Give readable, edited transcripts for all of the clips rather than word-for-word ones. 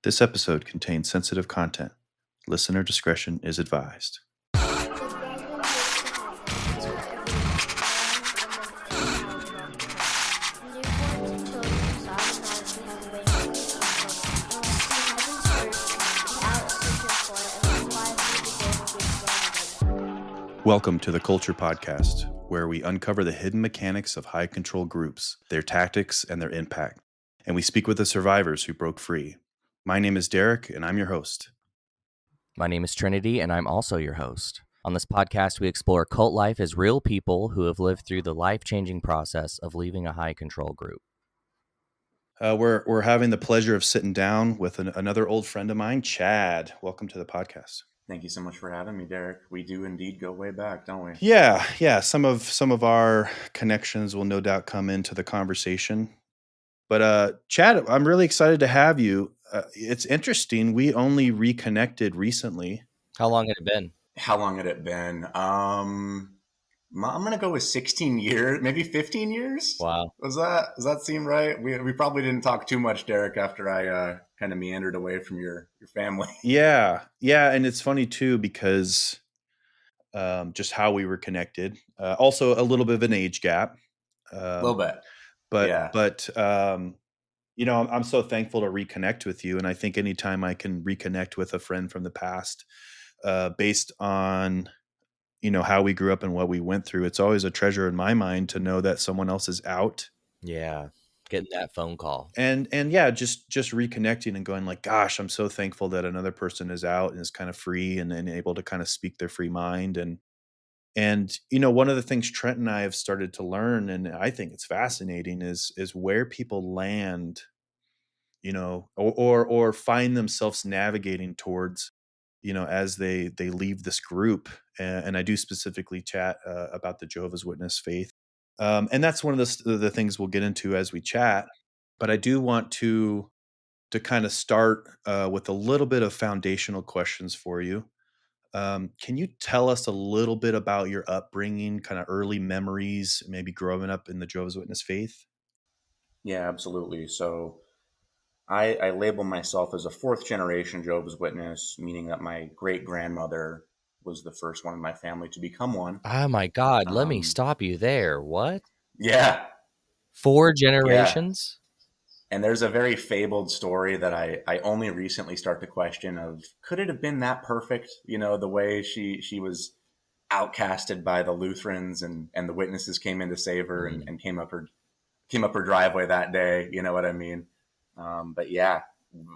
This episode contains sensitive content. Listener discretion is advised. Welcome to the Culture Podcast, where we uncover the hidden mechanics of high control groups, their tactics, and their impact. And we speak with the survivors who broke free. My name is Derek, and I'm your host. My name is Trinity, and I'm also your host. On this podcast, we explore cult life as real people who have lived through the life-changing process of leaving a high control group. We're having the pleasure of sitting down with another old friend of mine, Chad. Welcome to the podcast. Thank you so much for having me, Derek. We do indeed go way back, don't we? Yeah. Some of our connections will no doubt come into the conversation. But Chad, I'm really excited to have you. It's interesting. We only reconnected recently. How long had it been? How long had it been? I'm gonna go with 16 years, maybe 15 years. Wow. Does that seem right? We probably didn't talk too much, Derek, after I kind of meandered away from your family. Yeah, and it's funny too because just how we were connected. Also, a little bit of an age gap. A little bit. But I'm so thankful to reconnect with you, and I think anytime I can reconnect with a friend from the past, based on how we grew up and what we went through, it's always a treasure in my mind to know that someone else is out. Yeah, getting that phone call. And yeah, just reconnecting and going like, gosh, I'm so thankful that another person is out and is kind of free and able to kind of speak their free mind. And one of the things Trent and I have started to learn, and I think it's fascinating, is where people land, or find themselves navigating towards, as they leave this group. And I do specifically chat about the Jehovah's Witness faith. And that's one of the things we'll get into as we chat. But I do want to kind of start with a little bit of foundational questions for you. Can you tell us a little bit about your upbringing, kind of early memories, maybe growing up in the Jehovah's Witness faith? Yeah, absolutely. So I label myself as a fourth generation Jehovah's Witness, meaning that my great grandmother was the first one in my family to become one. Oh my God, let me stop you there. What? Yeah. 4 generations? And there's a very fabled story that I only recently start to question of, could it have been that perfect? The way she was outcasted by the Lutherans and the witnesses came in to save her and came up her driveway that day. You know what I mean? But yeah,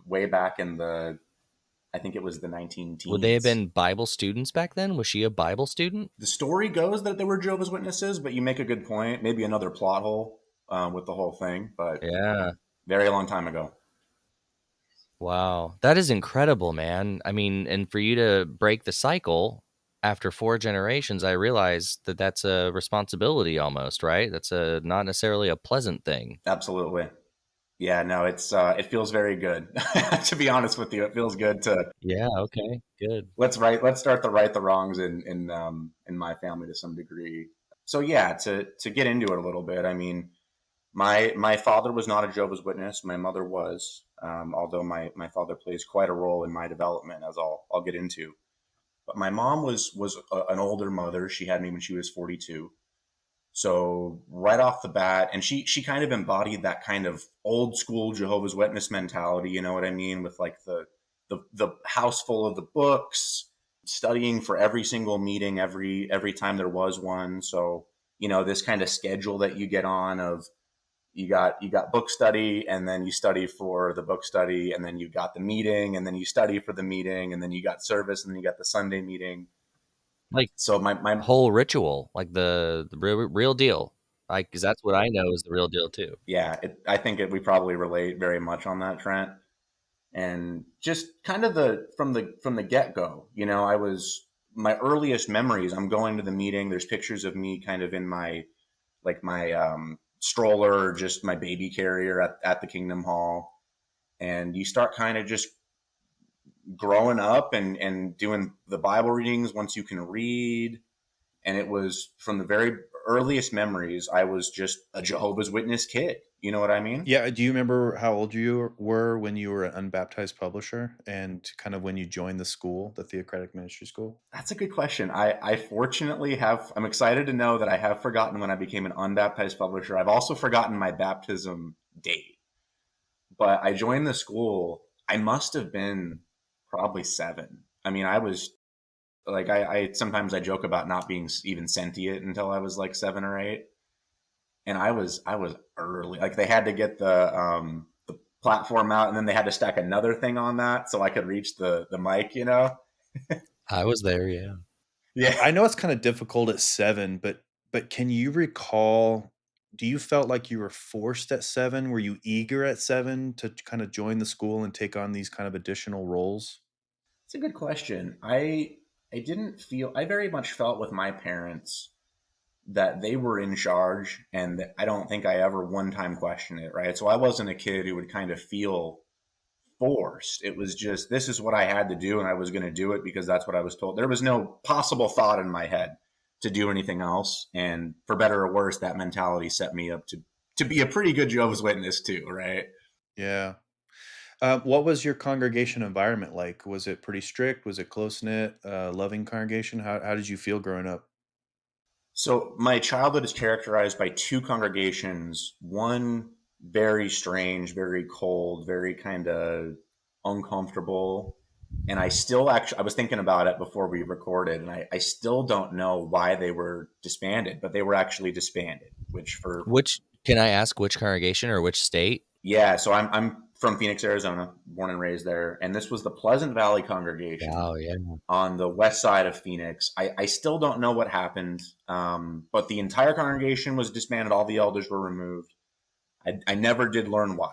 way back in I think it was the 19 teens. Would they have been Bible students back then? Was she a Bible student? The story goes that they were Jehovah's Witnesses, but you make a good point. Maybe another plot hole with the whole thing, but yeah, very long time ago. Wow, that is incredible, man. I mean, and for you to break the cycle after 4 generations, I realize that that's a responsibility almost, right? That's not necessarily a pleasant thing. Absolutely. Yeah, no, it feels very good. To be honest with you, it feels good to. Yeah. Okay. Good. Let's start to right the wrongs in my family to some degree. So yeah, to get into it a little bit. I mean, my father was not a Jehovah's Witness. My mother was, although my father plays quite a role in my development, as I'll get into. But my mom was an older mother. She had me when she was 42. So right off the bat, and she kind of embodied that kind of old school Jehovah's Witness mentality, you know what I mean? With like the house full of the books, studying for every single meeting, every time there was one. So, this kind of schedule that you get on of you got book study, and then you study for the book study, and then you got the meeting, and then you study for the meeting, and then you got service, and then you got the Sunday meeting. Like, so my whole ritual, like the real deal. Like, because that's what I know is the real deal too. Yeah, I think we probably relate very much on that, Trent. And just kind of from the get go, I was my earliest memories. I'm going to the meeting. There's pictures of me kind of in my stroller, or just my baby carrier at the Kingdom Hall, and you start kind of just growing up and doing the Bible readings once you can read. And it was from the very earliest memories, I was just a Jehovah's Witness kid. You know what I mean? Yeah, do you remember how old you were when you were an unbaptized publisher and kind of when you joined the school, the Theocratic Ministry School? That's a good question. I fortunately have, I'm excited to know that I have forgotten when I became an unbaptized publisher. I've also forgotten my baptism date, but I joined the school. I must have been probably 7. I mean, I was like, I sometimes I joke about not being even sentient until I was like 7 or 8. And I was early. Like they had to get the platform out and then they had to stack another thing on that so I could reach the mic, you know? I was there, yeah. Yeah. I know it's kind of difficult at 7, but can you recall, do you felt like you were forced at 7? Were you eager at 7 to kind of join the school and take on these kind of additional roles? It's a good question. I didn't feel I very much felt with my parents that they were in charge and I don't think I ever one time questioned it, right? So I wasn't a kid who would kind of feel forced. It was just this is what I had to do and I was going to do it because that's what I was told. There was no possible thought in my head to do anything else, and for better or worse that mentality set me up to be a pretty good Jehovah's Witness too, right? Yeah. What was your congregation environment like? Was it pretty strict? Was it close knit, loving congregation? How did you feel growing up? So my childhood is characterized by 2 congregations, one very strange, very cold, very kind of uncomfortable. And I still actually, I was thinking about it before we recorded, and I still don't know why they were disbanded, but they were actually disbanded, which for, Which can I ask which congregation or which state? yeah, so I'm from Phoenix, Arizona, born and raised there. And this was the Pleasant Valley congregation Oh, yeah. on the west side of Phoenix. I still don't know what happened, but the entire congregation was disbanded. All the elders were removed. I never did learn why.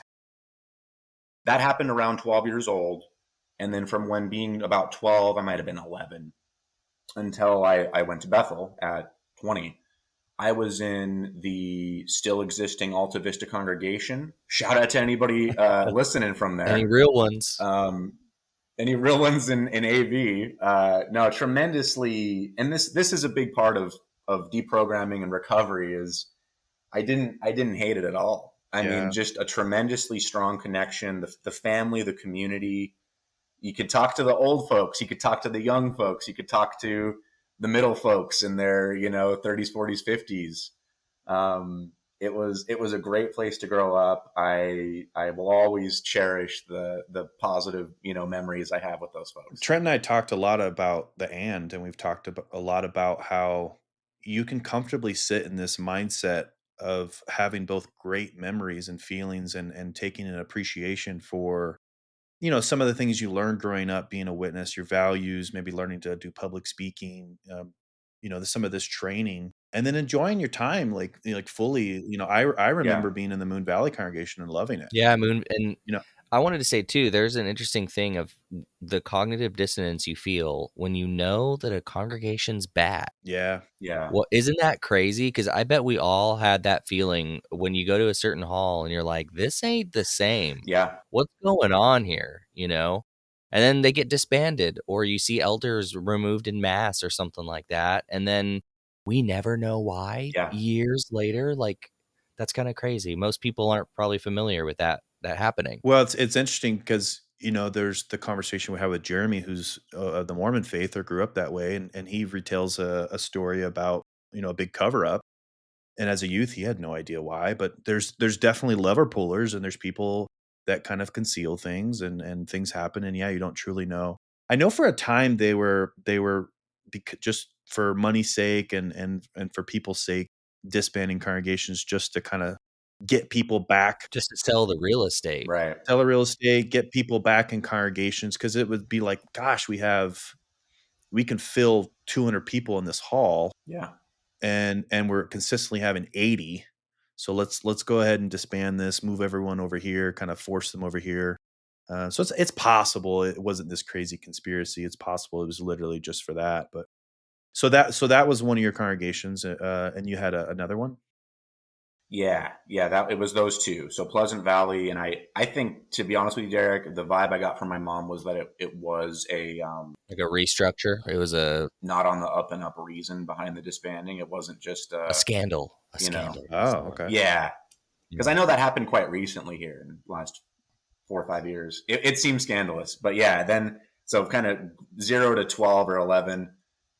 That happened around 12 years old. And then from when being about 12, I might have been 11 until I went to Bethel at 20. I was in the still existing Alta Vista congregation. Shout out to anybody listening from Any there. real ones? Um, any real ones in AV? No, tremendously. And this is a big part of deprogramming and recovery. Is I didn't hate it at all. I mean, Yeah. just a tremendously strong connection. The family, the community. You could talk to the old folks. You could talk to the young folks. You could talk to the middle folks in their 30s, 40s, 50s. It was a great place to grow up. I will always cherish the positive memories I have with those folks. Trent and I talked a lot about and we've talked about a lot about how you can comfortably sit in this mindset of having both great memories and feelings and taking an appreciation for, some of the things you learned growing up, being a witness, your values, maybe learning to do public speaking, some of this training, and then enjoying your time like fully. I Yeah, remember being in the Moon Valley congregation and loving it. Yeah, Moon, and You know, I wanted to say too, there's an interesting thing of the cognitive dissonance you feel when you know that a congregation's bad. yeah, yeah, Well, isn't that crazy? Because I bet we all had that feeling when you go to a certain hall and you're like, "This ain't the same. yeah, What's going on here?" You know? And then they get disbanded, or you see elders removed in mass or something like that, and then we never know why yeah, years later. Like, that's kinda crazy. Most people aren't probably familiar with that happening. well, it's interesting because there's the conversation we have with Jeremy, who's of the Mormon faith or grew up that way, and he retells a story about a big cover up. And as a youth, he had no idea why, but there's definitely lever pullers, and there's people that kind of conceal things, and things happen, and yeah, you don't truly know. I know for a time they were just for money's sake and for people's sake disbanding congregations just to kind of get people back, Just to sell the real estate. right, sell a real estate, get people back in congregations because it would be like, gosh, we can fill 200 people in this hall, yeah, and we're consistently having 80. So let's go ahead and disband this, move everyone over here, kind of force them over here. So it's possible it wasn't this crazy conspiracy. It's possible it was literally just for that. But so that was one of your congregations, and you had another one. Yeah, that it was those two. So Pleasant Valley, and I think, to be honest with you, Derek, the vibe I got from my mom was that it was a Like a restructure. It was not on the up and up reason behind the disbanding. It wasn't just a scandal. A you know, scandal was the Oh, word. okay. yeah, because Yeah. I know that happened quite recently here in the last 4 or 5 years. It seems scandalous, but yeah, then so kind of 0 to 12 or 11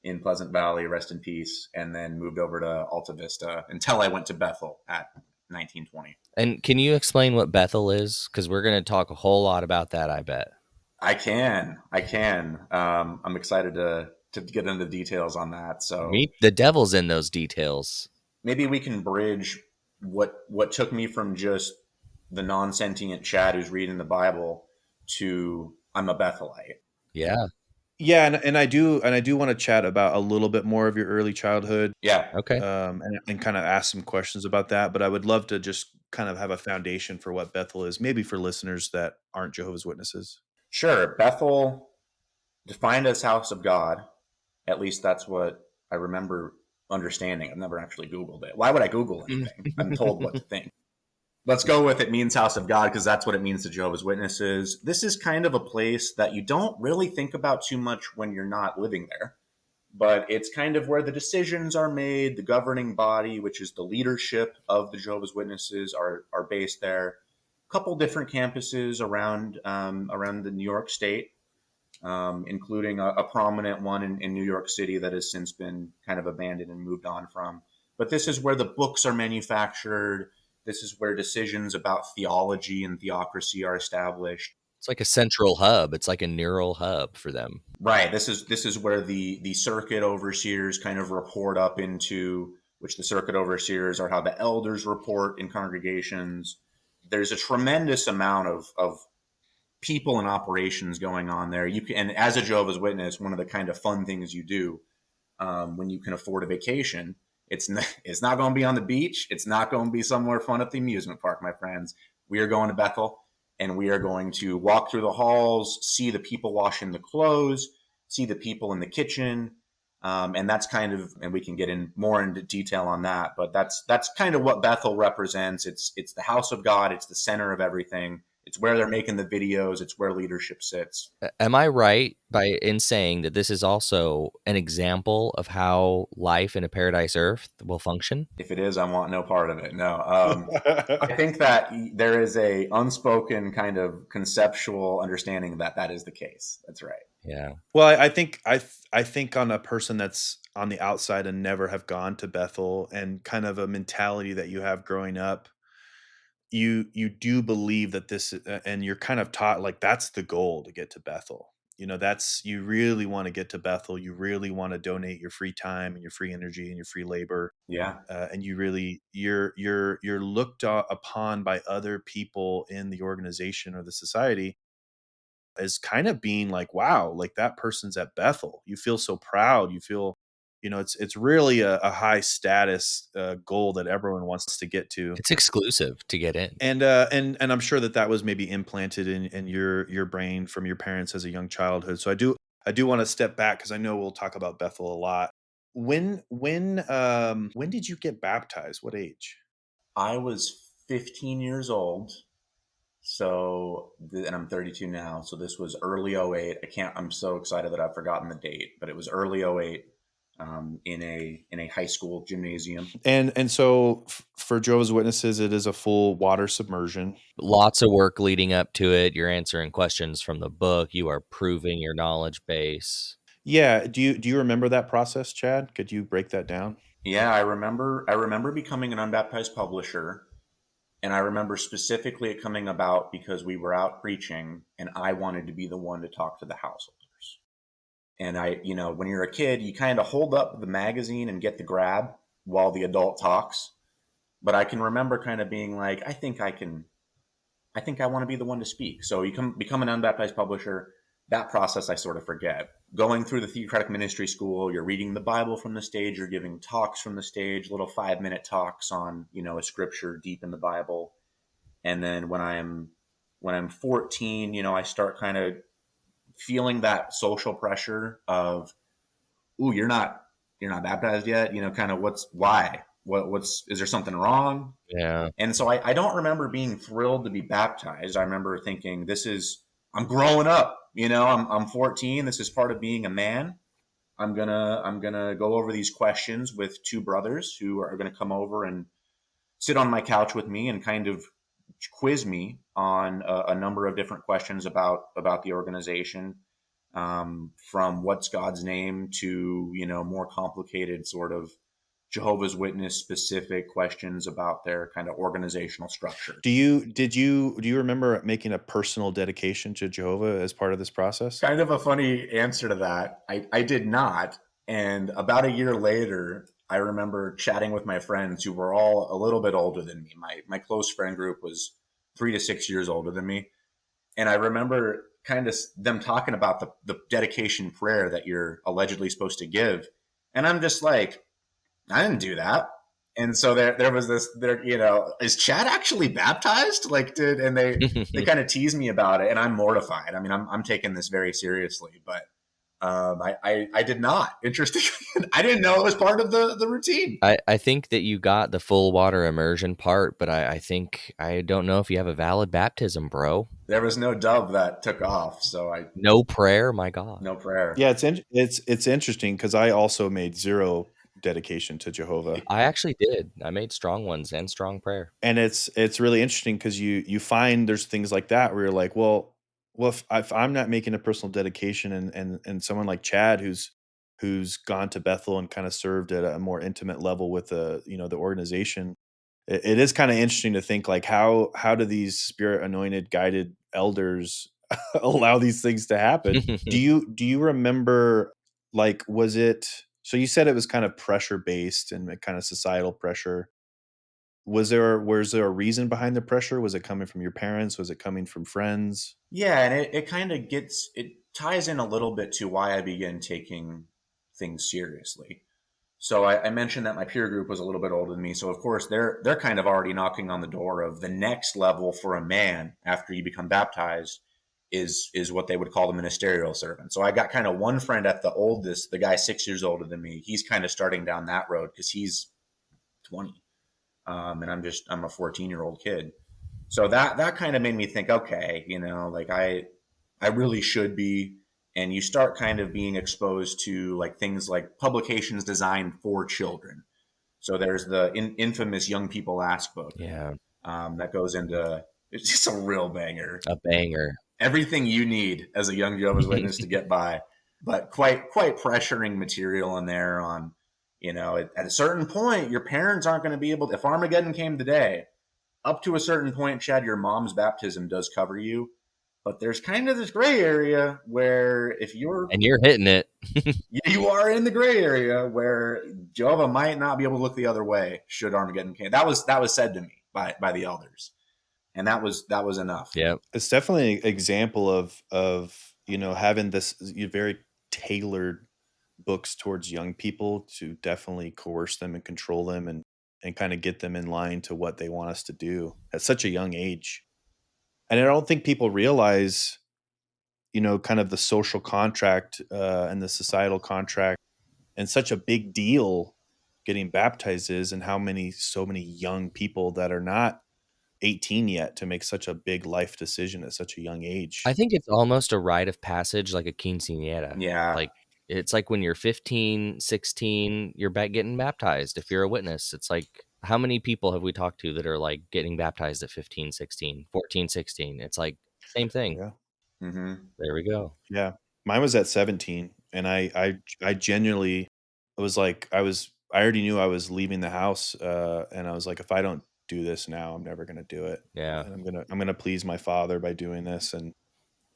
in Pleasant Valley, rest in peace, and then moved over to Alta Vista until I went to Bethel at 1920. And can you explain what Bethel is? Because we're going to talk a whole lot about that, I bet. I can. I'm excited to get into details on that. So Meet the devil's in those details. maybe we can bridge what took me from just the non-sentient Chad who's reading the Bible to I'm a Bethelite. Yeah. Yeah, and I do want to chat about a little bit more of your early childhood, Yeah, Okay. and kind of ask some questions about that. But I would love to just kind of have a foundation for what Bethel is, maybe for listeners that aren't Jehovah's Witnesses. sure. Bethel, defined as house of God. At least that's what I remember understanding. I've never actually Googled it. Why would I Google anything? I'm told what to think. Let's go with it means house of God because that's what it means to Jehovah's Witnesses. This is kind of a place that you don't really think about too much when you're not living there, but it's kind of where the decisions are made. The governing body, which is the leadership of the Jehovah's Witnesses, are based there. A couple different campuses around the New York State, including a prominent one in New York City that has since been kind of abandoned and moved on from. But this is where the books are manufactured. This is where decisions about theology and theocracy are established. It's like a central hub. It's like a neural hub for them. Right. This is where the circuit overseers kind of report up into, which the circuit overseers are how the elders report in congregations. There's a tremendous amount of people and operations going on there. You can, and as a Jehovah's Witness, one of the kind of fun things you do when you can afford a vacation, it's not going to be on the beach. It's not going to be somewhere fun at the amusement park, my friends. We are going to Bethel, and we are going to walk through the halls, see the people washing the clothes, see the people in the kitchen. And that's kind of, and we can get in more into detail on that, but that's kind of what Bethel represents. It's the house of God. It's the center of everything. It's where they're making the videos. It's where leadership sits. Am I right in saying that this is also an example of how life in a paradise earth will function? If it is, I want no part of it. No, I think that there is a unspoken kind of conceptual understanding that that is the case. That's right. Yeah. Well, I think on a person that's on the outside and never have gone to Bethel, and kind of a mentality that you have growing up, you do believe that and you're kind of taught like that's the goal to get to Bethel. That's you really want to get to Bethel. You really want to donate your free time and your free energy and your free labor, Yeah, and you're looked upon by other people in the organization or the society as kind of being like, wow, like that person's at Bethel. You feel so proud. You feel, it's really a high status goal that everyone wants to get to. It's exclusive to get in. And I'm sure that was maybe implanted in your brain from your parents as a young childhood. So I do want to step back because I know we'll talk about Bethel a lot. When did you get baptized? What age? I was 15 years old. So, and I'm 32 now. So this was early '08. I'm so excited that I've forgotten the date, but it was early '08 in a high school gymnasium. And so for Jehovah's Witnesses, it is a full water submersion. Lots of work leading up to it. You're answering questions from the book. You are proving your knowledge base. Yeah. Do you remember that process, Chad? Could you break that down? Yeah, I remember becoming an unbaptized publisher. And I remember specifically it coming about because we were out preaching and I wanted to be the one to talk to the householders. And when you're a kid, you kind of hold up the magazine and get the grab while the adult talks. But I can remember kind of being like, I think I want to be the one to speak. So you become an unbaptized publisher. That process I sort of forget. Going through the theocratic ministry school, you're reading the Bible from the stage, you're giving talks from the stage, little 5-minute talks on, a scripture deep in the Bible. And then when I'm 14, I start kind of feeling that social pressure of, ooh, you're not baptized yet, kind of why? is there something wrong? Yeah. And so I don't remember being thrilled to be baptized. I remember thinking, I'm growing up. I'm 14. This is part of being a man. I'm gonna go over these questions with two brothers who are gonna come over and sit on my couch with me and kind of quiz me on a number of different questions about the organization, from what's God's name to more complicated sort of Jehovah's Witness specific questions about their kind of organizational structure. Do you remember making a personal dedication to Jehovah as part of this process? Kind of a funny answer to that. I did not. And about a year later, I remember chatting with my friends who were all a little bit older than me. My close friend group was 3 to 6 years older than me. And I remember kind of them talking about the dedication prayer that you're allegedly supposed to give. And I'm just like, I didn't do that. And so there was this there, is Chad actually baptized? And they kind of teased me about it, and I'm mortified. I mean, I'm taking this very seriously, but I did not. Interestingly, I didn't know it was part of the routine. I think that you got the full water immersion part, but I think I don't know if you have a valid baptism, bro. There was no dove that took off, so No prayer, my God. no prayer. Yeah, it's interesting because I also made zero dedication to Jehovah, I actually did. I made strong ones and strong prayer. and it's really interesting because you find there's things like that where you're like, well, if I'm not making a personal dedication, and someone like Chad who's gone to Bethel and kind of served at a more intimate level with the organization, it is kind of interesting to think like how do these spirit anointed guided elders allow these things to happen? Do you remember, like, was it, so you said it was kind of pressure based and kind of societal pressure. Was there a reason behind the pressure? Was it coming from your parents? Was it coming from friends? Yeah, and it kind of it ties in a little bit to why I began taking things seriously. So I mentioned that my peer group was a little bit older than me. So of course they're kind of already knocking on the door of the next level for a man after you become baptized is what they would call the ministerial servant. So I got kind of one friend at the oldest, the guy 6 years older than me. He's kind of starting down that road because he's 20, and I'm a 14-year-old kid. So that kind of made me think, okay, like I really should be. And you start kind of being exposed to like things like publications designed for children. So there's the infamous Young People Ask book, Yeah, that goes into, it's just a real banger. a banger. Everything you need as a young Jehovah's Witness to get by, but quite pressuring material in there on, at a certain point, your parents aren't going to be able to, if Armageddon came today, up to a certain point, Chad, your mom's baptism does cover you. But there's kind of this gray area where if And you're hitting it. you are in the gray area where Jehovah might not be able to look the other way should Armageddon come. That was said to me by the elders, and that was enough. Yep. It's definitely an example of having this very tailored books towards young people to definitely coerce them and control them and kind of get them in line to what they want us to do at such a young age. And I don't think people realize, kind of the social contract and the societal contract and such a big deal getting baptized is, and so many young people that are not 18 yet to make such a big life decision at such a young age. I think it's almost a rite of passage, like a quinceañera. Yeah, Like, it's like when you're 15, 16, you're getting baptized. If you're a witness, it's like, how many people have we talked to that are like getting baptized at 15, 16, 14, 16? It's like, same thing. Yeah. hmm There we go. Yeah. Mine was at 17, and I genuinely was like, I already knew I was leaving the house, and I was like, if I don't do this now, I'm never going to do it. Yeah. And I'm going to please my father by doing this, and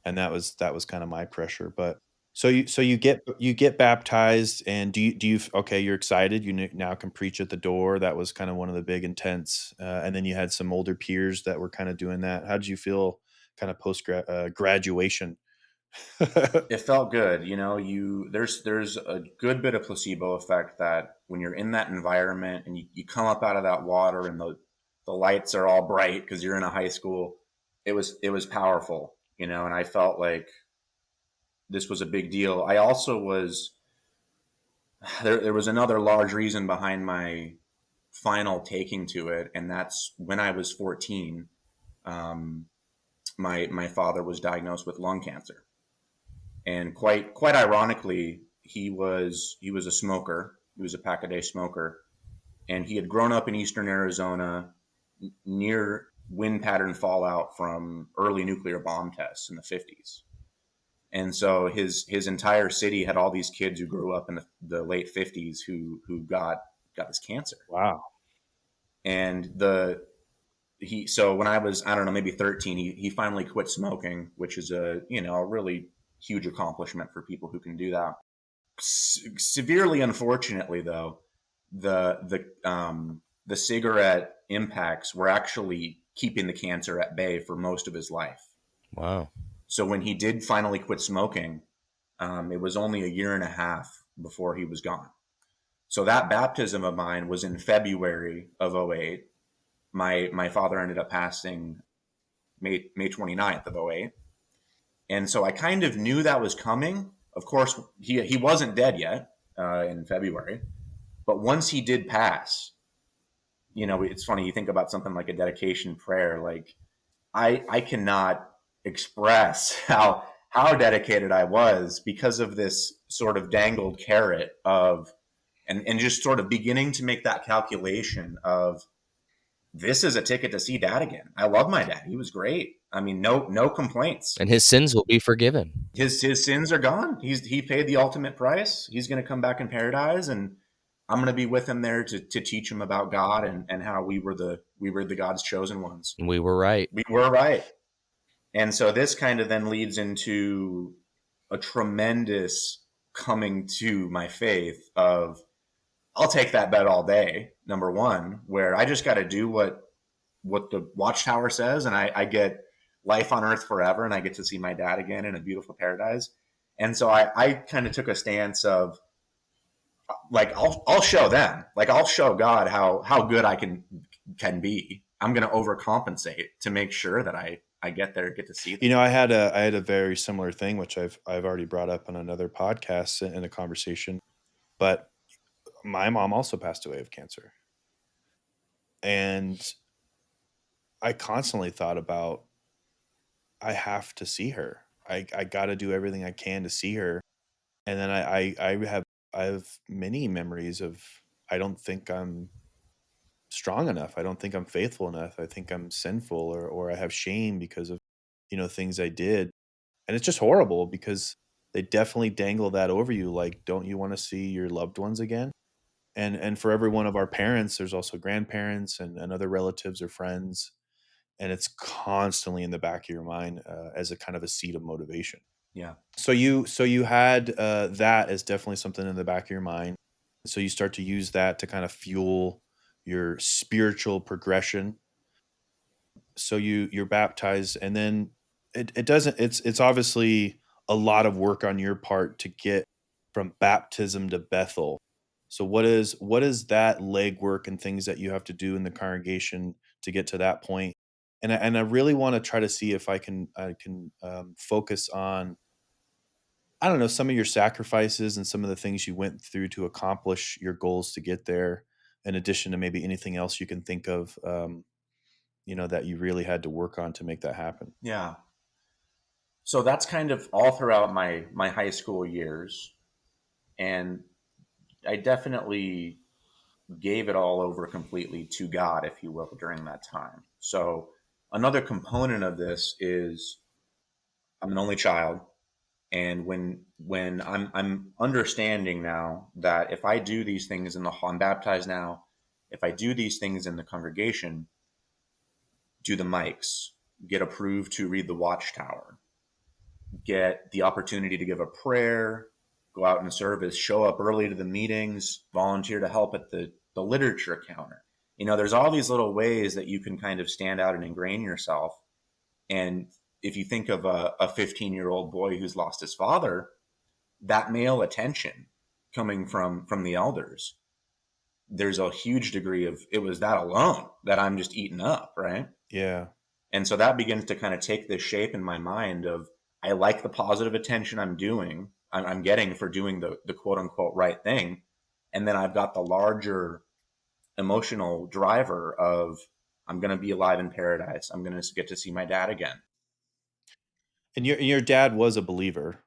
that was kind of my pressure. But so you get baptized, and do you okay, you're excited, now can preach at the door. That was kind of one of the big intents, and then you had some older peers that were kind of doing that. How did you feel kind of post graduation? It felt good. There's a good bit of placebo effect that when you're in that environment and you come up out of that water and the lights are all bright because you're in a high school. It was powerful, and I felt like this was a big deal. I also was there was another large reason behind my final taking to it, and that's when I was 14. Um, my father was diagnosed with lung cancer, and quite ironically, he was a smoker. He was a pack a day smoker, and he had grown up in eastern Arizona near wind pattern fallout from early nuclear bomb tests in the 50s. And so his entire city had all these kids who grew up in the late 50s who got this cancer. Wow. And so when I was, I don't know, maybe 13, he finally quit smoking, which is a really huge accomplishment for people who can do that. Severely unfortunately though, the cigarette impacts were actually keeping the cancer at bay for most of his life. Wow. So when he did finally quit smoking, it was only a year and a half before he was gone. So that baptism of mine was in February of '08. My father ended up passing May 29th of '08. And so I kind of knew that was coming. Of course, he wasn't dead yet in February. But once he did pass, it's funny, you think about something like a dedication prayer. Like I cannot express how dedicated I was because of this sort of dangled carrot of and just sort of beginning to make that calculation of, this is a ticket to see dad again. I love my dad. He was great. I mean, no complaints. And his sins will be forgiven. His sins are gone. He paid the ultimate price. He's going to come back in paradise, and I'm going to be with him there to teach him about God and how we were the God's chosen ones. We were right. We were right. And so this kind of then leads into a tremendous coming to my faith of, I'll take that bet all day. Number one, where I just got to do what the Watchtower says, and I get life on earth forever, and I get to see my dad again in a beautiful paradise. And so I kind of took a stance of, like, I'll show them, like, I'll show God how good I can be. I'm going to overcompensate to make sure that I get there, get to see them. I had a very similar thing, which I've already brought up on another podcast in a conversation, but my mom also passed away of cancer. And I constantly thought about, I have to see her. I got to do everything I can to see her. And then I have many memories of, I don't think I'm strong enough. I don't think I'm faithful enough. I think I'm sinful, or I have shame because of, things I did. And it's just horrible because they definitely dangle that over you. Like, don't you want to see your loved ones again? And for every one of our parents, there's also grandparents and other relatives or friends. And it's constantly in the back of your mind as a kind of a seed of motivation. Yeah. So you had that as definitely something in the back of your mind. So you start to use that to kind of fuel your spiritual progression. So you're baptized, and then it doesn't. It's obviously a lot of work on your part to get from baptism to Bethel. So what is that legwork and things that you have to do in the congregation to get to that point? And I really want to try to see if I can focus on, I don't know, some of your sacrifices and some of the things you went through to accomplish your goals to get there, in addition to maybe anything else you can think of, that you really had to work on to make that happen. Yeah. So that's kind of all throughout my high school years. And I definitely gave it all over completely to God, if you will, during that time. So another component of this is, I'm an only child. And when I'm understanding now that if I do these things I'm baptized now, if I do these things in the congregation, do the mics, get approved to read the Watchtower, get the opportunity to give a prayer, go out in service, show up early to the meetings, volunteer to help at the literature counter. There's all these little ways that you can kind of stand out and ingrain yourself. And if you think of a 15-year-old boy who's lost his father, that male attention coming from the elders, there's a huge degree of, it was that alone that I'm just eaten up, right? Yeah. And so that begins to kind of take this shape in my mind of, I like the positive attention I'm getting for doing the quote unquote right thing. And then I've got the larger emotional driver of, I'm going to be alive in paradise. I'm going to get to see my dad again. And your dad was a believer.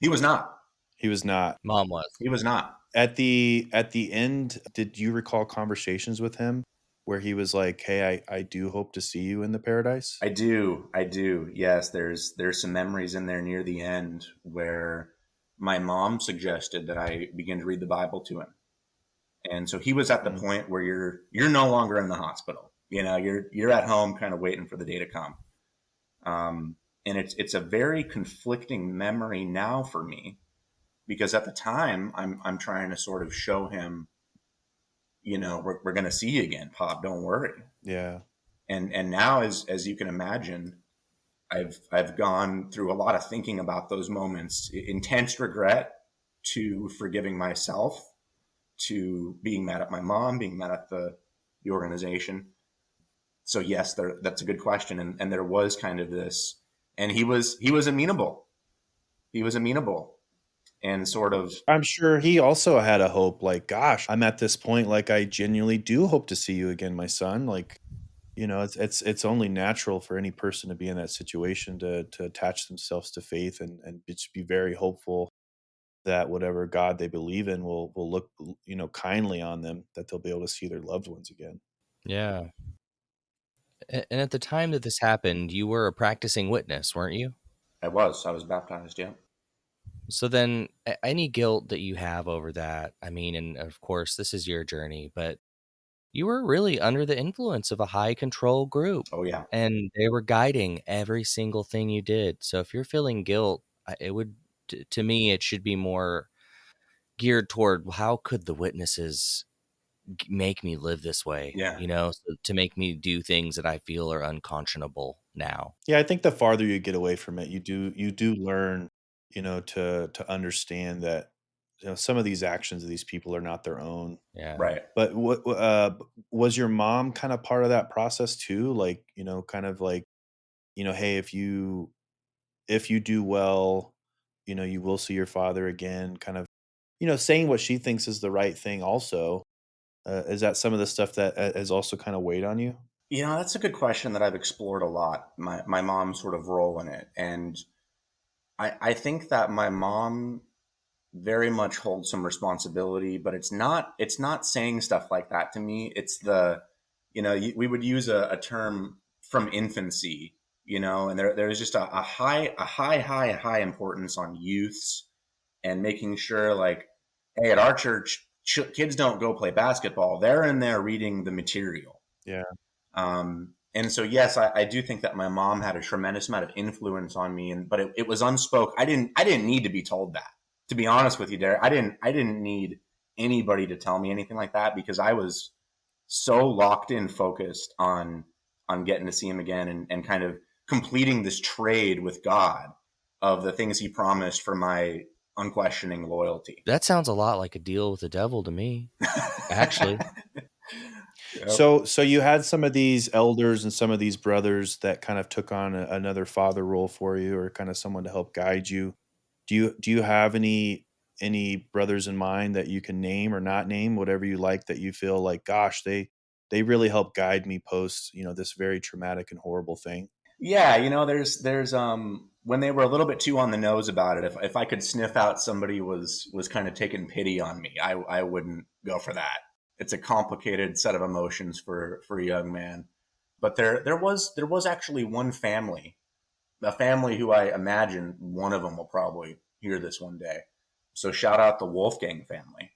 He was not. He was not. Mom was. He was not. At the end, did you recall conversations with him where he was like, "Hey, I do hope to see you in the paradise"? I do. I do. Yes, there's some memories in there near the end where my mom suggested that I begin to read the Bible to him. And so he was at the Mm. point where you're no longer in the hospital. You know, you're at home kind of waiting for the day to come. And it's a very conflicting memory now for me, because at the time I'm trying to sort of show him, you know, we're going to see you again, Pop. Don't worry. Yeah. And now, as you can imagine, I've gone through a lot of thinking about those moments, intense regret, to forgiving myself, to being mad at my mom, being mad at the organization. So yes, that's a good question. And there was kind of this, and he was amenable. He was amenable and sort of, I'm sure he also had a hope like, "Gosh, I'm at this point, like, I genuinely do hope to see you again, my son." Like, it's only natural for any person to be in that situation to attach themselves to faith and just be very hopeful that whatever God they believe in will look, kindly on them, that they'll be able to see their loved ones again. Yeah. And at the time that this happened, you were a practicing witness, weren't you? I was baptized. Yeah. So then, any guilt that you have over that, I mean, and of course, this is your journey, but you were really under the influence of a high control group, Oh yeah. and they were guiding every single thing you did. So if you're feeling guilt, it would, to me, it should be more geared toward, how could the witnesses make me live this way? Yeah. So to make me do things that I feel are unconscionable now. Yeah, I think the farther you get away from it, you do learn, to understand that, some of these actions of these people are not their own. Yeah. Right. But was your mom kind of part of that process too? Like, kind of like, hey, if you do well, you will see your father again, kind of, saying what she thinks is the right thing also. Is that some of the stuff that has also kind of weighed on you? You know, that's a good question that I've explored a lot. My mom's sort of role in it, and I think that my mom very much holds some responsibility, but it's not saying stuff like that to me. It's the, we would use a term from infancy, and there's just a high importance on youths, and making sure, like, hey, at our church, kids don't go play basketball. They're in there reading the material. Yeah. And so, yes, I do think that my mom had a tremendous amount of influence on me, but it was unspoken. I didn't need to be told that. To be honest with you, Derek, I didn't need anybody to tell me anything like that, because I was so locked in, focused on getting to see him again, and kind of completing this trade with God of the things He promised for my unquestioning loyalty. That sounds a lot like a deal with the devil to me, actually. Yep. So you had some of these elders and some of these brothers that kind of took on another father role for you, or kind of someone to help guide you. Do you have any brothers in mind that you can name or not name, whatever you like, that you feel like, gosh, they really helped guide me post, this very traumatic and horrible thing? Yeah, there's when they were a little bit too on the nose about it, if I could sniff out somebody was kind of taking pity on me, I wouldn't go for that. It's a complicated set of emotions for a young man. But there was actually one family, a family who I imagine one of them will probably hear this one day. So shout out the Wolfgang family.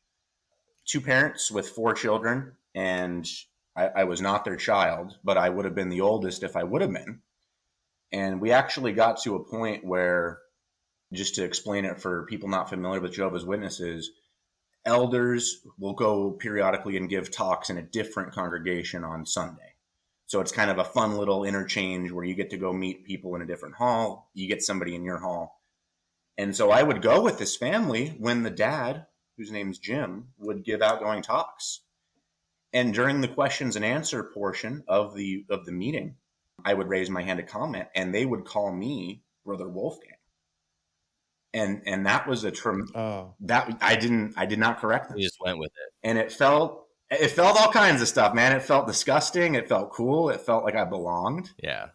Two parents with four children, and I was not their child, but I would have been the oldest if I would have been. And we actually got to a point where, just to explain it for people not familiar with Jehovah's Witnesses, elders will go periodically and give talks in a different congregation on Sunday. So it's kind of a fun little interchange where you get to go meet people in a different hall. You get somebody in your hall. And so I would go with this family when the dad, whose name's Jim, would give outgoing talks. And during the questions and answer portion of the meeting, I would raise my hand to comment, and they would call me Brother Wolfgang. And that was Oh, that I did not correct them. We just went with it. And it felt, It felt all kinds of stuff, man. It felt disgusting. It felt cool. It felt like I belonged. Yeah.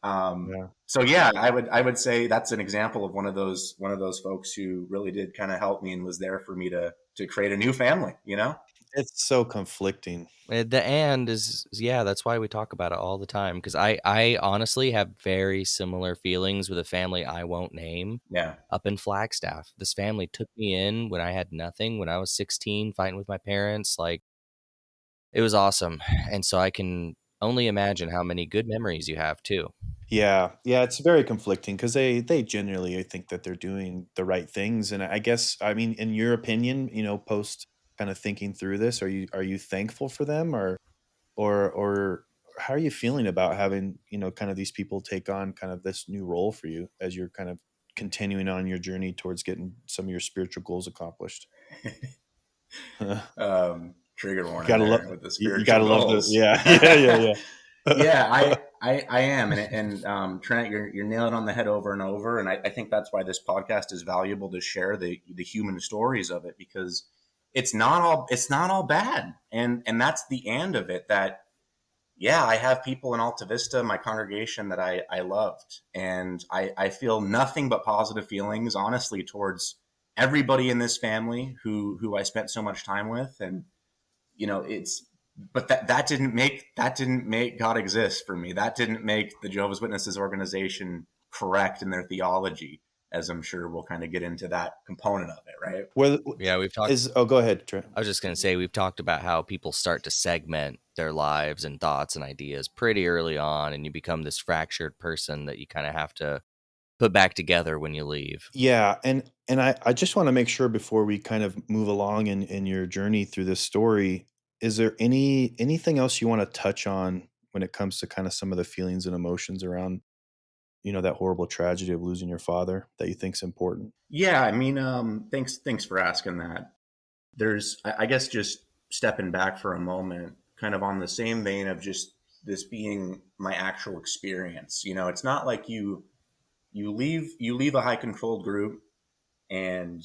Yeah. So yeah, I would say that's an example of one of those folks who really did kind of help me and was there for me to create a new family. You know? It's so conflicting. The and is yeah, that's why we talk about it all the time because I honestly have very similar feelings with a family I won't name Yeah. up in Flagstaff. This family took me in when I had nothing, when I was 16, fighting with my parents. Like, it was awesome. And so I can only imagine how many good memories you have too. Yeah, yeah, it's very conflicting because they generally think that they're doing the right things, and I guess, I mean, in your opinion, post kind of thinking through this, are you thankful for them, or how are you feeling about having, kind of these people take on kind of this new role for you as you're kind of continuing on your journey towards getting some of your spiritual goals accomplished? Trigger You warning gotta love there with the you spiritual gotta love the goals. yeah, yeah, yeah, yeah. Yeah, I am, and Trent, you're nailing it on the head over and over, and I think that's why this podcast is valuable to share the human stories of it, because it's not all bad, and that's the end of it. That yeah, I have people in Alta Vista, my congregation, that I loved, and I feel nothing but positive feelings, honestly, towards everybody in this family who I spent so much time with, and it's but that didn't make God exist for me. That didn't make the Jehovah's Witnesses organization correct in their theology, as I'm sure we'll kind of get into that component of it, right? Well, Yeah, we've talked go ahead, Trent. I was just going to say we've talked about how people start to segment their lives and thoughts and ideas pretty early on and you become this fractured person that you kind of have to put back together when you leave. Yeah, and I just wanna make sure before we kind of move along in your journey through this story, is there anything else you wanna touch on when it comes to kinda some of the feelings and emotions around, that horrible tragedy of losing your father that you think's important? Yeah, I mean, thanks for asking that. I guess, just stepping back for a moment, kind of on the same vein of just this being my actual experience. It's not like you leave a high controlled group, and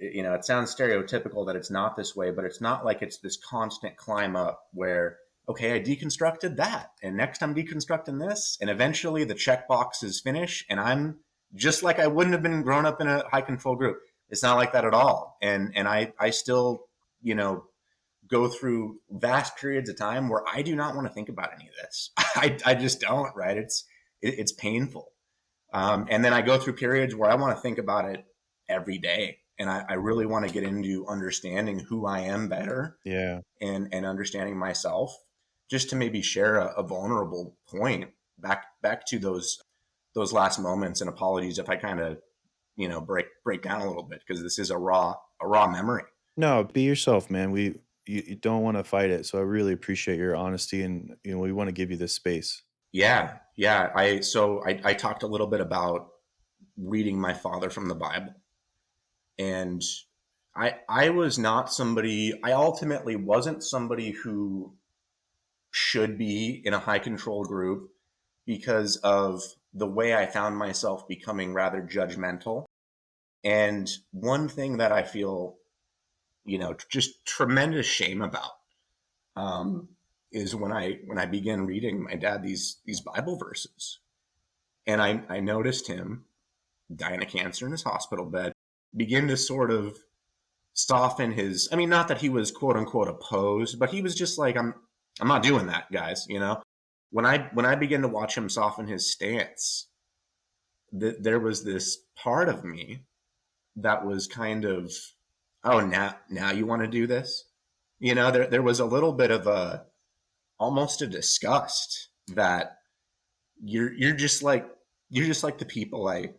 it sounds stereotypical that it's not this way, but it's not like it's this constant climb up where, okay, I deconstructed that, and next I'm deconstructing this, and eventually the checkbox is finished, and I'm just like I wouldn't have been grown up in a high control group. It's not like that at all, and I still, you know, go through vast periods of time where I do not want to think about any of this. I just don't. Right? It's painful. And then I go through periods where I want to think about it every day. And I really want to get into understanding who I am better, Yeah. and understanding myself, just to maybe share a vulnerable point back to those last moments. And apologies if I kind of, break down a little bit, because this is a raw memory. No, be yourself, man. You don't wanna fight it, so I really appreciate your honesty and, we wanna give you this space. Yeah, yeah. I talked a little bit about reading my father from the Bible, and I was not somebody. I ultimately wasn't somebody who should be in a high control group, because of the way I found myself becoming rather judgmental. And one thing that I feel, just tremendous shame about, um, is when I began reading my dad these Bible verses, and I noticed him dying of cancer in his hospital bed, begin to sort of soften his. I mean, not that he was quote unquote opposed, but he was just like, I'm not doing that, guys. When I began to watch him soften his stance, there was this part of me that was kind of, oh, now you want to do this. There was a little bit of a, almost a disgust that you're just like the people I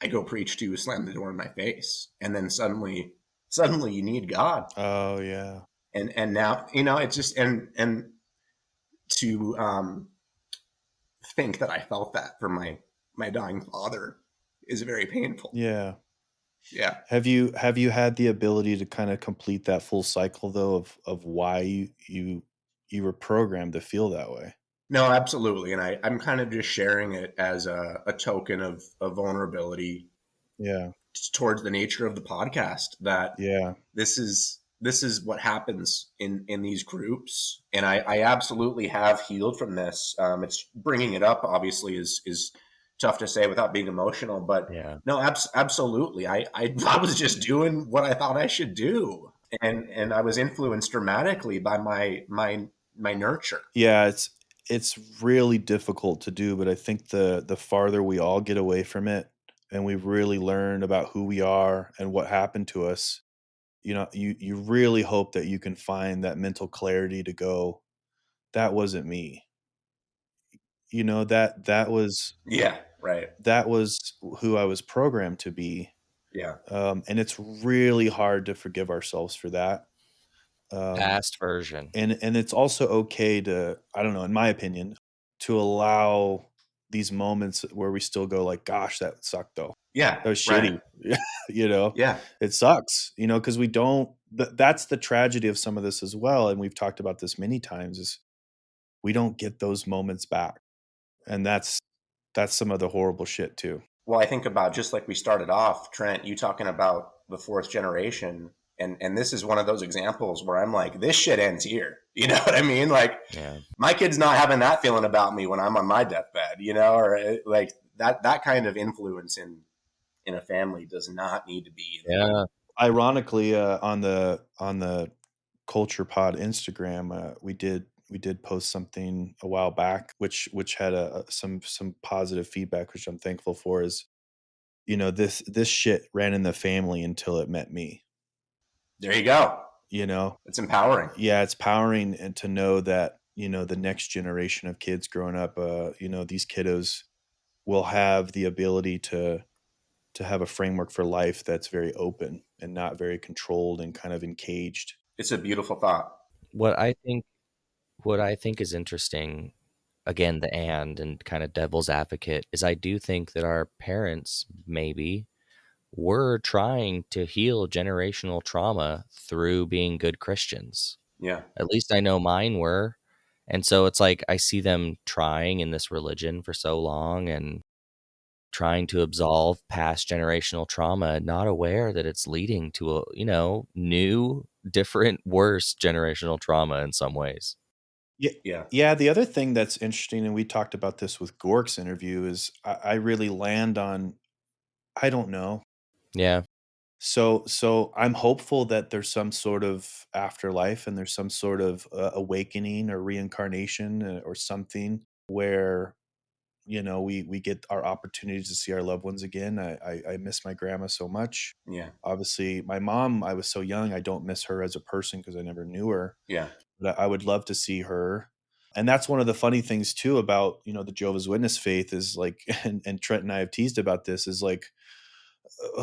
go preach to slam the door in my face, and then suddenly you need God. Oh, yeah. And now, it's just, and to think that I felt that for my dying father is very painful. Yeah. Yeah. Have you had the ability to kinda complete that full cycle though of why you were programmed to feel that way? No, absolutely. And I'm kind of just sharing it as a token of vulnerability Yeah. towards the nature of the podcast, that Yeah. this is this is what happens in these groups, and I absolutely have healed from this. It's bringing it up obviously is tough to say without being emotional, but Yeah. no, absolutely. I was just doing what I thought I should do, and I was influenced dramatically by my nurture. Yeah, it's really difficult to do, but I think the farther we all get away from it and we really learn about who we are and what happened to us, you really hope that you can find that mental clarity to go, that wasn't me. Yeah, right. That was who I was programmed to be. Yeah, And it's really hard to forgive ourselves for that. Um, Past version. and it's also okay to, I don't know, in my opinion, to allow these moments where we still go like, gosh, that sucked though. yeah, That was right. shitty. you know, Yeah, it sucks, because we don't, that's the tragedy of some of this as well. And we've talked about this many times is we don't get those moments back. And that's some of the horrible shit too. well, I think about just like we started off, Trent, you talking about the fourth generation. And this is one of those examples where I'm like, this shit ends here. You know what I mean? Like, Yeah. my kid's not having that feeling about me when I'm on my deathbed, or like that kind of influence in a family does not need to be in there. Yeah. Ironically, on the Culture Pod Instagram, we did post something a while back, which had some positive feedback, which I'm thankful for. Is this shit ran in the family until it met me. There you go. You know, It's empowering. yeah, it's powering and to know that the next generation of kids growing up, these kiddos will have the ability to have a framework for life that's very open and not very controlled and kind of encaged. It's a beautiful thought. What I think what I think is interesting, again, the and kind of devil's advocate, is I do think that our parents maybe were trying to heal generational trauma through being good Christians. Yeah. At least I know mine were. And so it's like I see them trying in this religion for so long and trying to absolve past generational trauma, not aware that it's leading to a, new, different, worse generational trauma in some ways. Yeah, Yeah. yeah. The other thing that's interesting, and we talked about this with Gork's interview, is I really land on I don't know. Yeah. So I'm hopeful that there's some sort of afterlife and there's some sort of awakening or reincarnation or something where we get our opportunities to see our loved ones again. I miss my grandma so much. Yeah. Obviously, my mom, I was so young, I don't miss her as a person because I never knew her. Yeah. But I would love to see her. And that's one of the funny things too about the Jehovah's Witness faith is like, and Trent and I have teased about this, is like,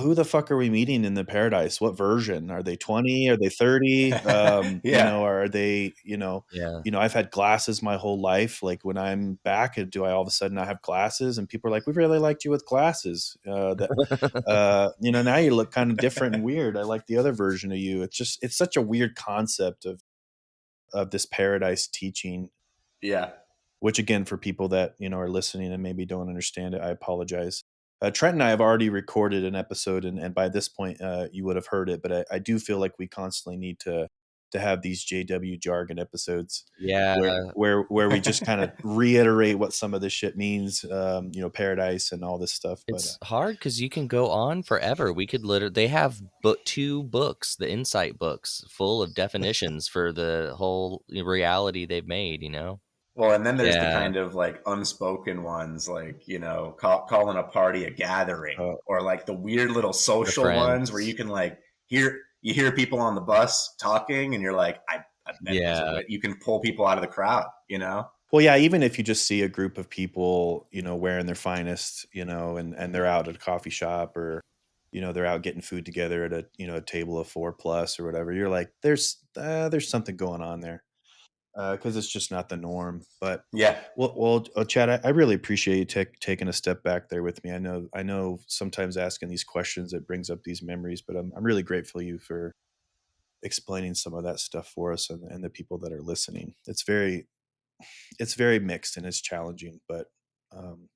who the fuck are we meeting in the paradise? What version? Are they 20? Are they 30? Yeah. Are they, Yeah. I've had glasses my whole life. Like when I'm back, do I all of a sudden not have glasses? And people are like, we really liked you with glasses. Now you look kind of different and weird. I like the other version of you. It's such a weird concept of this paradise teaching, Yeah. which again, for people that, are listening and maybe don't understand it, I apologize. Trent and I have already recorded an episode, and by this point, you would have heard it. But I do feel like we constantly need to have these JW jargon episodes Yeah. where we just kind of reiterate what some of this shit means, paradise and all this stuff. But It's hard because you can go on forever. We could literally, they have two books, the insight books, full of definitions for the whole reality they've made. Well, and then there's the Yeah. kind of like unspoken ones, like, calling a party a gathering, uh, or like the weird little The social ones where you friends. can like hear people on the bus talking, and you're like, I bet there's a Yeah. way you can pull people out of the crowd. well, yeah, even if you just see a group of people, wearing their finest, and they're out at a coffee shop or they're out getting food together at a table of 4 plus or whatever. You're like, there's something going on there because it's just not the norm. But Yeah. Chad, I really appreciate you taking a step back there with me. I know sometimes asking these questions it brings up these memories, but I'm really grateful you for explaining some of that stuff for us and the people that are listening. It's very mixed and it's challenging, but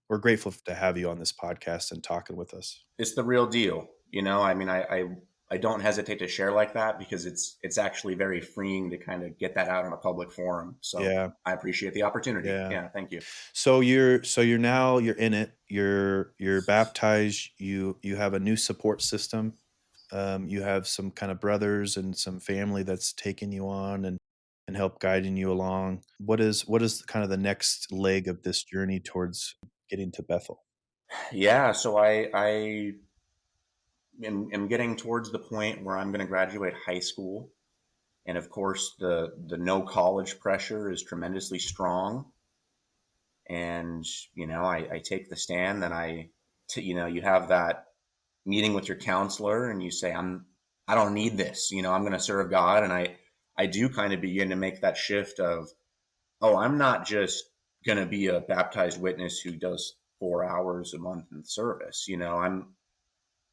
we're grateful to have you on this podcast and talking with us. It's the real deal. I mean, I I don't hesitate to share like that because it's actually very freeing to kind of get that out in a public forum. So Yeah. I appreciate the opportunity. Yeah. Yeah, thank you. So you're now you're in it. You're baptized. You have a new support system. You have some kind of brothers and some family that's taking you on and help guiding you along. What is kind of the next leg of this journey towards getting to Bethel? Yeah, so I am getting towards the point where I'm going to graduate high school, and of course the no college pressure is tremendously strong. And I take the stand, and you have that meeting with your counselor, and you say, I don't need this. I'm going to serve God, and I do kind of begin to make that shift of, oh, I'm not just going to be a baptized witness who does 4 hours a month in service. I'm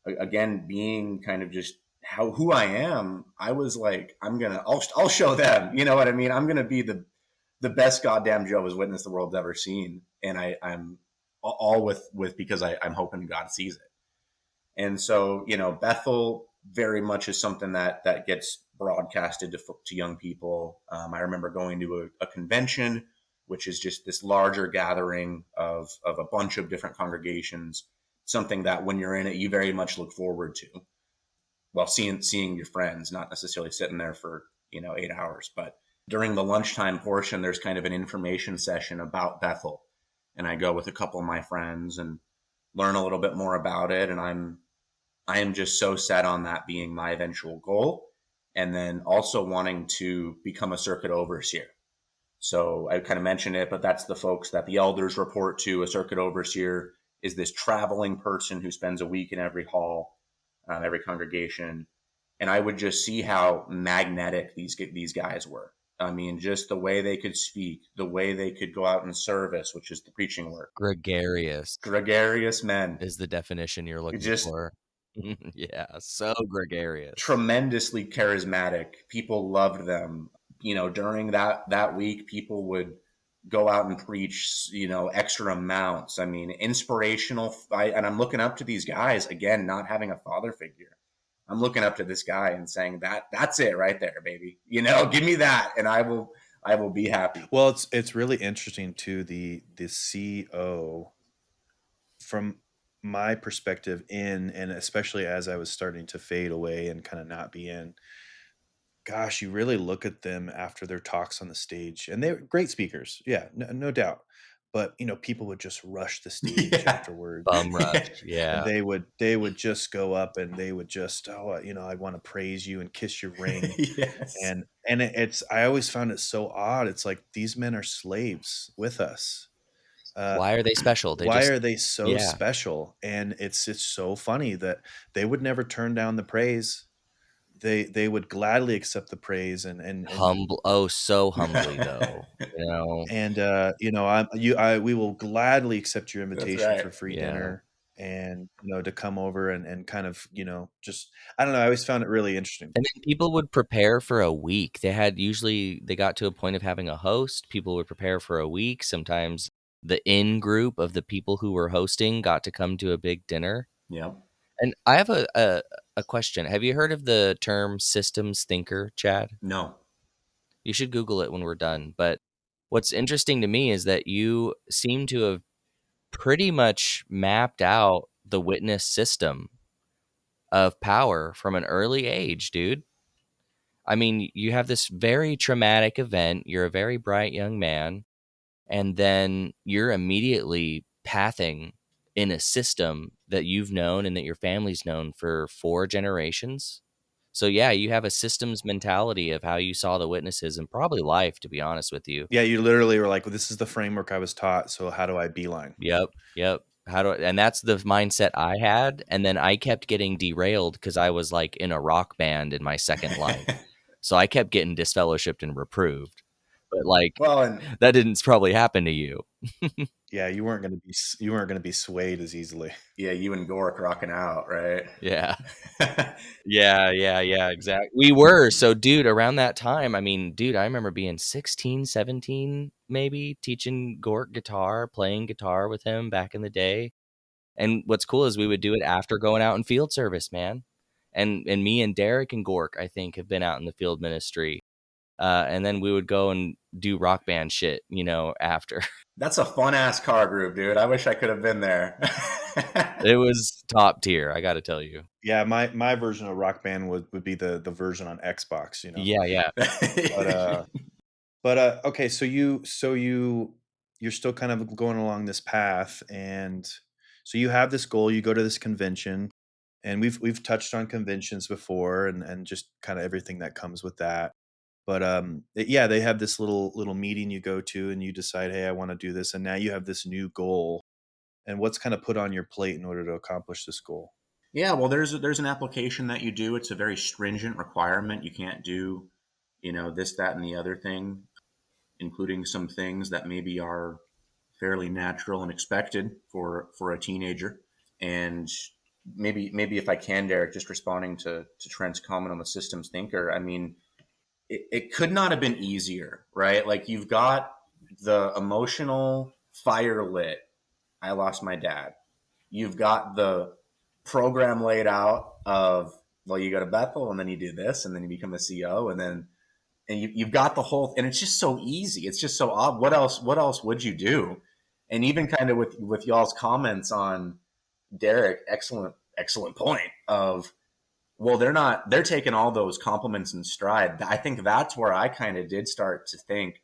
again being kind of just who I am. I was like, I'll show them. You know what I mean? I'm gonna be the best goddamn Jehovah's Witness the world's ever seen, and I'm all with because I'm hoping God sees it. And so Bethel very much is something that gets broadcasted to young people. I remember going to a convention, which is just this larger gathering of a bunch of different congregations, something that when you're in it, you very much look forward to. Well, seeing your friends, not necessarily sitting there for 8 hours. But during the lunchtime portion, there's kind of an information session about Bethel, and I go with a couple of my friends and learn a little bit more about it. And I am just so set on that being my eventual goal, and then also wanting to become a circuit overseer. So I kind of mentioned it, but that's the folks that the elders report to. A circuit overseer is this traveling person who spends a week in every hall, every congregation. And I would just see how magnetic these guys were. I mean, just the way they could speak, the way they could go out in service, which is the preaching work. Gregarious Gregarious men, is the definition you're looking just for. Yeah, so gregarious. tremendously charismatic. People loved them. During that week, people would go out and preach, extra amounts. I mean, inspirational. And I'm looking up to these guys again, not having a father figure. I'm looking up to this guy and saying that's it right there, baby. Give me that, and I will be happy. Well, it's really interesting too, the CO from my perspective in, and especially as I was starting to fade away and kind of not be in. Gosh, you really look at them after their talks on the stage, and they're great speakers. Yeah, no doubt. But people would just rush the stage Yeah. afterwards, Bum rush. and Yeah. they would just go up and they would just, oh, I want to praise you and kiss your ring. Yes. And it's I always found it so odd. It's like these men are slaves with us. Uh, Why are they special? They why just, are they so yeah, special? And it's so funny that they would never turn down the praise. They would gladly accept the praise and humble. Oh, so humbly though. You know? I we will gladly accept your That's invitation right. for free Yeah. dinner and to come over and kind of just I don't know, I always found it really interesting. And then people would prepare for a week. They got to a point of having a host. People would prepare for a week. Sometimes the in group of the people who were hosting got to come to a big dinner. Yeah. And I have a question. Have you heard of the term systems thinker, Chad? No. You should Google it when we're done. But what's interesting to me is that you seem to have pretty much mapped out the witness system of power from an early age, dude. I mean, you have this very traumatic event. You're a very bright young man, and then you're immediately pathing in a system that you've known and that your family's known for 4 generations. So yeah, you have a systems mentality of how you saw the witnesses and probably life, to be honest with you. Yeah, you literally were like, well, this is the framework I was taught, so how do I beeline? Yep, yep. And that's the mindset I had, and then I kept getting derailed because I was like in a rock band in my second life. So I kept getting disfellowshipped and reproved. But like Well, and that didn't probably happen to you. Yeah, you weren't gonna be swayed as easily. yeah, you and Gork rocking out, right? Yeah. Yeah, exactly. We were. So, dude, around that time, I mean, dude, I remember being 16, 17, maybe, teaching Gort guitar, playing guitar with him back in the day. And what's cool is we would do it after going out in field service, man. And me and Derek and Gork, I think, have been out in the field ministry. And then we would go and do rock band shit, after. That's a fun ass car group, dude. I wish I could have been there. It was top tier, I got to tell you. Yeah, my version of Rock Band would be the version on Xbox, you know? Yeah, yeah. But, okay, you're still kind of going along this path, and so you have this goal, you go to this convention, and we've touched on conventions before and just kinda everything that comes with that. But, yeah, they have this little meeting you go to, and you decide, "Hey, I wanna do this," and now you have this new goal, and what's kinda put on your plate in order to accomplish this goal? Yeah, well, there's an application that you do. It's a very stringent requirement. You can't do, this, that, and the other thing, including some things that maybe are fairly natural and expected for a teenager. And maybe if I can, Derek, just responding to Trent's comment on the systems thinker. I mean, it could not have been easier, right? Like you've got the emotional fire lit. I lost my dad. You've got the program laid out of, well, you go to Bethel and then you do this and then you become a CEO and you've got the whole, and it's just so easy. It's just so odd. What else would you do? And even kind of with y'all's comments on Derek, excellent point of, well, they're taking all those compliments in stride. I think that's where I kind of did start to think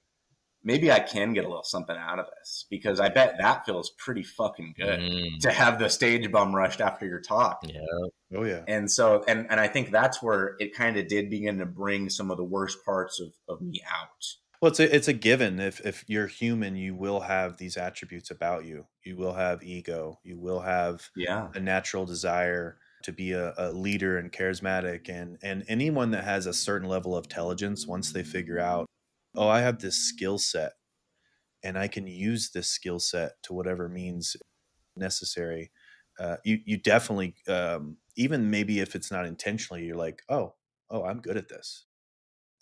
maybe I can get a little something out of this, because I bet that feels pretty fucking good Mm, to have the stage bum rushed after your talk. yeah. Oh, yeah. And so, and I think that's where it kind of did begin to bring some of the worst parts of me out. Well, it's a given. If you're human, you will have these attributes about you. You will have ego. You will have Yeah. a natural desire to be a leader and charismatic. And anyone that has a certain level of intelligence, once they figure out, oh, I have this skill set and I can use this skill set to whatever means necessary. You definitely, even maybe if it's not intentionally, you're like, oh, I'm good at this,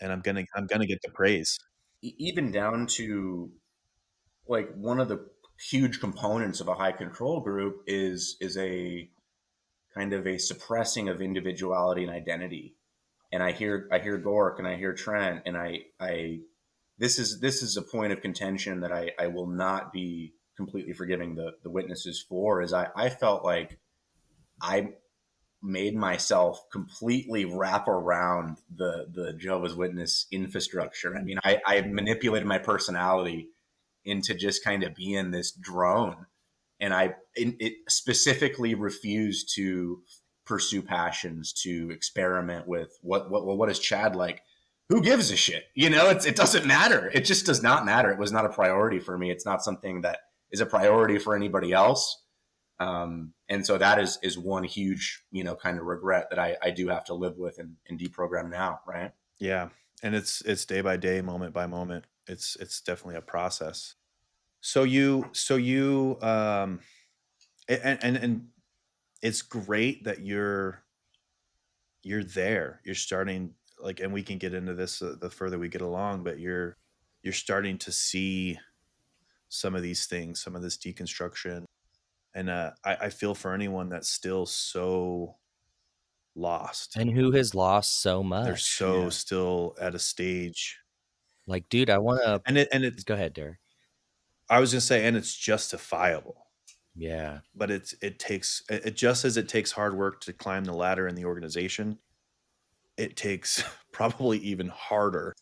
and I'm gonna get the praise. Even down to like one of the huge components of a high control group is a kind of a suppressing of individuality and identity. And I hear Gork and I hear Trent, and I this is a point of contention that I will not be completely forgiving the witnesses for. Is I felt like I made myself completely wrap around the Jehovah's Witness infrastructure. I mean, I manipulated my personality into just kind of being this drone, and it specifically refused to pursue passions, to experiment with what is Chad like. Who gives a shit? It doesn't matter. It just does not matter. It was not a priority for me. It's not something that is a priority for anybody else. And so that is one huge, kind of regret that I do have to live with and deprogram now. Right. Yeah, and it's day by day, moment by moment. It's definitely a process. And it's great that you're there. You're starting, like, and we can get into this the further we get along, but you're starting to see some of these things, some of this deconstruction, and I feel for anyone that's still so lost. And who has lost so They're much? so Yeah. still at a stage, Like, dude, I want to and it's go ahead, Derek. I was gonna say, and it's justifiable. Yeah. But it just as it takes hard work to climb the ladder in the organization, it takes probably even harder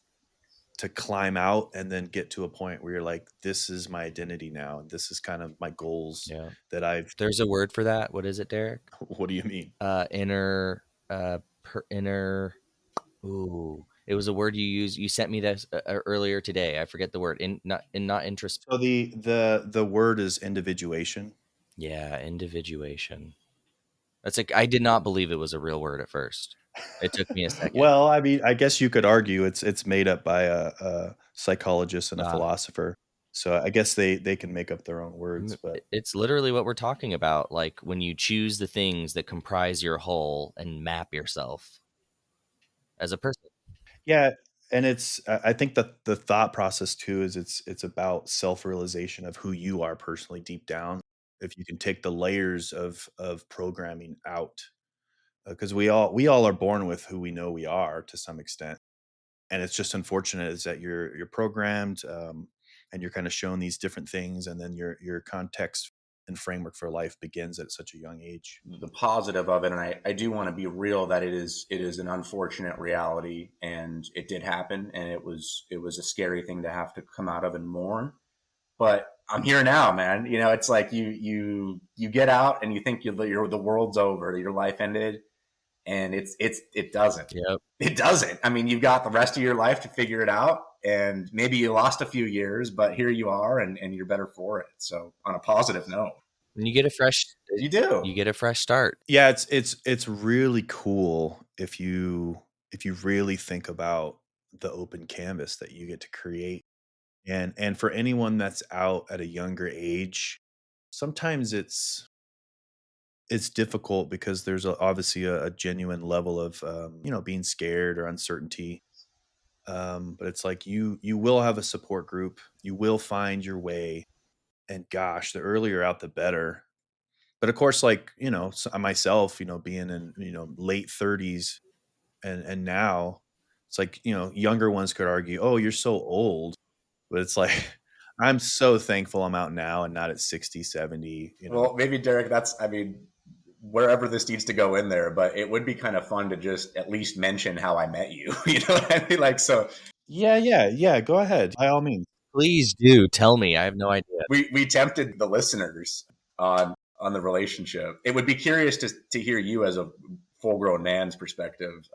to climb out and then get to a point where you're like, this is my identity now, and this is kind of my goals Yeah. that I've There's a word for that. What is it, Derek? what do you mean? Inner inner ooh. It was a word you used. You sent me this earlier today. I forget the word. Not interest. So the word is individuation. Yeah, individuation. That's like I did not believe it was a real word at first. It took me a second. Well, I mean, I guess you could argue it's made up by a psychologist and a Ah, philosopher. So I guess they can make up their own words, but it's literally what we're talking about. Like when you choose the things that comprise your whole and map yourself as a person. yeah, and I think that the thought process too is it's about self-realization of who you are personally deep down. If you can take the layers of programming out, because we all are born with who we know we are to some extent, and it's just unfortunate is that you're programmed, and you're kind of shown these different things, and then your context and framework for life begins at such a young age. The positive of it, and I do want to be real that it is an unfortunate reality, and it did happen, and it was a scary thing to have to come out of and mourn. But I'm here now, man. It's like you get out and you think the world's over, your life ended, and it doesn't. Yep. It doesn't. I mean, you've got the rest of your life to figure it out, and maybe you lost a few years, but here you are, and you're better for it. So, on a positive note, And you get a fresh you do. you get a fresh start. Yeah, it's really cool if you really think about the open canvas that you get to create. And for anyone that's out at a younger age, sometimes it's difficult because there's obviously a genuine level of being scared or uncertainty. But it's like you will have a support group, you will find your way, and gosh, the earlier out the better. But of course, like myself, being in late 30s, and now it's like younger ones could argue, oh, you're so old, but it's like I'm so thankful I'm out now and not at 60, 70. Well, maybe Derek, I mean, wherever this needs to go in there, but it would be kind of fun to just at least mention how I met you. You know what I mean? Like, so Yeah, yeah, yeah, go ahead by all means. Please do tell me. I have no idea. we tempted the listeners on the relationship. It would be curious to hear you as a full grown man's perspective.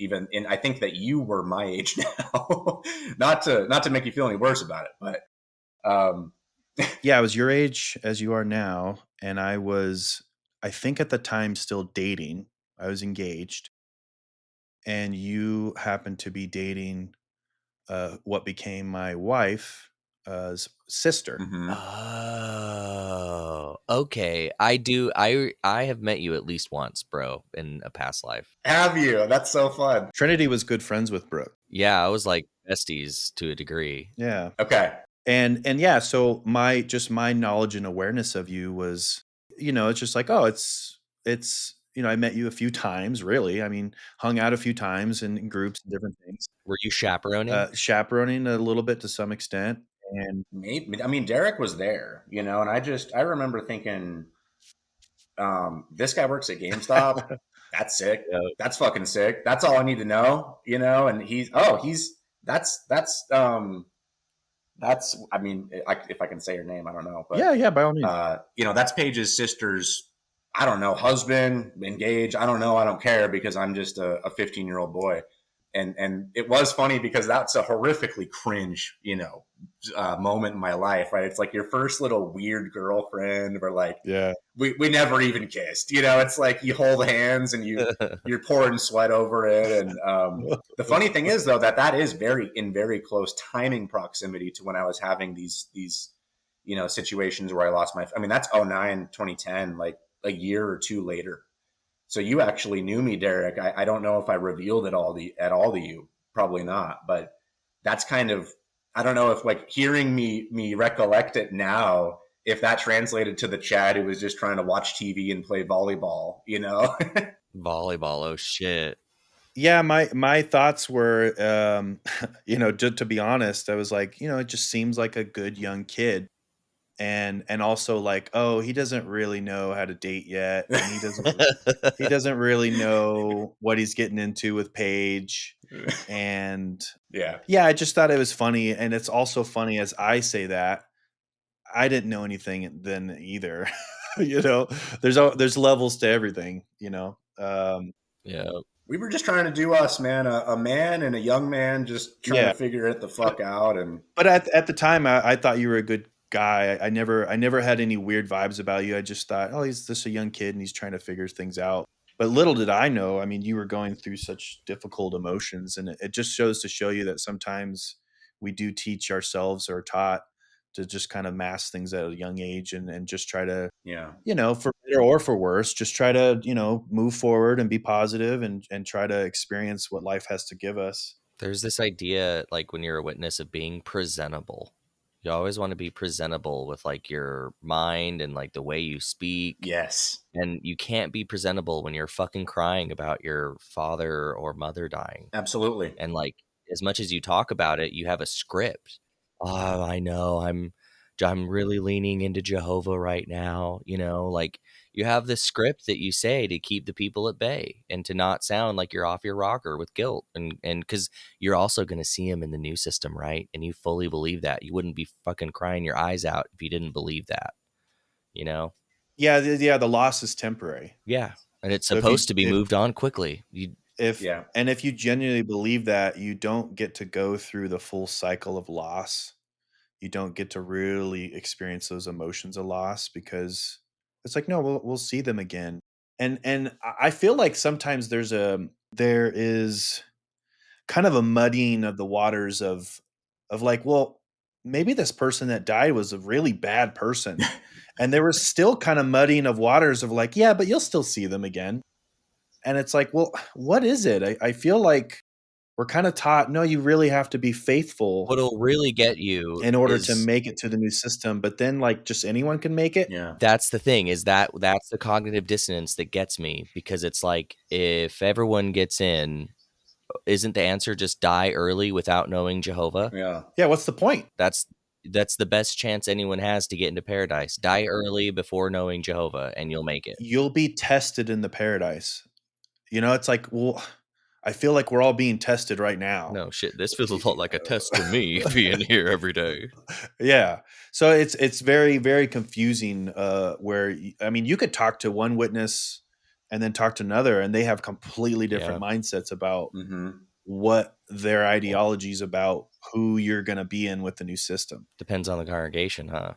Even in, I think that you were my age now, not to make you feel any worse about it, but um, Yeah, I was your age as you are now, and I think at the time still dating. I was engaged, and you happened to be dating what became my wife's sister. mhm. Oh, okay. I do. I have met you at least once, bro, in a past life. Have you? That's so fun. Trinity was good friends with Brooke. Yeah, I was like besties to a degree. Yeah. Okay. And yeah, so my knowledge and awareness of you was, it's just like, oh, it's I met you a few times, really. I mean, hung out a few times in groups and different things. Were you chaperoning? Chaperoning a little bit to some extent. And Maybe, I mean, Derek was there, and I remember thinking, this guy works at GameStop. That's sick. Yeah. That's fucking sick. That's all I need to know, and that's, I mean, if I can say her name, I don't know, but yeah, yeah, by all means. that's Paige's sister's, I don't know, husband, engaged. I don't know. I don't care because I'm just a 15-year-old boy. And it was funny because that's a horrifically cringe, moment in my life, right? It's like your first little weird girlfriend, or like, Yeah. we never even kissed, it's like you hold hands and you're pouring sweat over it. And the funny thing is though, that is very close timing proximity to when I was having these situations where I lost I mean, that's 09, 2010, like a year or two later. So you actually knew me, Derek. I don't know if I revealed it at all to you. Probably not. But that's kind of, I don't know if, like, hearing me recollect it now, if that translated to the Chad who was just trying to watch TV and play volleyball, Volleyball. Oh shit. Yeah, my thoughts were, just to be honest, I was like, it just seems like a good young kid. And also like, oh, he doesn't really know how to date yet, and he doesn't really know what he's getting into with Paige. And Yeah. yeah, I just thought it was funny. And it's also funny as I say that, I didn't know anything then either. There's levels to everything. Yeah. We were just trying to do us, man. A man and a young man just trying to Yeah. figure it the fuck out. And But at the time, I thought you were a good guy. I never had any weird vibes about you. I just thought, oh, he's just a young kid and he's trying to figure things out. But little did I know, I mean, you were going through such difficult emotions, and it just shows to show you that sometimes we do teach ourselves or taught to just kind of mask things at a young age, and just try to, yeah, for better or for worse, just try to, move forward and be positive, and try to experience what life has to give us. There's this idea, like when you're a witness, of being presentable. You always want to be presentable with like your mind and like the way you speak. Yes, And you can't be presentable when you're fucking crying about your father or mother dying. absolutely. And like as much as you talk about it, you have a script. Oh, I know. I'm really leaning into Jehovah right now, you know, like you have this script that you say to keep the people at bay and to not sound like you're off your rocker with guilt. And cuz you're also going to see him in the new system, right? And you fully believe that. You wouldn't be fucking crying your eyes out if you didn't believe that, you know? Yeah, the loss is temporary. Yeah. And it's So if you supposed to be moved on quickly. You Yeah, if you genuinely believe that, you don't get to go through the full cycle of loss. You don't get to really experience those emotions of loss because it's like, no, we'll see them again. And I feel like sometimes there is kind of a muddying of the waters of like, well, maybe this person that died was a really bad person. And there was still kind of muddying of waters of like, yeah, but you'll still see them again. And it's like, well, what is it? I feel like we're kind of taught, no, you really have to be faithful what'll really get you in order to is make it to the new system. But then, like, just anyone can make it. yeah, that's the thing is that's the cognitive dissonance that gets me because it's like if everyone gets in, isn't the answer just die early without knowing Jehovah? yeah. Yeah, what's the point? That's that's the best chance anyone has to get into paradise. Die early before knowing Jehovah and you'll make it. You'll be tested in the paradise. You know, it's like, well, I feel like we're all being tested right now. No shit, this feels a lot like a test to me being here every day. Yeah. So it's very, very confusing. I mean, you could talk to one witness and then talk to another, and they have completely Yeah. different mindsets about Mm-hmm. what their Well, ideologies about who you're going to be in with the new system. depends on the congregation, huh?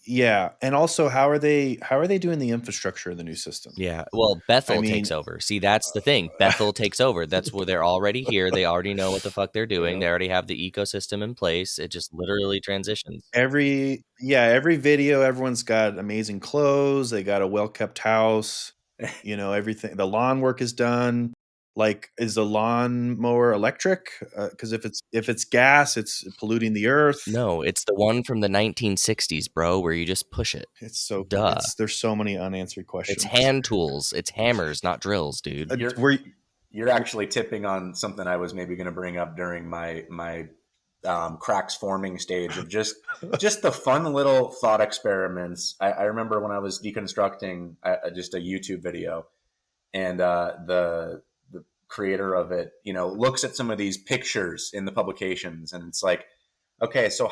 Yeah, and also how are they doing the infrastructure of the new system? Yeah. Well, I Bethel takes mean, over. See, that's the thing. Bethel takes over. That's where they're already here. They already know what the fuck they're doing. Yeah. They already have the ecosystem in place. It just literally transitions. every video, everyone's got amazing clothes, they got a well-kept house, you know, everything, the lawn work is done. Like, is the lawn mower electric? Because if it's gas, it's polluting the earth. No, it's the one from the 1960s, bro, where you just push it. Duh. There's so many unanswered It's questions. hand tools. It's hammers, not drills, dude. You're Were you're actually tipping on something I was maybe going to bring up during my cracks forming stage of just the fun little thought experiments. I remember when I was deconstructing just a YouTube video, and the creator of it, looks at some of these pictures in the publications, and it's like, okay, so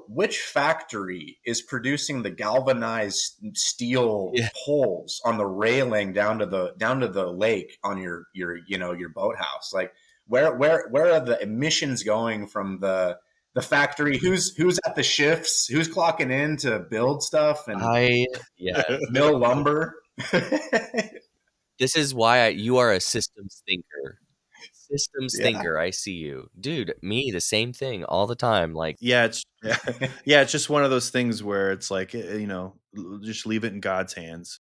which factory is producing the galvanized steel Yeah. poles on the railing down to the lake on your boathouse? Like, where are the emissions going from the factory? Who's at the shifts? Who's clocking in to build stuff and Yes. mill lumber? This is why you are a systems thinker. Systems Yeah. thinker. I see you. Dude, me, the same thing all the time. Like, Yeah, it's yeah, it's just one of those things where it's like, just leave it in God's hands.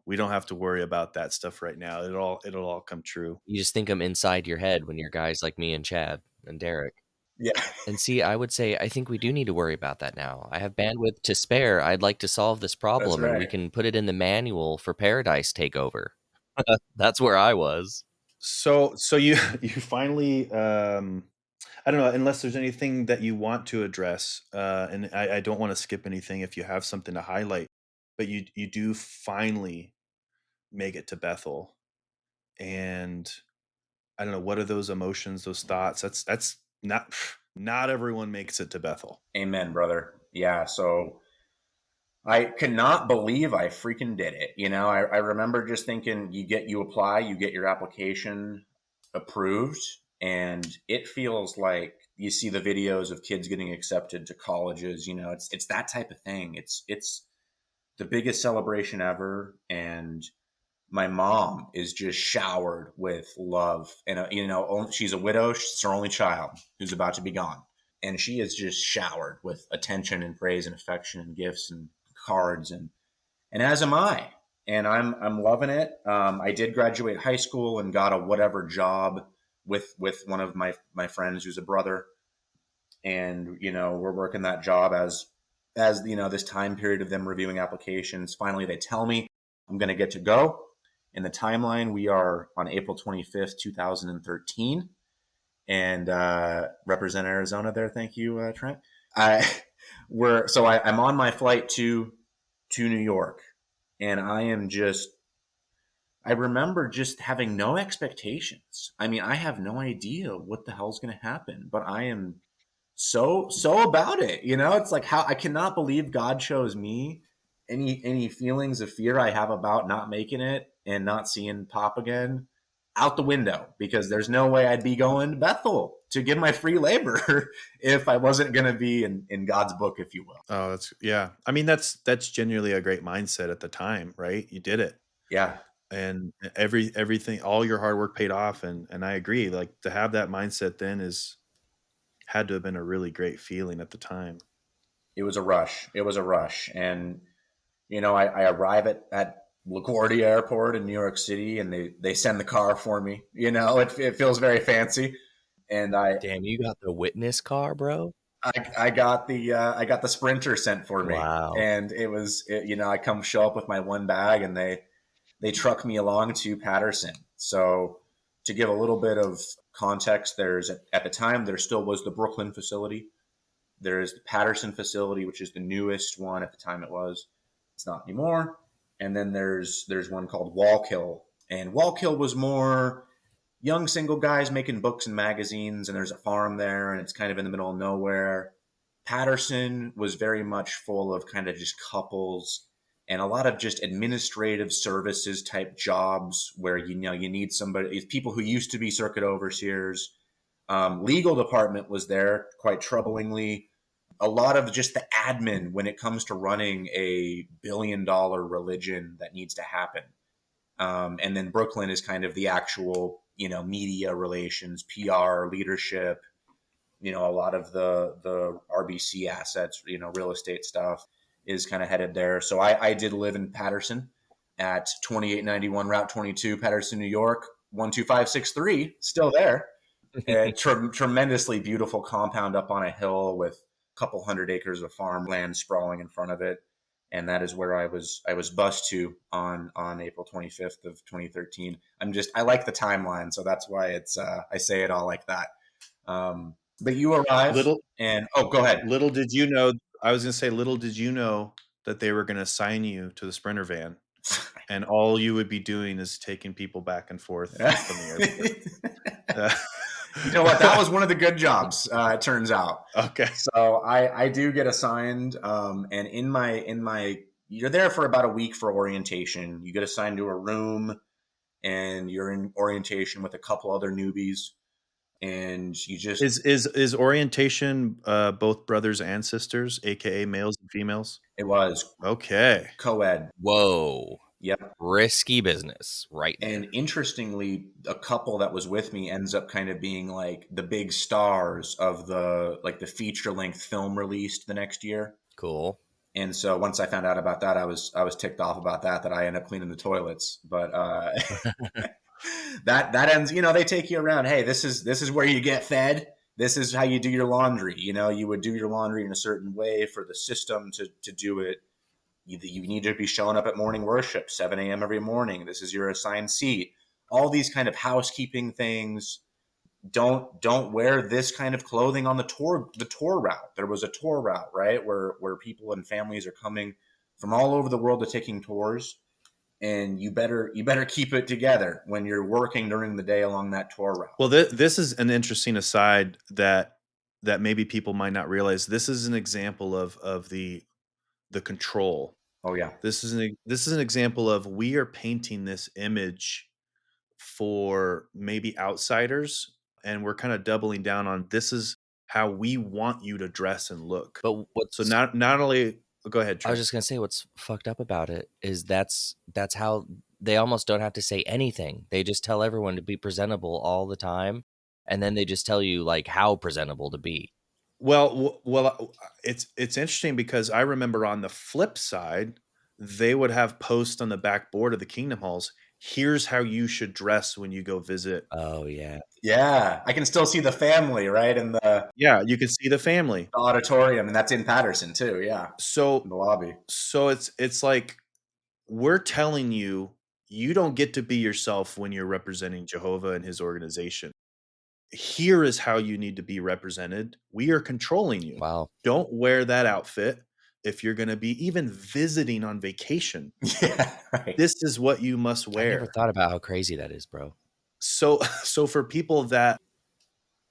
We don't have to worry about that stuff right now. It'll all come true. you just think I'm inside your head when you're guys like me and Chad and Derek. Yeah, And see, I would say I think we do need to worry about that now. I have bandwidth to spare. I'd like to solve this that's problem and we right. can put it in the manual for Paradise Takeover. That's where I was. So you you finally, I don't know, unless there's anything that you want to address, and I don't want to skip anything if you have something to highlight, but you do finally make it to Bethel, and I don't know, what are those emotions, those thoughts? That's not everyone makes it to Bethel. Amen, brother. Yeah. So I cannot believe I freaking did it. I remember just thinking you apply, you get your application approved, and it feels like you see the videos of kids getting accepted to colleges. It's that type of thing. It's the biggest celebration ever, and my mom is just showered with love. And she's a widow. She's her only child who's about to be gone, and she is just showered with attention and praise and affection and gifts and cards, and as am I. And I'm loving it. I did graduate high school and got a whatever job with one of my friends who's a brother, and we're working that job as this time period of them reviewing applications. Finally, they tell me I'm going to get to go. In the timeline, we are on April 25th, 2013, and represent Arizona there. Thank you, Trent. I I'm on my flight to New York, and I remember just having no expectations. I mean, I have no idea what the hell's going to happen, but I am so about it. It's like, how I cannot believe God chose me. Any feelings of fear I have about not making it and not seeing Pop again, out the window, because there's no way I'd be going to Bethel to give my free labor if I wasn't going to be in God's book, if you will. Oh, yeah. I mean, that's genuinely a great mindset at the time, right? You did it. Yeah, And everything, all your hard work paid off. And I agree. Like, to have that mindset then had to have been a really great feeling at the time. it was a rush. It was a rush. And I arrive at LaGuardia Airport in New York City, and they send the car for me. It feels very fancy, and Damn, you got the witness car, bro? I got the Sprinter sent for me, Wow. and I come show up with my one bag, and they truck me along to Patterson. So, to give a little bit of context, at the time there still was the Brooklyn facility. There's the Patterson facility, which is the newest one. At the time it was. It's not anymore. And then there's one called Wallkill. And Wallkill was more young single guys making books and magazines, and there's a farm there, and it's kind of in the middle of nowhere. Patterson was very much full of kind of just couples and a lot of just administrative services type jobs where you need somebody, people who used to be circuit overseers. Legal department was there, quite troublingly. A lot of just the admin when it comes to running a $1 billion religion that needs to happen. And then Brooklyn is kind of the actual, media relations, PR, leadership, a lot of the RBC assets, real estate stuff is kind of headed there. So I did live in Patterson at 2891 Route 22, Patterson, New York, 12563, still there. A tremendously beautiful compound up on a hill with a couple hundred acres of farmland sprawling in front of it. And that is where I was bused to on April 25th of 2013. I like the timeline, so that's why I say it all like that. But you arrive, Little and go ahead. little did you know, I was going to say, little did you know that they were going to assign you to the Sprinter van, and all you would be doing is taking people back and forth from the airport. You know what? That was one of the good jobs. It turns out. Okay. So I do get assigned, and in my you're there for about a week for orientation. You get assigned to a room, and you're in orientation with a couple other newbies, and you just Is orientation both brothers and sisters, aka males and females? it was Okay. co-ed. Whoa. Yep. Risky business right there. And interestingly, a couple that was with me ends up kind of being like the big stars of the feature length film released the next year. Cool. And so once I found out about that, I was ticked off about that I ended up cleaning the toilets. But that ends. They take you around. Hey, this is where you get fed. This is how you do your laundry. You would do your laundry in a certain way for the system to do it. You need to be showing up at morning worship, 7 a.m. every morning. This is your assigned seat. All these kind of housekeeping things. Don't wear this kind of clothing on the tour route. There was a tour route, right, where people and families are coming from all over the world to taking tours, and you better keep it together when you're working during the day along that tour route. Well, this is an interesting aside that maybe people might not realize. This is an example of the control. Oh yeah. This is an example of, we are painting this image for maybe outsiders, and we're kind of doubling down on, this is how we want you to dress and look. But So not only go ahead, Trent. I was just gonna say, what's fucked up about it is that's how they almost don't have to say anything. They just tell everyone to be presentable all the time, and then they just tell you like how presentable to be. Well, it's interesting, because I remember on the flip side, they would have posts on the back board of the Kingdom Halls, here's how you should dress when you go visit. Oh yeah. Yeah, I can still see the family, right, in Yeah, you can see the family. the auditorium, and that's in Patterson too. Yeah, in So the lobby. so it's like we're telling you, you don't get to be yourself when you're representing Jehovah and his organization. Here is how you need to be represented. We are controlling you. Wow. Don't wear that outfit if you're going to be even visiting on vacation. Yeah, right. This is what you must I never wear. thought about how crazy that is, bro. So so for people that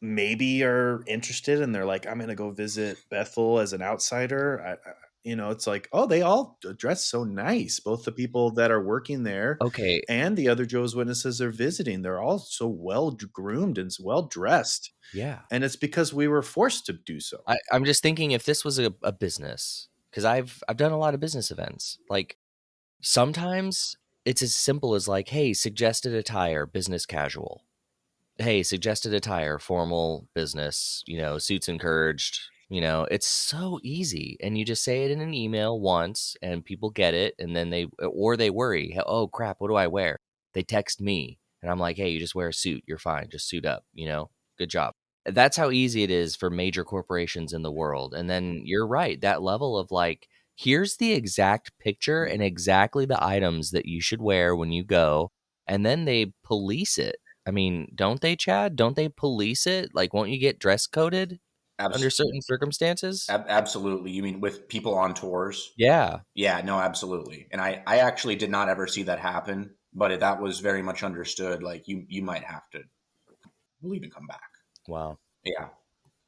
maybe are interested and they're like, I'm gonna go visit Bethel as an outsider. It's like, oh, they all dress so nice. Both the people that are working there Okay. and the other Jehovah's Witnesses are visiting. They're all so well groomed and well dressed, Yeah. and it's because we were forced to do so. I'm just thinking if this was a business, because I've done a lot of business events. Like sometimes it's as simple as like, hey, suggested attire, business casual. Hey, suggested attire, formal business, suits encouraged. It's so easy. And you just say it in an email once and people get it. And then they worry, oh crap, what do I wear? They text me and I'm like, hey, you just wear a suit. You're fine. Just suit up, good job. That's how easy it is for major corporations in the world. And then you're right. That level of like, here's the exact picture and exactly the items that you should wear when you go. And then they police it. I mean, don't they, Chad? Don't they police it? Like, won't you get dress coded under Abs- certain circumstances? Absolutely. You mean with people on tours? Yeah. Yeah, no, absolutely. And I actually did not ever see that happen, but that was very much understood. Like you might have to leave and come back. Wow. Yeah,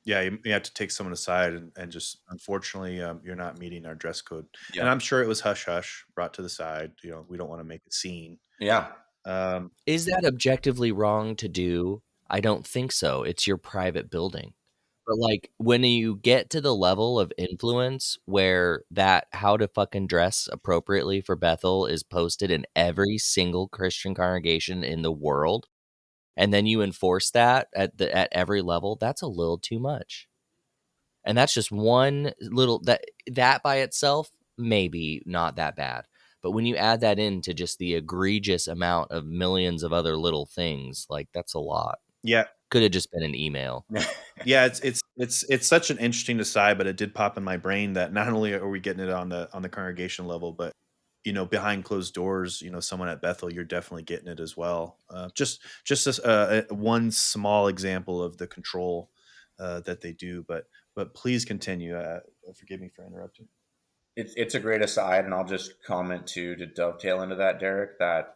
Yeah, you have to take someone aside and just unfortunately, you're not meeting our dress code. And yep, I'm sure it was hush hush, brought to the side. We don't want to make a scene. yeah, Um, Is that objectively wrong to do? I don't think so. It's your private building. But like when you get to the level of influence where that how to fucking dress appropriately for Bethel is posted in every single Christian congregation in the world, and then you enforce that at every level, that's a little too much. And that's just one little that by itself maybe not that bad. But when you add that into just the egregious amount of millions of other little things, like that's a lot. yeah, Could have just been an email. yeah, it's such an interesting aside, but it did pop in my brain that not only are we getting it on the congregation level, but behind closed doors, someone at Bethel, you're definitely getting it as well. Just as one small example of the control that they do, but please continue. Forgive me for interrupting. it's a great aside, and I'll just comment to dovetail into that, Derek. That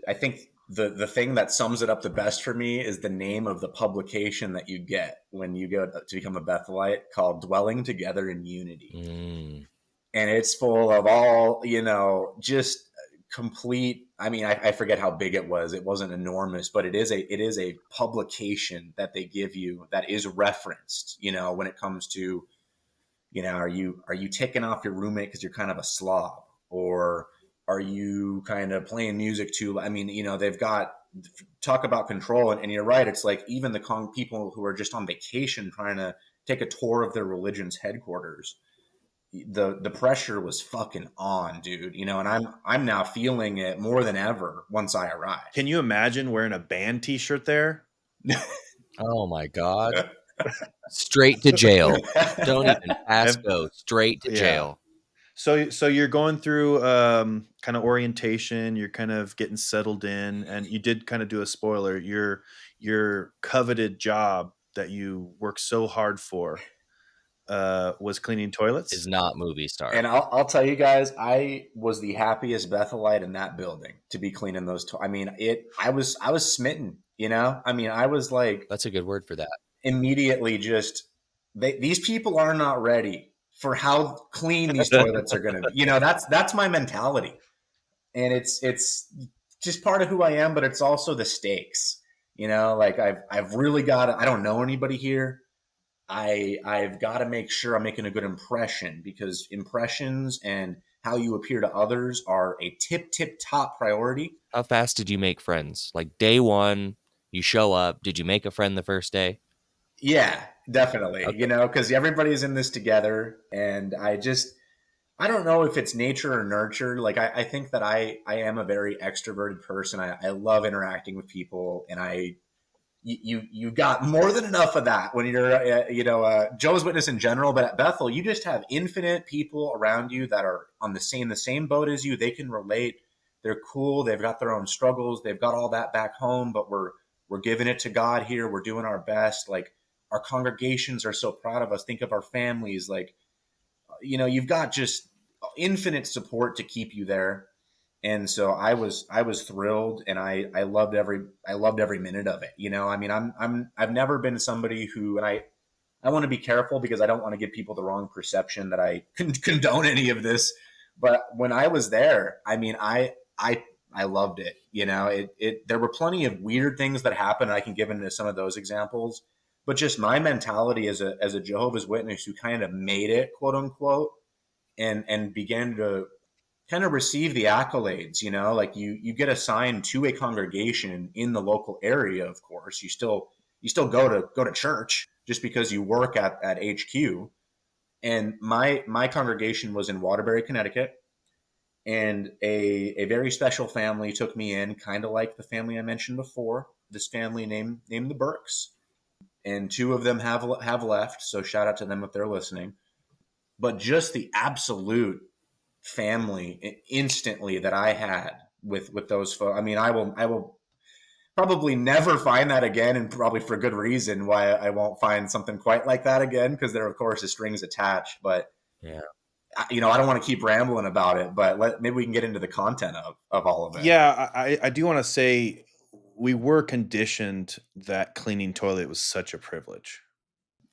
I think the thing that sums it up the best for me is the name of the publication that you get when you go to become a Bethelite, called "Dwelling Together in Unity," Mm, and it's full of all just complete. I mean, I forget how big it was. It wasn't enormous, but it is a publication that they give you that is referenced. When it comes to are you ticking off your roommate because you're kind of a slob, or are you kind of playing music too? I mean, they've got talk about control, and you're right. It's like even the people who are just on vacation trying to take a tour of their religion's headquarters. The pressure was fucking on, dude. And I'm now feeling it more than ever once I arrived. Can you imagine wearing a band T-shirt there? oh my God. Straight to jail. Don't even pass Have- go. Straight to yeah. jail. So you're going through kind of orientation. You're kind of getting settled in, and you did kind of do a spoiler. Your coveted job that you worked so hard for was cleaning Is toilets. not movie And star. I'll tell you guys, I was the happiest Bethelite in that building to be cleaning those. I mean, I was smitten. I mean, I was like That's a good word for that. immediately just these people are not ready for how clean these toilets are going to be. That's my mentality, and it's just part of who I am, but it's also the stakes. Like I've really got to. I don't know anybody here. I've got to make sure I'm making a good impression, because impressions and how you appear to others are a tip top priority. How fast did you make friends? Like day one, you show up. Did you make a friend the first day? Yeah, definitely. Okay. Because everybody's in this together, and I don't know if it's nature or nurture. Like I think that I am a very extroverted person. I love interacting with people, and you got more than enough of that when you're Jehovah's Witness in general, but at Bethel you just have infinite people around you that are on the same boat as you. They can relate. They're cool. They've got their own struggles. They've got all that back home, but we're giving it to God here. We're doing our best. Like our congregations are so proud of us. Think of our families. Like you've got just infinite support to keep you there. And so I was thrilled, and I loved every minute of it. I mean, I've never been somebody who, and I want to be careful because I don't want to give people the wrong perception that I condone any of this. But when I was there, I mean, I loved it. There were plenty of weird things that happened. And I can give into some of those examples, but just my mentality as a Jehovah's Witness who kind of made it, quote unquote, and began to kind of receive the accolades. Like you get assigned to a congregation in the local area. Of course, you still go to church just because you work at HQ. And my congregation was in Waterbury, Connecticut, and a very special family took me in, kind of like the family I mentioned before. This family named the Burks, and two of them have left. So shout out to them if they're listening. But just the absolute family instantly that I had with those folks. I mean, I will probably never find that again, and probably for good reason why I won't find something quite like that again, because there of course is strings attached. But Yeah. I don't want to keep rambling about it, but maybe we can get into the content of all of it. Yeah, I do want to say we were conditioned that cleaning toilet was such a privilege.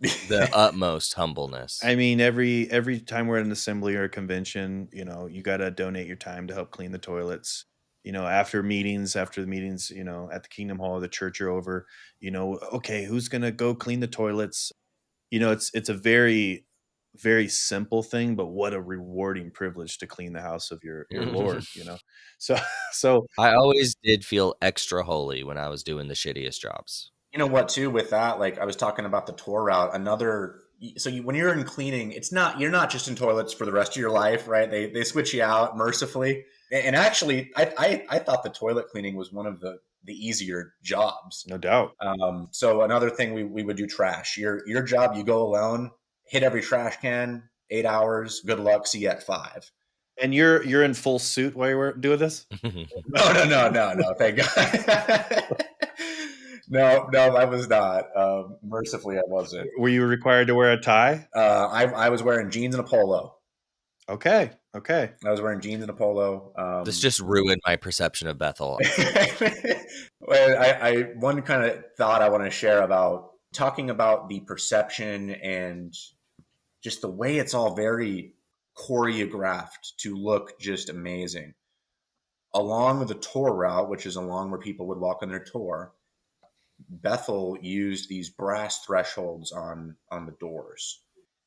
The utmost humbleness. I mean, every time we're at an assembly or a convention, you got to donate your time to help clean the toilets. After the meetings, at the Kingdom Hall or the church are over, okay, who's gonna go clean the toilets? It's a very, very simple thing, but what a rewarding privilege to clean the house of your Lord. So so I always did feel extra holy when I was doing the shittiest jobs. You know what, too, with that, like I was talking about the tour route, when you're in cleaning, you're not just in toilets for the rest of your life, right? They switch you out mercifully. And actually, I thought the toilet cleaning was one of the easier jobs. no doubt. So another thing, we would do trash. Your job, you go alone, hit every trash can, 8 hours, good luck, see you at 5. And you're in full suit while you're doing this? No, thank God. No, I was not. Mercifully, I wasn't. Were you required to wear a tie? I was wearing jeans and a polo. Okay. I was wearing jeans and a polo. This just ruined my perception of Bethel. Well, one kind of thought I want to share about talking about the perception and just the way it's all very choreographed to look just amazing. Along the tour route, which is along where people would walk on their tour, Bethel used these brass thresholds on the doors.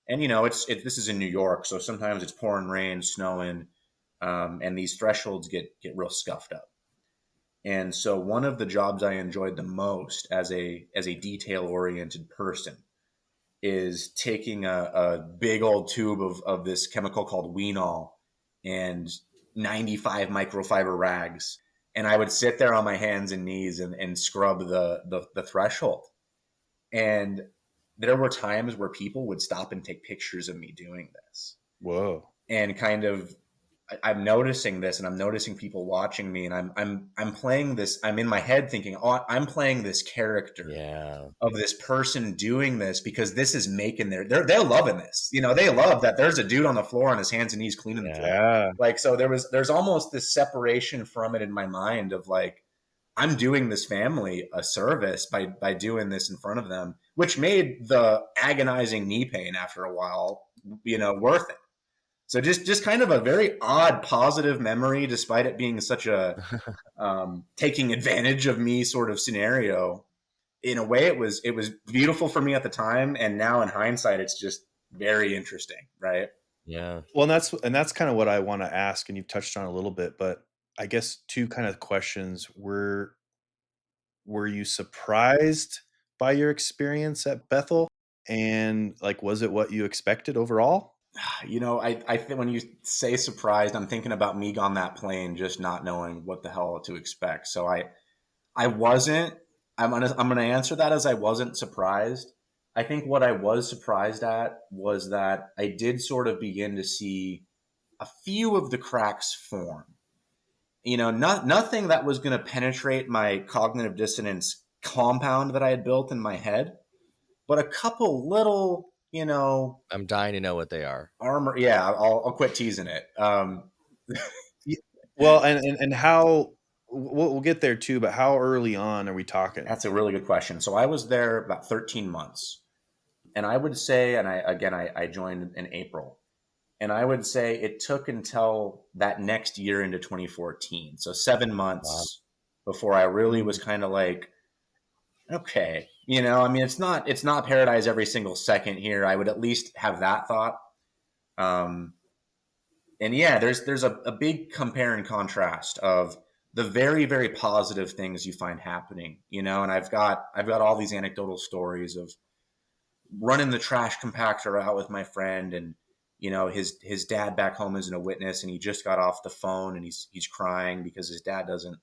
And this is in New York, so sometimes it's pouring rain, snowing, and these thresholds get real scuffed up. And so one of the jobs I enjoyed the most as a detail oriented person is taking a big old tube of this chemical called Wenol and 95 microfiber rags. And I would sit there on my hands and knees and scrub the threshold. And there were times where people would stop and take pictures of me doing this. Whoa. And kind of, I'm noticing this, and I'm noticing people watching me, and I'm playing this. I'm in my head thinking, oh, I'm playing this character of this person doing this because this is making they're loving this. They love that there's a dude on the floor on his hands and knees cleaning the floor. Yeah. Like, so there's almost this separation from it in my mind of like, I'm doing this family a service by doing this in front of them, which made the agonizing knee pain after a while, worth it. So just kind of a very odd positive memory, despite it being such a taking advantage of me sort of scenario. In a way, it was beautiful for me at the time, and now in hindsight, it's just very interesting, right? Yeah. Well, and that's kind of what I want to ask, and you've touched on a little bit, but I guess two kind of questions. Were you surprised by your experience at Bethel? And like, was it what you expected overall? I think when you say surprised, I'm thinking about me on that plane, just not knowing what the hell to expect. So I wasn't. I'm gonna answer that as I wasn't surprised. I think what I was surprised at was that I did sort of begin to see a few of the cracks form. Nothing that was going to penetrate my cognitive dissonance compound that I had built in my head, but a couple little, I'm dying to know what they are. armor. Yeah, I'll quit teasing it. Ye Well, and how we'll get there too, but how early on are we talking? That's a really good question. So I was there about 13 months, and I would say, and I joined in April, and I would say it took until that next year into 2014, so seven Wow. months before I really was Mm. kind of like, okay, I mean, it's not paradise every single second here. I would at least have that thought. Um, and yeah, there's a big compare and contrast of the very, very positive things you find happening, and I've got all these anecdotal stories of running the trash compactor out with my friend, and his dad back home isn't a witness, and he just got off the phone, and he's crying because his dad doesn't,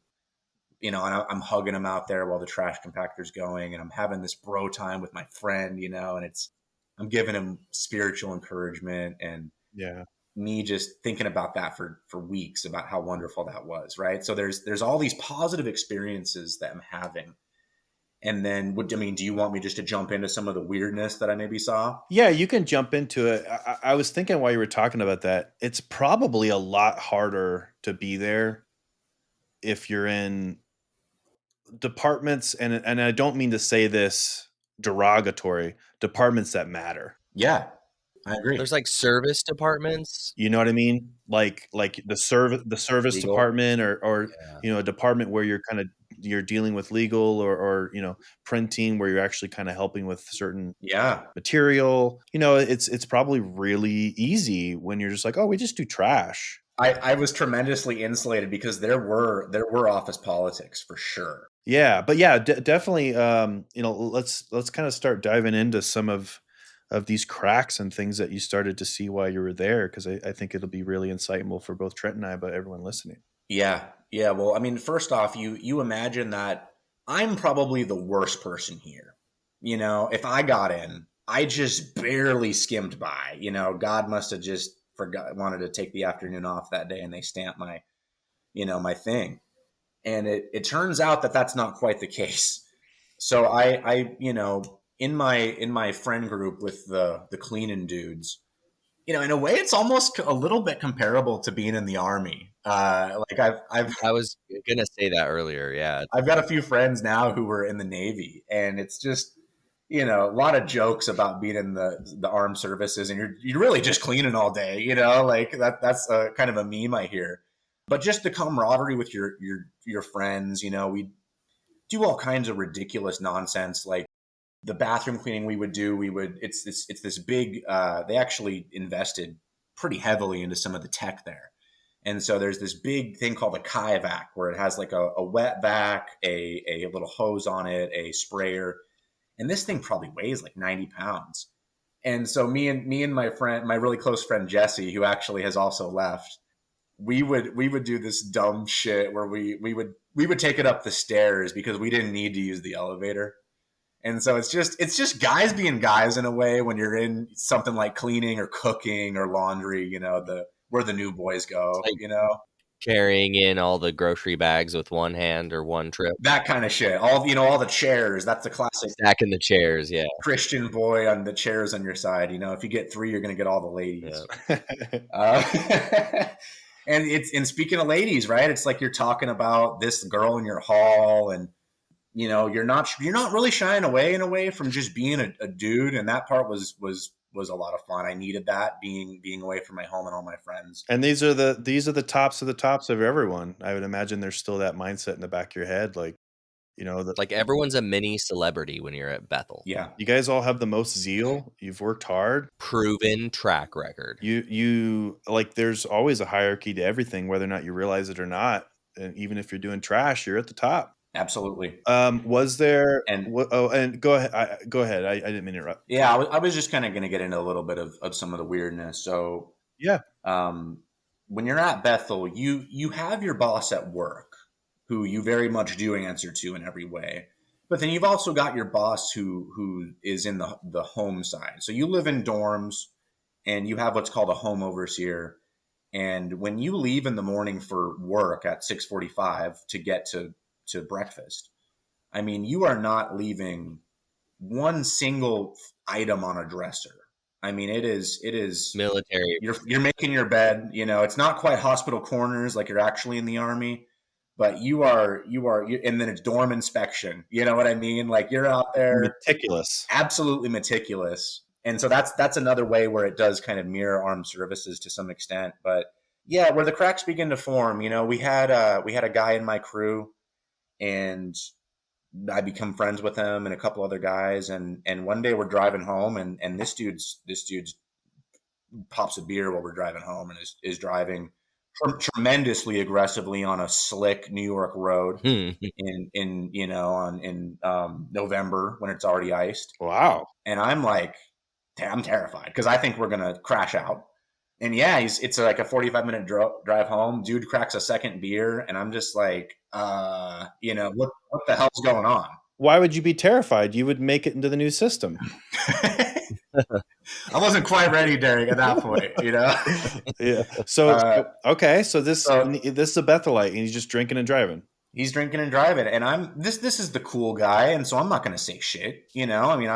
and I'm hugging him out there while the trash compactor's going, and I'm having this bro time with my friend, and I'm giving him spiritual encouragement, and Yeah. me just thinking about that for weeks about how wonderful that was, right? So there's all these positive experiences that I'm having. And then, do you want me just to jump into some of the weirdness that I maybe saw? Yeah, you can jump into it. I was thinking while you were talking about that, it's probably a lot harder to be there if you're in departments, and I don't mean to say this derogatory, departments that matter. Yeah, I agree. There's like service departments, You know what I mean? Like the service Legal. department, or yeah. a department where you're dealing with legal, or printing, where you're actually kind of helping with certain Yeah. material. It's probably really easy when you're just like, oh, we just do trash. I was tremendously insulated because there were office politics for sure. Yeah, but yeah, definitely. Let's kind of start diving into some of these cracks and things that you started to see while you were there, because I think it'll be really insightful for both Trent and I, but everyone listening. Yeah. Yeah. Well, I mean, first off, you imagine that I'm probably the worst person here. If I got in, I just barely skimmed by. God must have just wanted to take the afternoon off that day, and they stamped my thing. And it turns out that that's not quite the case. So in my friend group with the cleaning dudes, in a way, it's almost a little bit comparable to being in the army. Like I was gonna say that earlier. Yeah, I've got a few friends now who were in the Navy, and it's just a lot of jokes about being in the armed services, and you're really just cleaning all day. Like that's a kind of a meme I hear. But just the camaraderie with your friends, we do all kinds of ridiculous nonsense, like the bathroom cleaning it's this big, they actually invested pretty heavily into some of the tech there. And so there's this big thing called a Kaivac, where it has like a wet vac, a little hose on it, a sprayer, and this thing probably weighs like 90 pounds. And so me and my really close friend Jesse, who actually has also left, we would do this dumb shit where we would take it up the stairs because we didn't need to use the elevator. And so it's just guys being guys in a way when you're in something like cleaning or cooking or laundry, the where the new boys it's go, like carrying in all the grocery bags with one hand or one trip, that kind of shit. All the chairs. That's the classic stacking the chairs. Yeah, Christian boy on the chairs on your side. If you get three, you're going to get all the yeah. ladies. Uh, and speaking of ladies, right? It's like you're talking about this girl in your hall, and you're not really shying away in a way from just being a dude, and that part was a lot of fun. I needed that, being away from my home and all my friends. And these are the tops of the tops of everyone. I would imagine there's still that mindset in the back of your head, like, that Like everyone's a mini celebrity when you're at Bethel. Yeah. you guys all have the most zeal. You've worked hard. Proven track record. You like, there's always a hierarchy to everything, whether or not you realize it or not. And even if you're doing trash, you're at the top. Absolutely. Was there? And Oh, and go ahead. Go ahead. I didn't mean to interrupt. yeah, I was just kind of going to get into a little bit of some of the weirdness. So Yeah. um, when you're at Bethel, you have your boss at work, who you very much do answer to in every way. But then you've also got your boss who is in the home side. So you live in dorms, and you have what's called a home overseer. And when you leave in the morning for work at 6:45 to get to breakfast, I mean, you are not leaving one single item on a dresser. I mean, it is Military. you're making your bed. You know, it's not quite hospital corners like you're actually in the army, but and then it's dorm inspection. You know what I mean? Like you're out there Meticulous. absolutely meticulous. And so that's another way where it does kind of mirror armed services to some extent. But yeah, where the cracks begin to form, we had a guy in my crew, and I become friends with him and a couple other guys, and one day we're driving home, and this dude's pops a beer while we're driving home, and is driving tremendously aggressively on a slick New York road in November when it's already iced. Wow. And I'm like, I'm terrified because I think we're gonna crash out. And yeah, it's like a 45-minute drive home. Dude cracks a second beer, and I'm just like, what the hell's going on? Why would you be terrified? You would make it into the new system. I wasn't quite ready, Derek, at that point, Yeah. So okay. So this so is a Bethelite, and he's just drinking and driving. he's drinking and driving, and I'm this is the cool guy, and so I'm not going to say shit, I mean,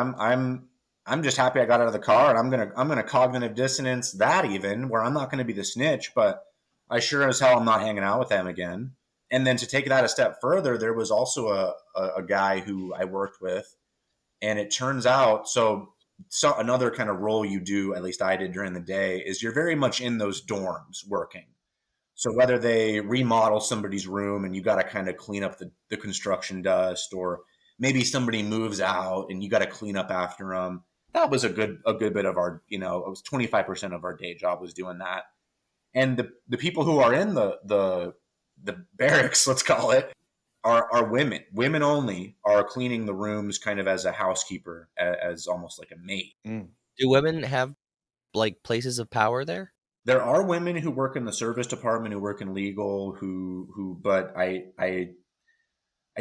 I'm just happy I got out of the car, and I'm gonna cognitive dissonance that, even where I'm not going to be the snitch, but I sure as hell I'm not hanging out with them again. And then to take that a step further, there was also a guy who I worked with, and it turns out so another kind of role you do, at least I did during the day, is you're very much in those dorms working. So whether they remodel somebody's room and you got to kind of clean up the construction dust, or maybe somebody moves out and you got to clean up after them, that was a good bit of our, it was 25% of our day job was doing that. And the people who are in the barracks, let's call it, are women. Women only are cleaning the rooms kind of as a housekeeper, as almost like a maid. Mm. Do women have like places of power there? There are women who work in the service department, who work in legal, but I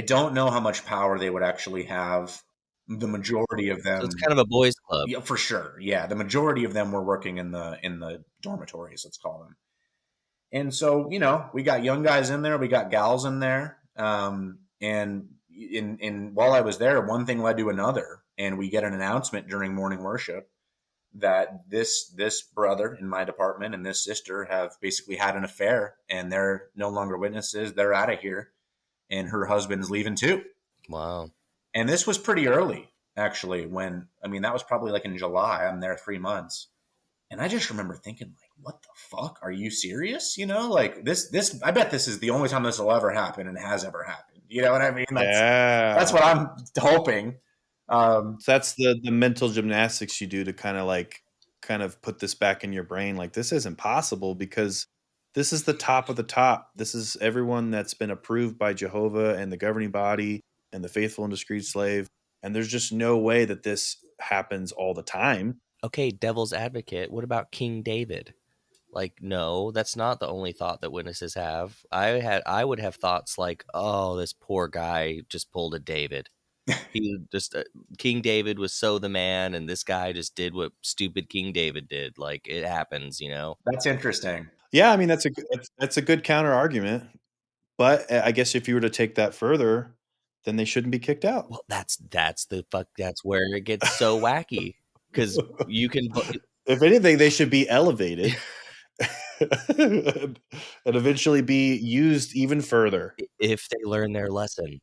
don't know how much power they would actually have. The majority of So it's them, kind of a boys' club. yeah, for sure. Yeah, the majority of them were working in the dormitories, let's call them. And so, we got young guys in there, we got gals in there, and in while I was there, one thing led to another, and we get an announcement during morning worship that this brother in my department and this sister have basically had an affair, and they're no longer witnesses. They're out of here, and her husband's leaving too. Wow. And this was pretty early, actually. That was probably like in July. I'm there 3 months. And I just remember thinking, like, what the fuck? Are you serious? Like this, I bet this is the only time this will ever happen, and has ever happened. You know what I mean? That's what I'm hoping. So that's the mental gymnastics you do to kind of put this back in your brain. Like, this isn't possible because this is the top of the top. This is everyone that's been approved by Jehovah and the governing body and the faithful and discreet slave. And there's just no way that this happens all the time. Okay, devil's advocate. What about King David? Like, no, that's not the only thought that witnesses have. I would have thoughts like, oh, this poor guy just pulled a David. He just King David was so the man, and this guy just did what stupid King David did. Like, it happens. That's interesting. Yeah, I mean that's a good counter argument. But I guess if you were to take that further, then they shouldn't be kicked out. Well, that's where it gets so wacky, because you can. If anything, they should be elevated and eventually be used even further. If they learn their lesson.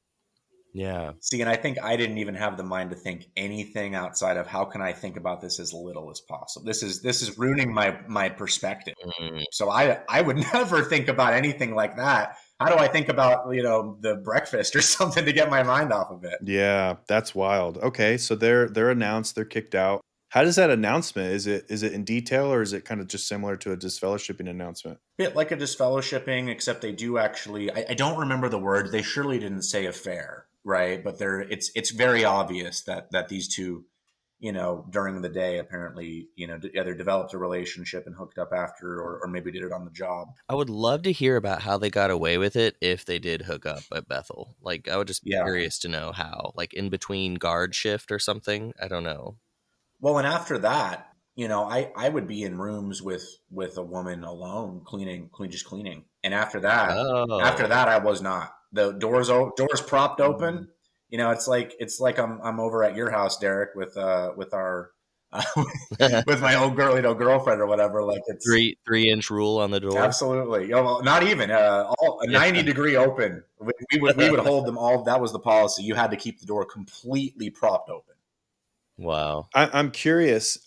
Yeah. See, and I think I didn't even have the mind to think anything outside of how can I think about this as little as possible. This is ruining my perspective. Mm. So I would never think about anything like that. How do I think about, the breakfast or something to get my mind off of it? Yeah, that's wild. Okay, so they're announced, they're kicked out. How does that announcement? Is it in detail, or is it kind of just similar to a disfellowshipping announcement? Bit like a disfellowshipping, except they do actually. I don't remember the word. They surely didn't say affair, right? But they're it's very obvious that these two, during the day, apparently, either developed a relationship and hooked up after, or maybe did it on the job. I would love to hear about how they got away with it if they did hook up at Bethel. Like, I would just be Yeah. curious to know how, like in between guard shift or something. I don't know. Well, and after that, I would be in rooms with a woman alone, just cleaning. And after Oh, that, I was not. The doors propped open. Mhm. It's like I'm over at your house, Derek, with our with my old girlfriend or whatever. Like it's 3-inch rule on the door. absolutely, well, not even all a Yeah. 90-degree open. We would hold them all. That was the policy. You had to keep the door completely propped open. Wow. I'm curious.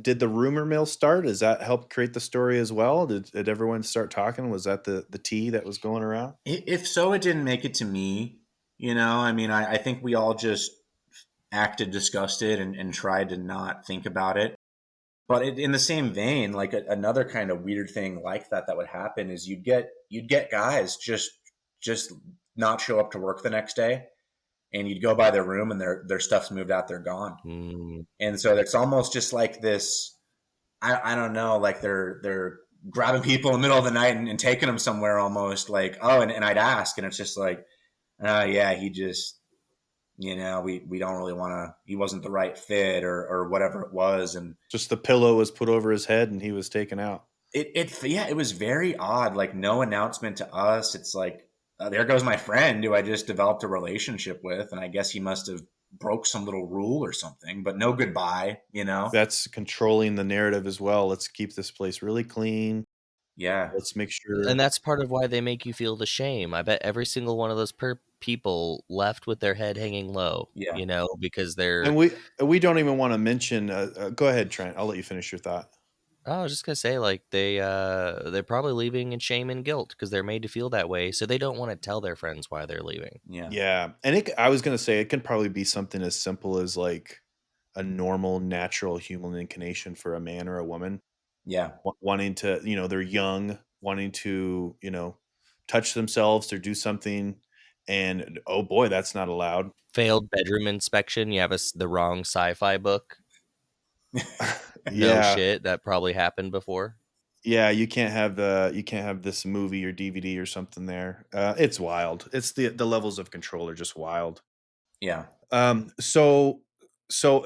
Did the rumor mill start? Does that help create the story as well? Did everyone start talking? Was that the tea that was going around? If so, it didn't make it to me. I mean, I think we all just acted disgusted and tried to not think about it. But in the same vein, like another kind of weird thing like that would happen is you'd get guys just not show up to work the next day, and you'd go by their room and their stuff's moved out, they're gone. Mm. And so it's almost just like this. I don't know, like they're grabbing people in the middle of the night and taking them somewhere, almost like, oh, and I'd ask, and it's just like, yeah, he just, we don't really want to, he wasn't the right fit, or whatever it was. And Just the pillow was put over his head and he was taken out. yeah, it was very odd. Like no announcement to us. It's like, there goes my friend who I just developed a relationship with. And I guess he must have broke some little rule or something, but no goodbye. That's controlling the narrative as well. Let's keep this place really clean. Yeah. Let's make And sure. that's part of why they make you feel the shame. I bet every single one of those people left with their head hanging low, Yeah. because they're. And we don't even want to mention. Go ahead, Trent. I'll let you finish your thought. Oh, I was just gonna say, like they're probably leaving in shame and guilt because they're made to feel that way, so they don't want to tell their friends why they're leaving. Yeah. Yeah, and I was gonna say it can probably be something as simple as like a normal, natural human inclination for a man or a woman Yeah. wanting to, they're young, wanting to, touch themselves or do something, and oh boy, that's not allowed. Failed bedroom inspection. You have the wrong sci-fi book. No Yeah, shit, that probably happened before. yeah, you can't have this movie or DVD or something there. It's wild. It's the levels of control are just wild. Yeah. So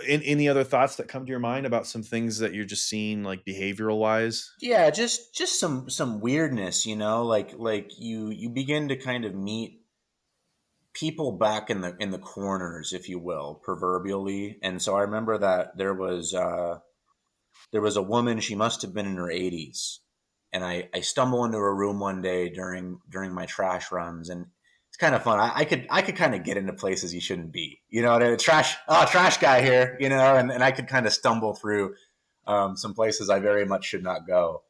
any other thoughts that come to your mind about some things that you're just seeing like behavioral wise? Yeah, just some weirdness, like you begin to kind of meet people back in the corners, if you will, proverbially. And so I remember that there was a woman. She must have been in her 80s, and I stumble into her room one day during my trash runs, and it's kind of fun. I could kind of get into places you shouldn't be, the trash guy here, and I could kind of stumble through some places I very much should not go.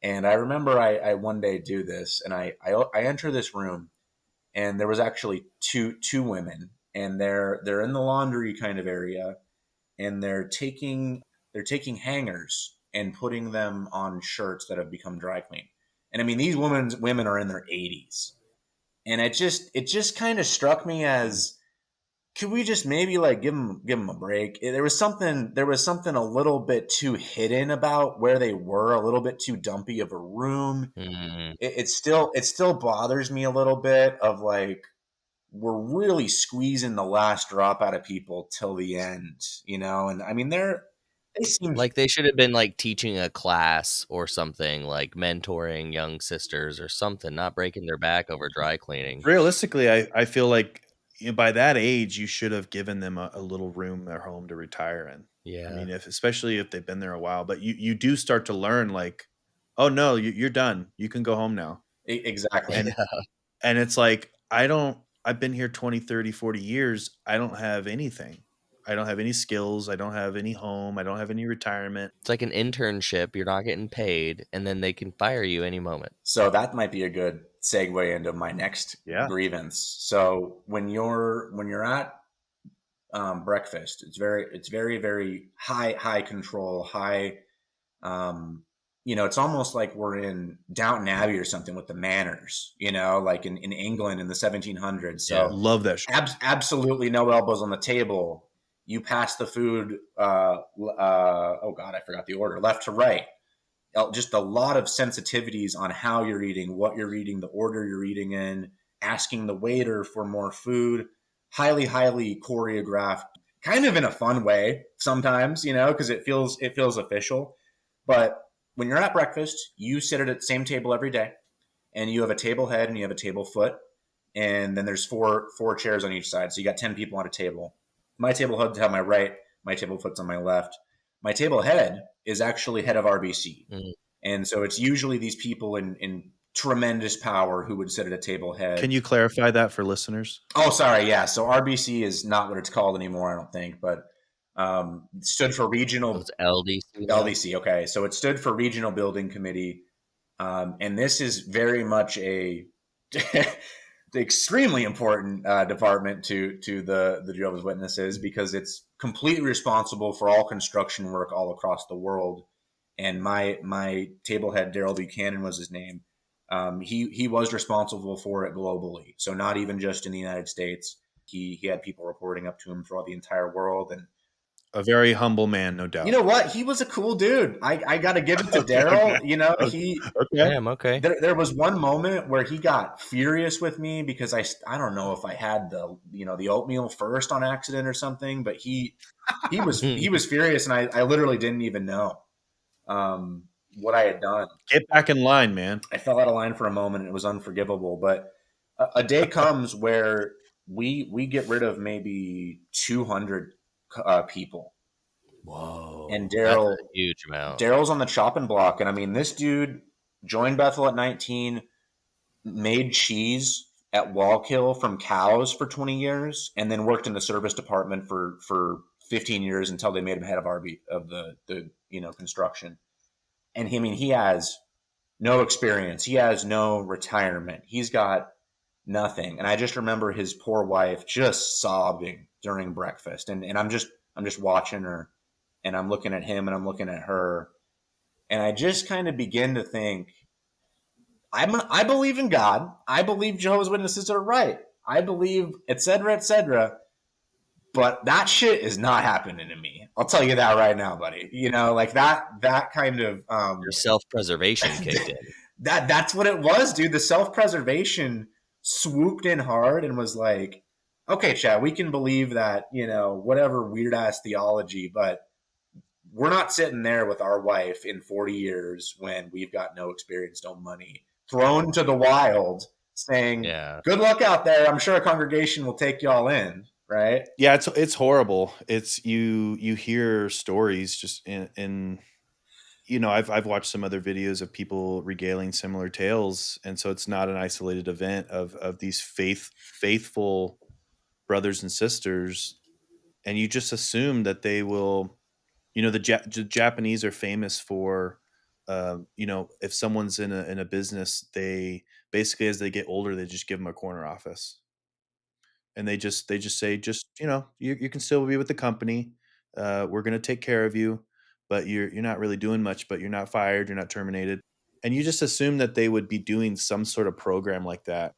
And I remember I one day do this, and I enter this room, and there was actually two women, and they're in the laundry kind of area, and they're taking hangers and putting them on shirts that have become dry clean. And I mean, these women are in their 80s, and it just kind of struck me as, could we just maybe like give them a break? There was something a little bit too hidden about where they were, a little bit too dumpy of a room. Mm. It still bothers me a little bit of like, we're really squeezing the last drop out of people till the end. And I mean, they seem. Like they should have been like teaching a class or something, like mentoring young sisters or something, not breaking their back over dry cleaning. Realistically, I feel like by that age, you should have given them a little room in their home to retire in. I Yeah. mean, if especially if they've been there a while, but you do start to learn like, oh no, you're done. You can go home now. Exactly. And and it's like I've been here 20, 30, 40 years. I don't have anything. I don't have any skills. I don't have any home. I don't have any retirement. It's like an internship, you're not getting paid, and then they can fire you any moment. So that might be a good segue into my next Yeah. grievance. So when you're at breakfast. It's very, very high control, high. It's almost like we're in Downton Abbey or something with the manners. Like in England in the 1700s. Yeah. So Love that show. absolutely no elbows on the table. You pass the food. Oh God, I forgot the order. Left to right. Just a lot of sensitivities on how you're eating, what you're eating, the order you're eating in, asking the waiter for more food. Highly choreographed, kind of in a fun way sometimes, because it feels official. But when you're at breakfast, you sit at the same table every day, and you have a table head and you have a table foot, and then there's four chairs on each side. So you got 10 people on a table. My table head's on my right, my table foot's on my left. My table head is actually head of RBC. Mm. And so it's usually these people in tremendous power who would sit at a table head. Can you clarify that for listeners? Oh, sorry. Yeah. So RBC is not what it's called anymore, I don't think, but it stood for So regional it's LDC now? LDC. Okay. So it stood for Regional Building Committee. And this is very much a extremely important department to the Jehovah's Witnesses, because it's completely responsible for all construction work all across the world. And my table head, Daryl Buchanan was his name. He was responsible for it globally, so not even just in the United States. He had people reporting up to him throughout the entire world. And A very humble man, no you doubt. know what? He was a cool dude. I got to give it to Okay, Daryl. okay, He okay. Damn, okay. there was one moment where he got furious with me because I don't know if I had the oatmeal first on accident or something, but he was furious, and I literally didn't even know what I had done. Get back in line, man. I fell out of line for a moment, and it was unforgivable. But a day comes where we get rid of maybe 200 people, Whoa. and That's a huge amount. Daryl's on the chopping block. And I mean, this dude joined Bethel at 19, made cheese at Wallkill from cows for 20 years, and then worked in the service department for 15 years until they made him head of RB of the construction. And he has no experience. He has no retirement. He's got nothing. And I just remember his poor wife just sobbing during breakfast. And I'm just watching her, and I'm looking at him, and I'm looking at her, and I just kind of begin to think, I believe in God. I believe Jehovah's Witnesses are right. I believe, et cetera, et cetera. But that shit is not happening to me. I'll tell you that right now, buddy. Like that kind of Your self-preservation kicked in. that's what it was, dude. The self-preservation swooped in hard and was like, okay, Chad, we can believe that, whatever weird ass theology, but we're not sitting there with our wife in 40 years when we've got no experience, no money, thrown to the wild, saying, Yeah. good luck out there. I'm sure a congregation will take y'all in, right? Yeah, it's horrible. It's you hear stories just in I've watched some other videos of people regaling similar tales, and so it's not an isolated event of these faithful brothers and sisters, and you just assume that they will. The Japanese are famous for, if someone's in a business, they basically, as they get older, they just give them a corner office, and they just say, just you can still be with the company. We're going to take care of you, but you're not really doing much. But you're not fired. You're not terminated, and you just assume that they would be doing some sort of program like that,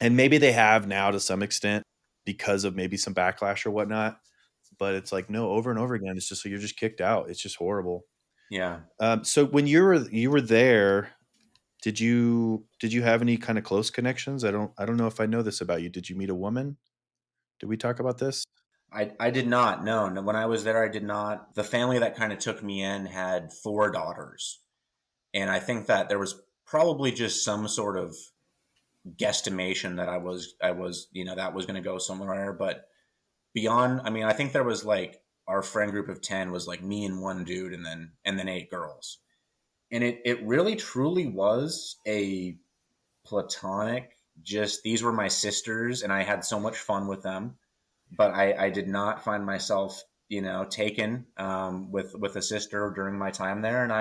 and maybe they have now to some extent because of maybe some backlash or whatnot. But it's like, no, over and over again, it's just, so you're just kicked out. It's just horrible. Yeah. So when you were there, did you have any kind of close connections? I don't know if I know this about you. Did you meet a woman? Did we talk about this? I did not. No, no, when I was there, I did not. The family that kind of took me in had four daughters. And I think that there was probably just some sort of guesstimation that that was going to go somewhere. But beyond, I mean, I think there was like our friend group of 10 was like me and one dude, and then eight girls. And it really truly was a platonic, just these were my sisters, and I had so much fun with them. But I did not find myself, taken with a sister during my time there. And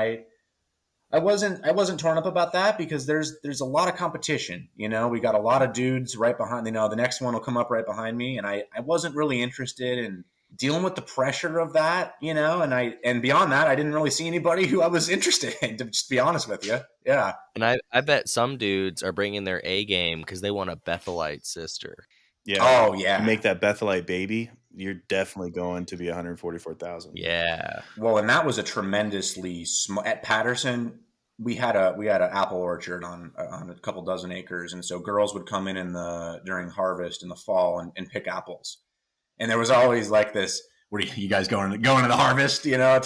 I wasn't torn up about that because there's a lot of competition. We got a lot of dudes right behind. The next one will come up right behind me, and I wasn't really interested in dealing with the pressure of that. And beyond that, I didn't really see anybody who I was interested in. To just be honest with you, yeah. And I bet some dudes are bringing their A game because they want a Bethelite sister. Yeah. Oh You yeah. make that Bethelite baby, you're definitely going to be 144,000. Yeah. Well, and that was a tremendously small at Patterson. We had an apple orchard on a couple dozen acres, and so girls would come in the during harvest in the fall and pick apples. And there was always like this. What are you guys going to the harvest? Yeah,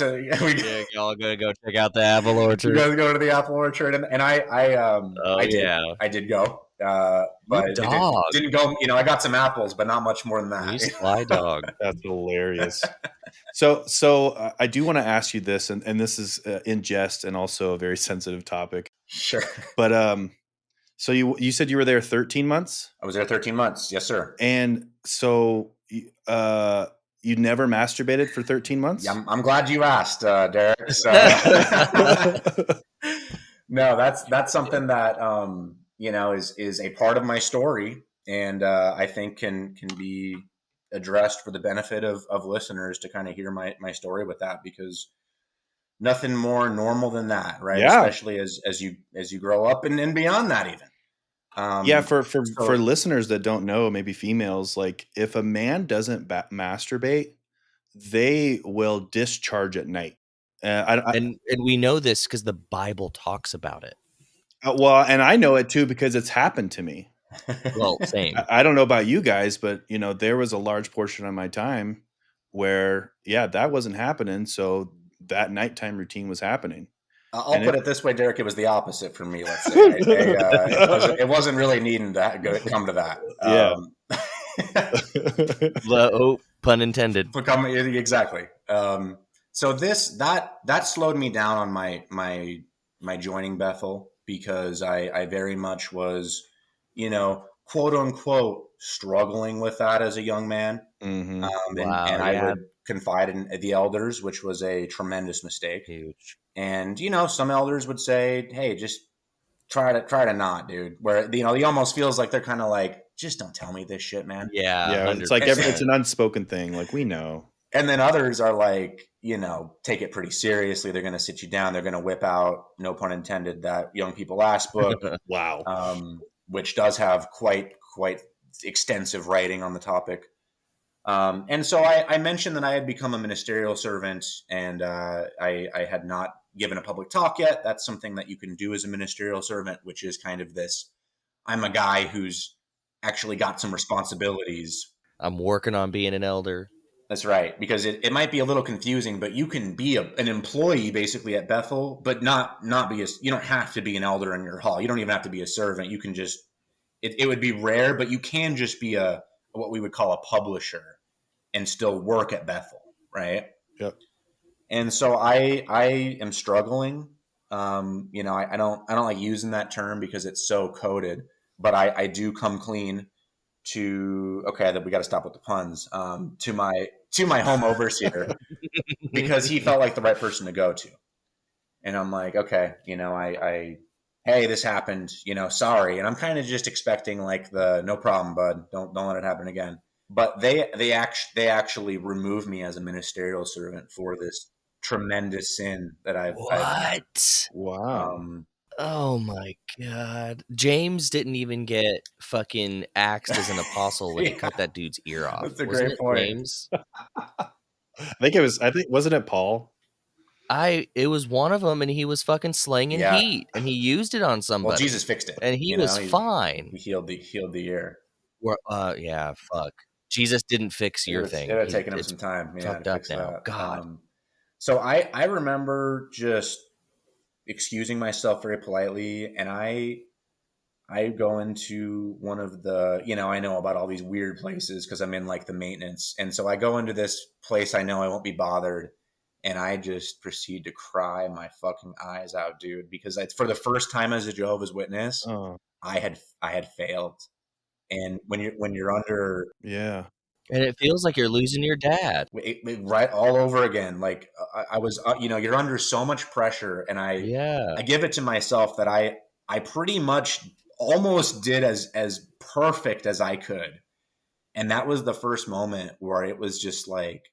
y'all gonna go check out the apple You orchard. guys go to the apple orchard, and Oh yeah, I did go, you but it dog, didn't go. I got some apples, but not much more than you that. sly dog. That's hilarious. So I do want to ask you this, and this is in jest and also a very sensitive topic. Sure. But so you said you were there 13 months, I was there 13 months. Yes, sir. and so you never masturbated for 13 Yeah, months? I'm glad you asked, Derek. So, no, that's something that is a part of my story, and I think can be addressed for the benefit of listeners to kind of hear my story with that, because nothing more normal than that, right? Yeah. Especially as you grow up and beyond that even. Yeah, for So listeners that don't know, maybe females, like if a man doesn't masturbate, they will discharge at night. And we know this because the Bible talks about it. Well, and I know it too because it's happened to me. Well, same. I don't know about you guys, but there was a large portion of my time where, yeah, that wasn't happening. So that nighttime routine was happening. I'll And put it, it this way, Derek. It was the opposite for me. Let's say it wasn't really needing to come to that. Yeah. Oh, pun intended. Exactly. So that slowed me down on my joining Bethel, because I very much was, quote unquote, struggling with that as a young man. Mhm. Wow, And I yeah, would confide in the elders, which was a tremendous mistake. huge. And some elders would say, "Hey, just try to not, dude." Where he almost feels like they're kind of like, "Just don't tell me this shit, man." Yeah, Yeah, it's like it's 100%. an unspoken thing. Like we know. And then others are like, take it pretty seriously. They're going to sit you down. They're going to whip out, no pun intended, that Young People Last book, Wow. which does have quite extensive writing on the topic. And so I mentioned that I had become a ministerial servant, and I had not given a public talk yet. That's something that you can do as a ministerial servant, which is kind of this: I'm a guy who's actually got some responsibilities. I'm working on being an elder. That's right, because it might be a little confusing, but you can be an employee basically at Bethel, but not be you don't have to be an elder in your hall. You don't even have to be a servant. You can just, it would be rare, but you can just be what we would call a publisher and still work at Bethel, right? Yep. And so I am struggling. I don't like using that term because it's so coded, but I do come clean to, okay, that we got to stop with the puns, to my home overseer, because he felt like the right person to go to. And I'm like, okay, I hey, this happened, sorry. And I'm kind of just expecting like the no problem, bud, don't let it happen again. But they actually removed me as a ministerial servant for this tremendous sin that I've What? Wow. Oh my god. James didn't even get fucking axed as an apostle when he Yeah, cut that dude's ear off. that's a Wasn't great it point. James? I think wasn't it Paul? It was one of them, and he was fucking slinging Yeah. heat, and he used it on Well, somebody. Jesus fixed it. And he was He fine. healed the ear. Yeah, fuck. Jesus didn't fix It your would thing. have taken him It's some time, yeah, to fucked up fix now. that. God. So I remember just excusing myself very politely, and I go into one of the, I know about all these weird places because I'm in like the maintenance, and so I go into this place I know I won't be bothered, and I just proceed to cry my fucking eyes out, dude, because for the first time as a Jehovah's Witness, Oh, I had failed. And when you're under yeah. And it feels like you're losing your dad. Right, all over again. Like I was, you're under so much pressure, and Yeah. I give it to myself that I pretty much almost did as perfect as I could, and that was the first moment where it was just like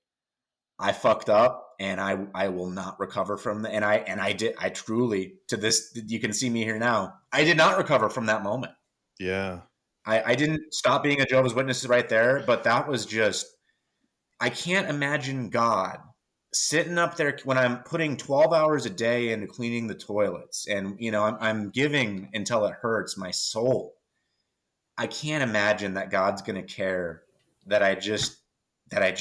I fucked up, and I will not recover from that. And I truly, to this, you can see me here now. I did not recover from that moment. Yeah. I didn't stop being a Jehovah's Witness right there, but that was just, I can't imagine God sitting up there when I'm putting 12 hours a day into cleaning the toilets, and I'm giving until it hurts my soul. I can't imagine that God's going to care that I just Yeah.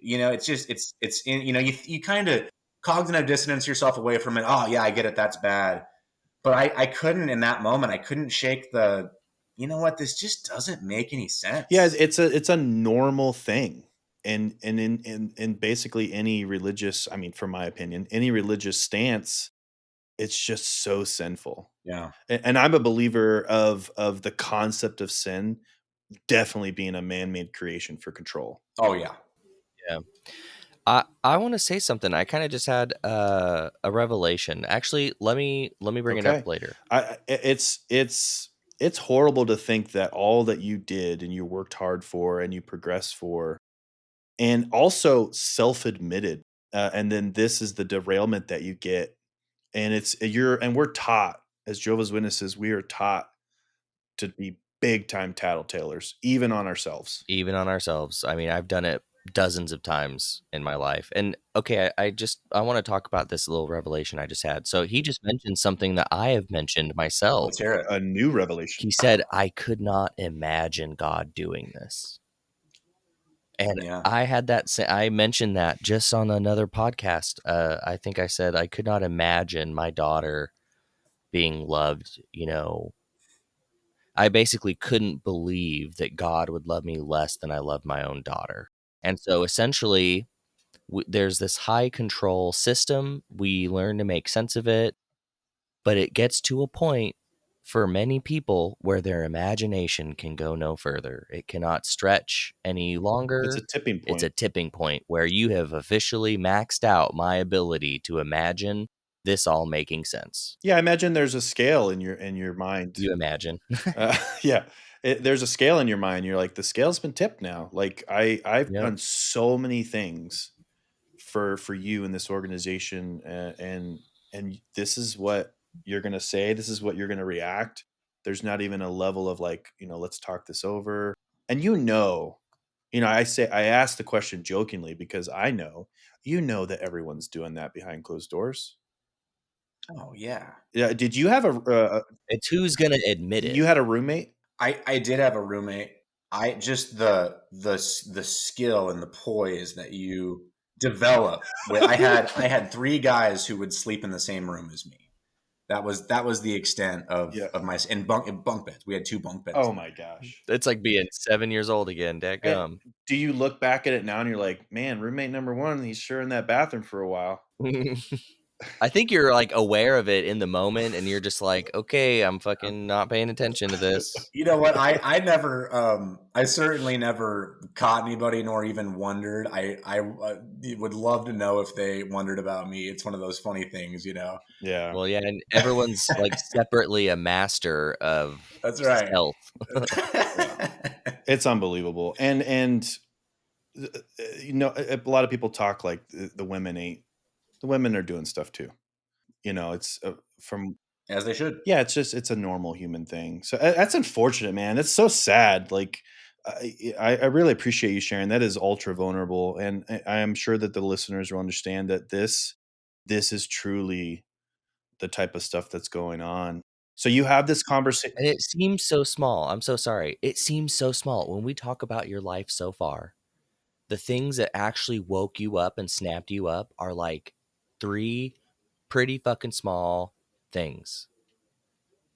masturbated. It's in, you kind of cognitive dissonance yourself away from it. Oh yeah, I get it. That's bad. But I couldn't, in that moment, I couldn't shake the, you know what? This just doesn't make any Yeah, sense. it's a normal thing. And in basically any religious, I mean, from my opinion, any religious stance, it's just so sinful. Yeah. And I'm a believer of the concept of sin definitely being a man-made creation for control. Oh yeah. Yeah. I want to say something. I kind of just had a revelation. Actually, let me bring it up Okay. later. It's horrible to think that all that you did and you worked hard for and you progressed for, and also self-admitted, and then this is the derailment that you get, and we're taught as Jehovah's Witnesses, we are taught to be big time tattletalers, even on ourselves. Even on ourselves. I mean, I've done it dozens of times in my life. And okay, I want to talk about this little revelation I just had. So he just mentioned something that I have mentioned myself. Let's hear it. A new revelation. He said, I could not imagine God doing this. And Yeah. I mentioned that just on another podcast. I think I said I could not imagine my daughter being loved. I basically couldn't believe that God would love me less than I love my own daughter. And so essentially, there's this high control system. We learn to make sense of it, but it gets to a point for many people where their imagination can go no further. It cannot stretch any It's a longer. tipping It's point. a tipping point where you have officially maxed out my ability to imagine this all making sense. Yeah, I imagine there's a scale in your mind. You imagine. Yeah, there's a scale in your mind. You're like, the scale's been tipped now. Like I've Yep. done so many things for you in this organization, and this is what you're gonna say. This is what you're gonna react. There's not even a level of like, let's talk this over. And I ask the question jokingly because I know that everyone's doing that behind closed doors. Oh yeah. Yeah. Did you have It's who's going to admit it. you had a roommate? I did have a roommate. I just the skill and the poise that you develop with, I had three guys who would sleep in the same room as me. That was the extent of Yeah. of my in bunk beds. We had two bunk beds Oh in my there. gosh. It's like being 7 years old again. And Dadgum. do you look back at it now and you're like, man, roommate number one, he's sure in that bathroom for a while. I think you're like aware of it in the moment and you're just like, okay, I'm fucking not paying attention to this. You know what? I never I certainly never caught anybody nor even wondered. I would love to know if they wondered about me. It's one of those funny things. Yeah. Well, yeah, and everyone's like separately a master of That's right. stealth. Yeah. It's unbelievable. And a lot of people talk like the women are doing stuff too. It's from As they should. Yeah, it's a normal human thing. So that's unfortunate, man. That's so sad. Like I really appreciate you sharing. That is ultra vulnerable, and I am sure that the listeners will understand that this is truly the type of stuff that's going on. So you have this conversation. And it seems so small. I'm so sorry. It seems so small when we talk about your life so far. The things that actually woke you up and snapped you up are like 3 pretty fucking small things.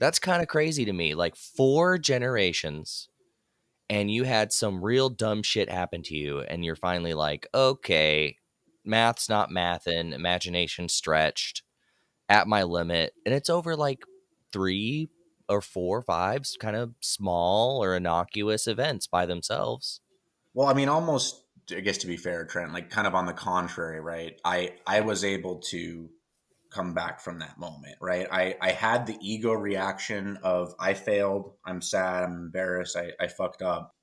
That's kind of crazy to me. Like 4 generations and you had some real dumb shit happen to you and you're finally like, "Okay, math's not mathin', imagination stretched at my limit." And it's over like 3 or 4 or 5 kind of small or innocuous events by themselves. Well, I mean, almost, I guess to be fair, Trent, like kind of on the contrary, right? I was able to come back from that moment, right? I had the ego reaction of I failed, I'm sad, I'm embarrassed, I fucked up,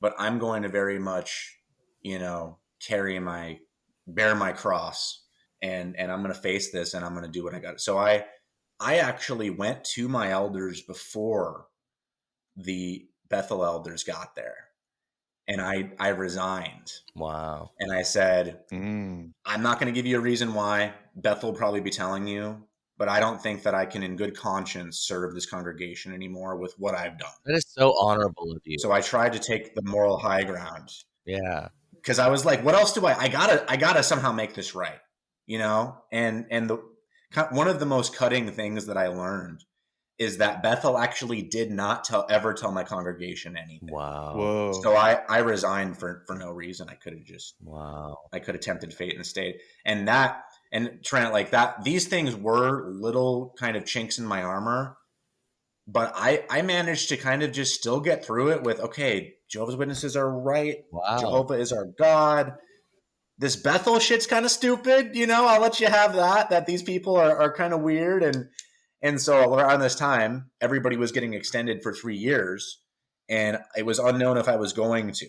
but I'm going to very much, you know, bear my cross, and I'm going to face this, and I'm going to do what I got. So I actually went to my elders before the Bethel elders got there, and I resigned, Wow. and I said, Mm. I'm not going to give you a reason why. Bethel will probably be telling you, but I don't think that I can, in good conscience, serve this congregation anymore with what I've done. That is so honorable of you. So I tried to take the moral high ground, Yeah. because I was like, what else do I gotta somehow make this right, you know? And the one of the most cutting things that I learned is that Bethel actually did not ever tell my congregation anything. Wow. Whoa. So I resigned for no reason. I could have just Wow. I could have tempted fate and stayed. And that, and Trent, like that, these things were little kind of chinks in my armor, but I managed to kind of just still get through it with, okay, Jehovah's Witnesses are right. Wow. Jehovah is our God. This Bethel shit's kind of stupid, you know. I'll let you have that these people are kind of weird. And so around this time, everybody was getting extended for 3 years, and it was unknown if I was going to.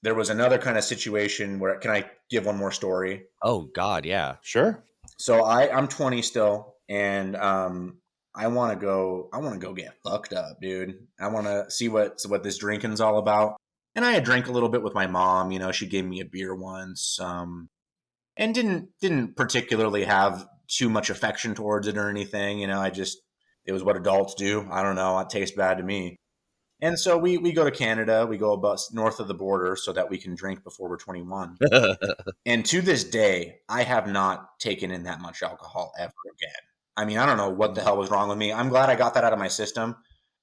There was another kind of situation where, can I give one more story? Oh God, yeah. Sure. So I'm 20 still, and I want to go get fucked up, dude. I want to see what this drinking's all about. And I had drank a little bit with my mom. You know, she gave me a beer once, and didn't particularly have too much affection towards it or anything. You know, it was what adults do. I don't know. It tastes bad to me. And so we go to Canada. We go about north of the border so that we can drink before we're 21. And to this day, I have not taken in that much alcohol ever again. I mean, I don't know what the hell was wrong with me. I'm glad I got that out of my system.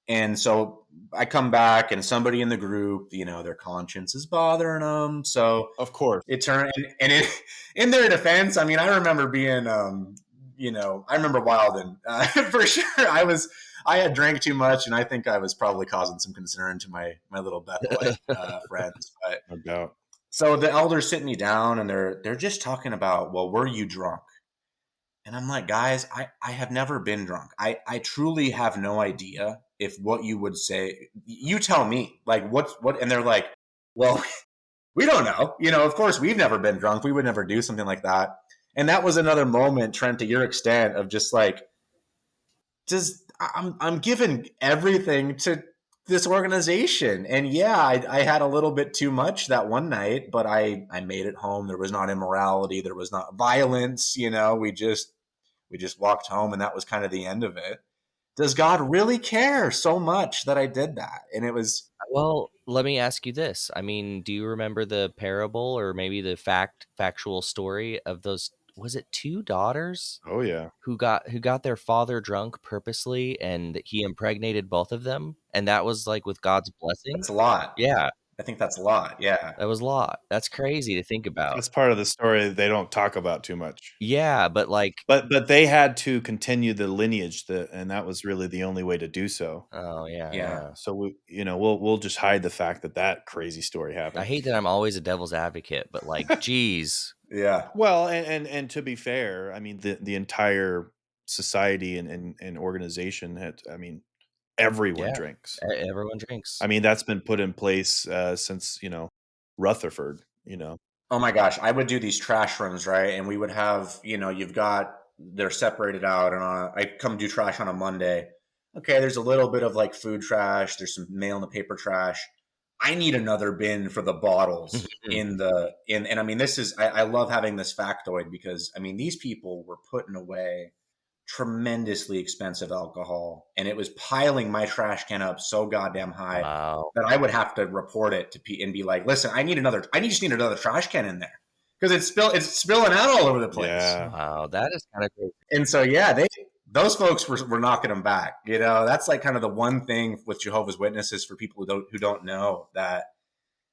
And so I come back, and somebody in the group, you know, their conscience is bothering them. So Of course. it turned, and it, in their defense, I mean, I remember being, I remember wilding for sure. I had drank too much, and I think I was probably causing some concern to my little Bethelite friends. But No doubt. so the elders sit me down, and they're just talking about, well, were you drunk? And I'm like, guys, I have never been drunk. I truly have no idea if what you would say. You tell me, like, what? And they're like, well, we don't know. You know, of course, we've never been drunk. We would never do something like that. And that was another moment, Trent, to your extent, of just like, just I'm giving everything to this organization. And yeah, I had a little bit too much that one night, but I made it home. There was not immorality. There was not violence. You know, we just walked home, and that was kind of the end of it. Does God really care so much that I did that? And it was, Well, let me ask you this. I mean, do you remember the parable or maybe the factual story of those, was it two daughters Oh yeah. who got their father drunk purposely and he impregnated both of them? And that was like with God's blessing? that's a lot. Yeah, I think that's a lot. Yeah. that was a lot. That's crazy to think about. That's part of the story they don't talk about too much. Yeah, but like, But they had to continue the lineage, and that was really the only way to do so. oh yeah, Yeah. yeah. So we'll just hide the fact that crazy story I happened. hate that I'm always a devil's advocate, but like, geez. Yeah. Well, and to be fair, I mean the entire society and organization had. I mean, everyone Yeah, drinks. everyone drinks. I mean, that's been put in place since Rutherford. Oh my gosh, I would do these trash runs, right? And we would have, they're separated out, and I come do trash on a Monday. Okay, there's a little bit of like food trash, there's some mail in the paper trash. I need another bin for the bottles and I mean, I love having this factoid, because I mean, these people were putting away tremendously expensive alcohol, and it was piling my trash can up so goddamn high Wow. that I would have to report it to and be like, listen, I just need another trash can in there, because it's spilling out all over the place. Yeah. Wow, that is kind of crazy. And so yeah, those folks were knocking them back. You know, that's like kind of the one thing with Jehovah's Witnesses, for people who don't know, that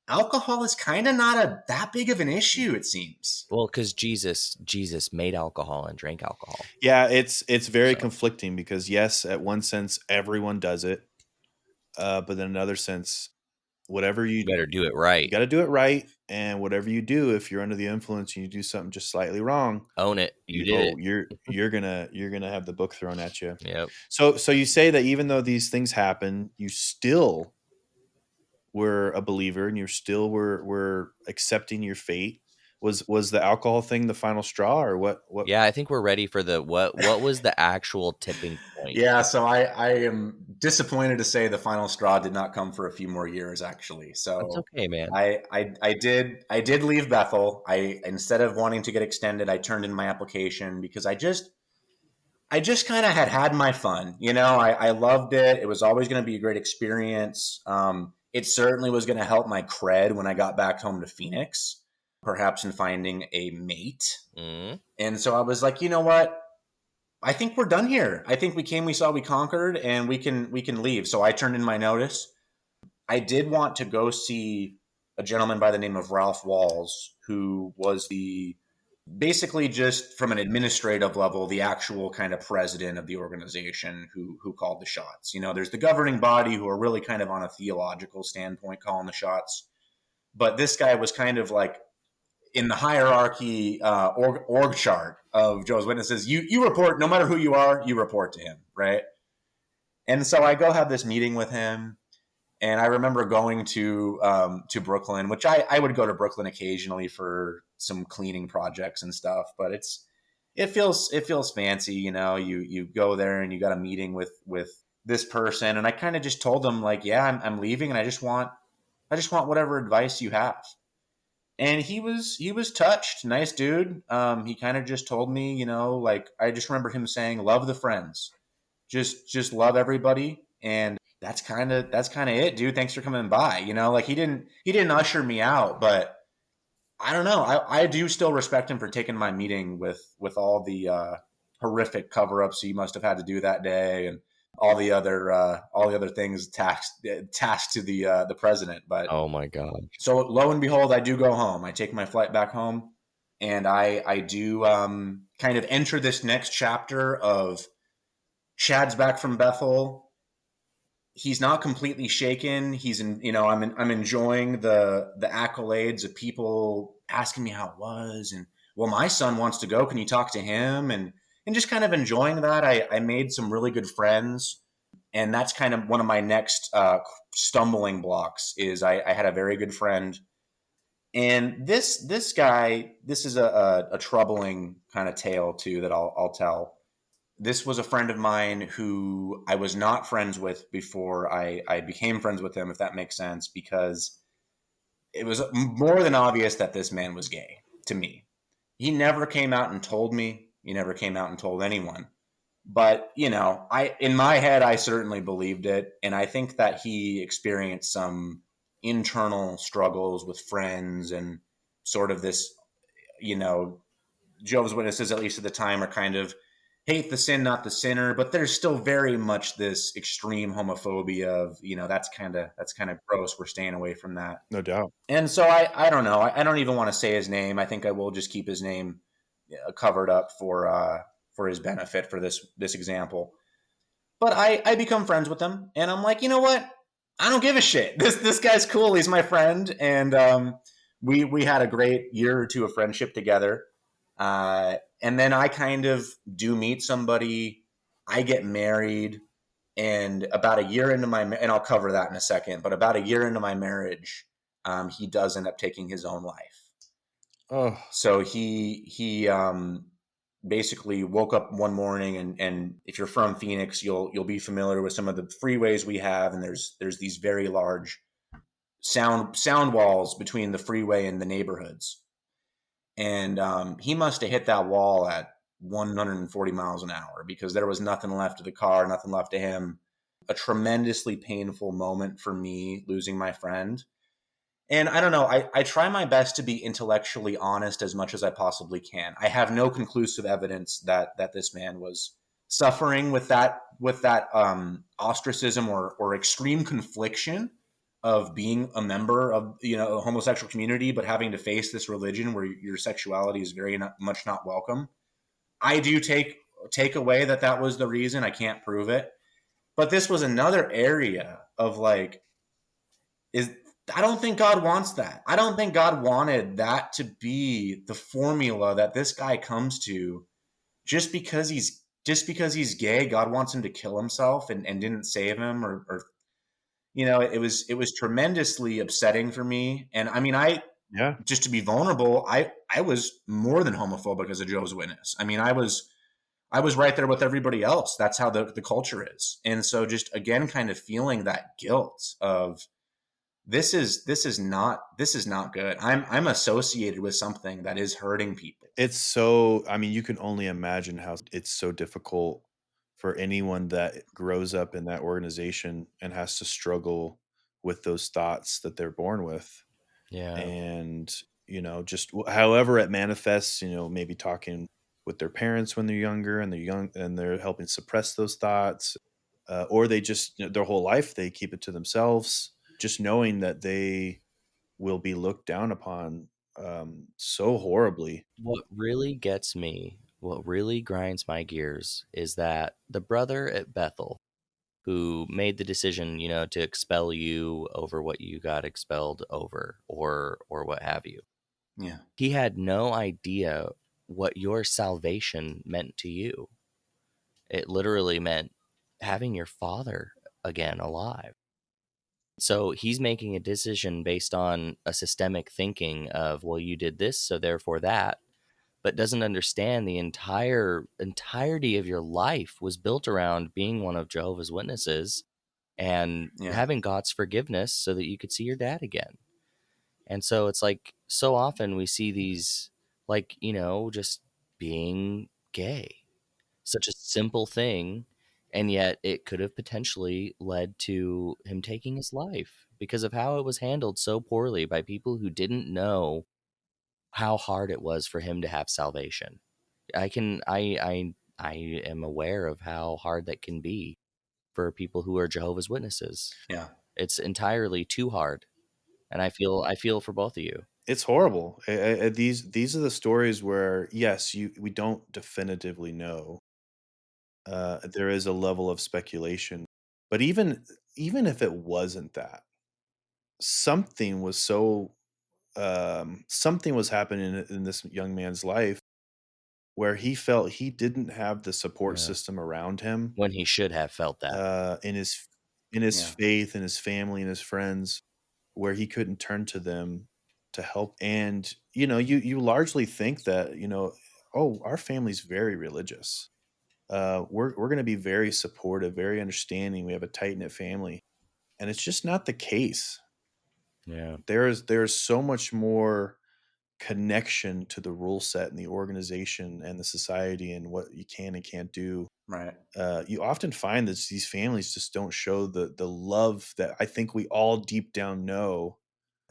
alcohol is kind of not that big of an issue, it seems. Well, because Jesus made alcohol and drank alcohol. Yeah, it's very So- conflicting, because yes, at one sense everyone does it, but in another sense, whatever You better do it you right. got to do it right. And whatever you do, if you're under the influence and you do something just slightly wrong, Own it. You did it. you're gonna have the book thrown at you. Yep. So you say that even though these things happen, you still were a believer and you still were accepting your fate. Was the alcohol thing the final straw, or what? Yeah, I think we're ready for the what was the actual tipping point? Yeah, so I am disappointed to say the final straw did not come for a few more years, actually. That's So okay, man. I did leave Bethel. I, instead of wanting to get extended, I turned in my application because I just kind of had my fun. I loved it. It was always going to be a great experience. It certainly was going to help my cred when I got back home to Phoenix, perhaps in finding a mate. Mm. And so I was like, you know what? I think we're done here. I think we came, we saw, we conquered, and we can leave. So I turned in my notice. I did want to go see a gentleman by the name of Ralph Walls, who was the basically just from an administrative level, the actual kind of president of the organization who called the shots. There's the governing body who are really kind of on a theological standpoint calling the shots, but this guy was kind of like in the hierarchy org chart of Jehovah's Witnesses. You report, no matter who you are, you report to him, right? And so I go have this meeting with him, and I remember going to Brooklyn, which I would go to Brooklyn occasionally for some cleaning projects and stuff. But it feels fancy, You go there and you got a meeting with this person, and I kind of just told them like, yeah, I'm leaving, and I just want whatever advice you have. And he was touched, nice dude. He kind of just told me, like I just remember him saying, "Love the friends, just love everybody," and that's kind of it, dude. Thanks for coming by. Like he didn't usher me out, but I don't know. I do still respect him for taking my meeting with all the horrific cover ups he must have had to do that day, and all the other things tasked to the president. But Oh my god. so lo and behold, I do go home. I take my flight back home, and I do kind of enter this next chapter of Chad's back from Bethel. He's not completely shaken. I'm enjoying the accolades of people asking me how it was, and well, my son wants to go. Can you talk to him? And just kind of enjoying that. I made some really good friends, and that's kind of one of my next stumbling blocks. Is I had a very good friend, and this guy, this is a troubling kind of tale too that I'll tell. This was a friend of mine who I was not friends with before I became friends with him, if that makes sense, because it was more than obvious that this man was gay to me. He never came out and told me. He never came out and told anyone. But, I in my head I certainly believed it, and I think that he experienced some internal struggles with friends and sort of this, you know, Jehovah's Witnesses, at least at the time, are kind of hate the sin, not the sinner, but there's still very much this extreme homophobia of, that's kind of gross. We're staying away from that. No doubt. And so I don't know. I don't even want to say his name. I think I will just keep his name covered up for his benefit for this example. But I become friends with him, and I'm like, you know what? I don't give a shit. This guy's cool. He's my friend, and we had a great year or two of friendship together. And then I kind of do meet somebody. I get married, and about a year into and I'll cover that in a second. But about a year into my marriage, he does end up taking his own life. Oh, So he basically woke up one morning, and if you're from Phoenix, you'll be familiar with some of the freeways we have, and there's these very large sound walls between the freeway and the neighborhoods. And he must have hit that wall at 140 miles an hour because there was nothing left of the car, nothing left of him. A tremendously painful moment for me losing my friend. And I don't know, I try my best to be intellectually honest as much as I possibly can. I have no conclusive evidence that this man was suffering with that ostracism or extreme confliction of being a member of a homosexual community, but having to face this religion where your sexuality is very much not welcome. I do take away that was the reason. I can't prove it, but this was another area of like, is I don't think God wants that. I don't think God wanted that to be the formula that this guy comes to just because he's gay. God wants him to kill himself and didn't save him, or it was tremendously upsetting for me. And I mean, I Yeah. just to be vulnerable, I was more than homophobic as a Jehovah's Witness. I mean, I was right there with everybody else. That's how the culture is. And so just again kind of feeling that guilt of this is not good. I'm associated with something that is hurting people. It's so I mean, you can only imagine how it's so difficult for anyone that grows up in that organization and has to struggle with those thoughts that they're born with. Yeah. And, just however it manifests, maybe talking with their parents when they're younger and they're young and they're helping suppress those thoughts, or they just, their whole life, they keep it to themselves, just knowing that they will be looked down upon so horribly. What really grinds my gears is that the brother at Bethel who made the decision, to expel you over what you got expelled over, or what have you. Yeah. He had no idea what your salvation meant to you. It literally meant having your father again alive. So he's making a decision based on a systemic thinking of, well, you did this, so therefore that, but doesn't understand the entirety of your life was built around being one of Jehovah's Witnesses and Yeah. having God's forgiveness so that you could see your dad again. And so it's like so often we see these, like, just being gay, such a simple thing. And yet it could have potentially led to him taking his life because of how it was handled so poorly by people who didn't know how hard it was for him to have salvation. I am aware of how hard that can be for people who are Jehovah's Witnesses. Yeah. It's entirely too hard, and I feel for both of you. It's horrible. These are the stories where, yes, we don't definitively know. There is a level of speculation, but even if it wasn't that, something was something was happening in this young man's life where he felt he didn't have the support Yeah. system around him, When he should have felt that. in his Yeah. faith and his family and his friends, where he couldn't turn to them to help. And you largely think that, oh, our family's very religious. We're going to be very supportive, very understanding. We have a tight knit family, and it's just not the case. Yeah. There's so much more connection to the rule set and the organization and the society and what you can and can't do. Right. You often find that these families just don't show the love that I think we all deep down know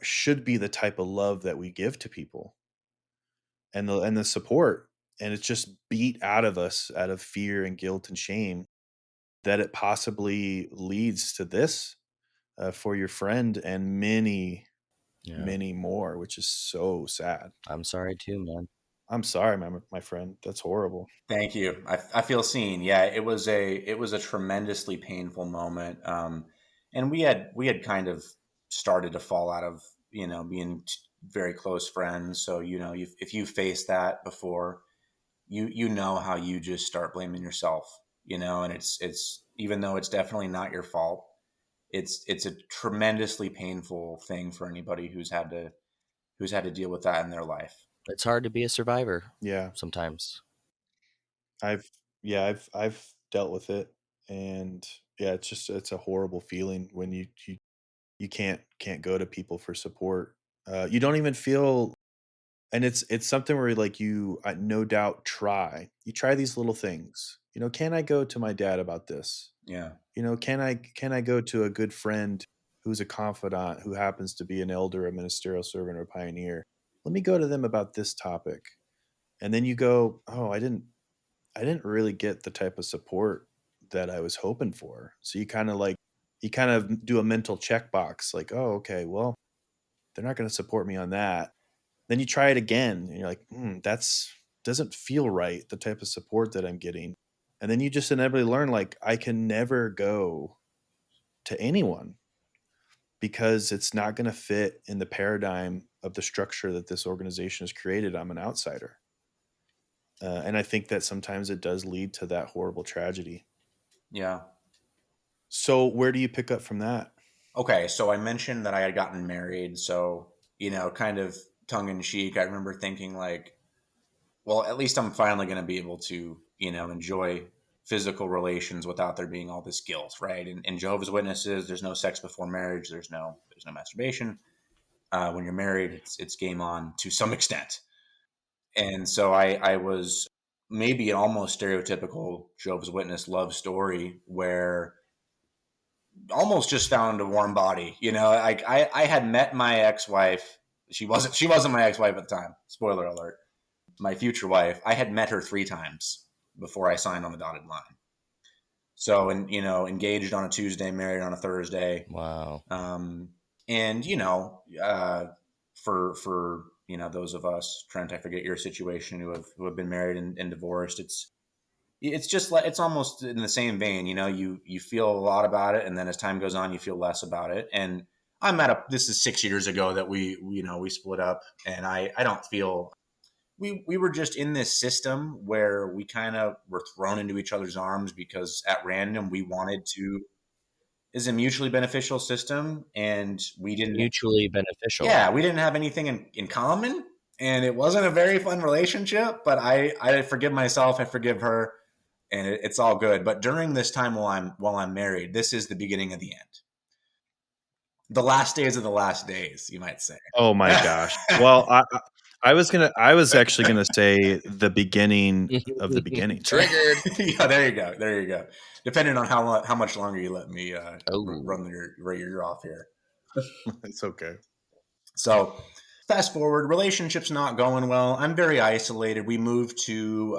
should be the type of love that we give to people, and the support. And it's just beat out of us out of fear and guilt and shame that it possibly leads to this, for your friend and many, Yeah. many more, which is so sad. I'm sorry too, man. I'm sorry, my friend. That's horrible. Thank you. I feel seen. Yeah, it was a tremendously painful moment. And we had kind of started to fall out of being very close friends. So if you faced that before, you know how you just start blaming yourself. And it's even though it's definitely not your fault, it's a tremendously painful thing for anybody who's had to deal with that in their life. It's hard to be a survivor Yeah, sometimes. I've yeah, I've dealt with it, and yeah, it's a horrible feeling when you can't go to people for support. You don't even feel, and it's something where like you, no doubt, you try these little things. Can I go to my dad about this? Yeah. Can I go to a good friend who's a confidant who happens to be an elder, a ministerial servant, or a pioneer? Let me go to them about this topic. And then you go, oh, I didn't really get the type of support that I was hoping for. So you kind of do a mental checkbox like, oh, okay, well, they're not going to support me on that. Then you try it again and you're like, that's doesn't feel right, the type of support that I'm getting. And then you just inevitably learn, like, I can never go to anyone because it's not going to fit in the paradigm of the structure that this organization has created. I'm an outsider. And I think that sometimes it does lead to that horrible tragedy. Yeah. So where do you pick up from that? Okay, so I mentioned that I had gotten married, so kind of tongue in cheek, I remember thinking like, well, at least I'm finally going to be able to, enjoy physical relations without there being all this guilt, right? In Jehovah's Witnesses, there's no sex before marriage, there's no masturbation. When you're married, it's game on to some extent. And so I was maybe an almost stereotypical Jehovah's Witness love story where almost just found a warm body. Like I had met my ex-wife. She wasn't my ex-wife at the time. Spoiler alert. My future wife. I had met her 3 times before I signed on the dotted line. So, and engaged on a Tuesday, married on a Thursday. Wow. And for those of us, Trent, I forget your situation, who have been married and divorced. It's just like, it's almost in the same vein. You feel a lot about it, and then as time goes on, you feel less about it. And this is 6 years ago that we split up, and I don't feel we were just in this system where we kind of were thrown into each other's arms because at random we wanted to is a mutually beneficial system, and we didn't. Mutually beneficial. Yeah, we didn't have anything in common, and it wasn't a very fun relationship. But I forgive myself, I forgive her, and it's all good. But during this time while I'm married, this is the beginning of the end. The last days of the last days, you might say. Oh my gosh. Well, I was actually gonna say the beginning of the beginning. Triggered. Yeah, there you go. Depending on how much longer you let me Oh. run your off here. It's okay. So fast forward, relationship's not going well. I'm very isolated. We moved to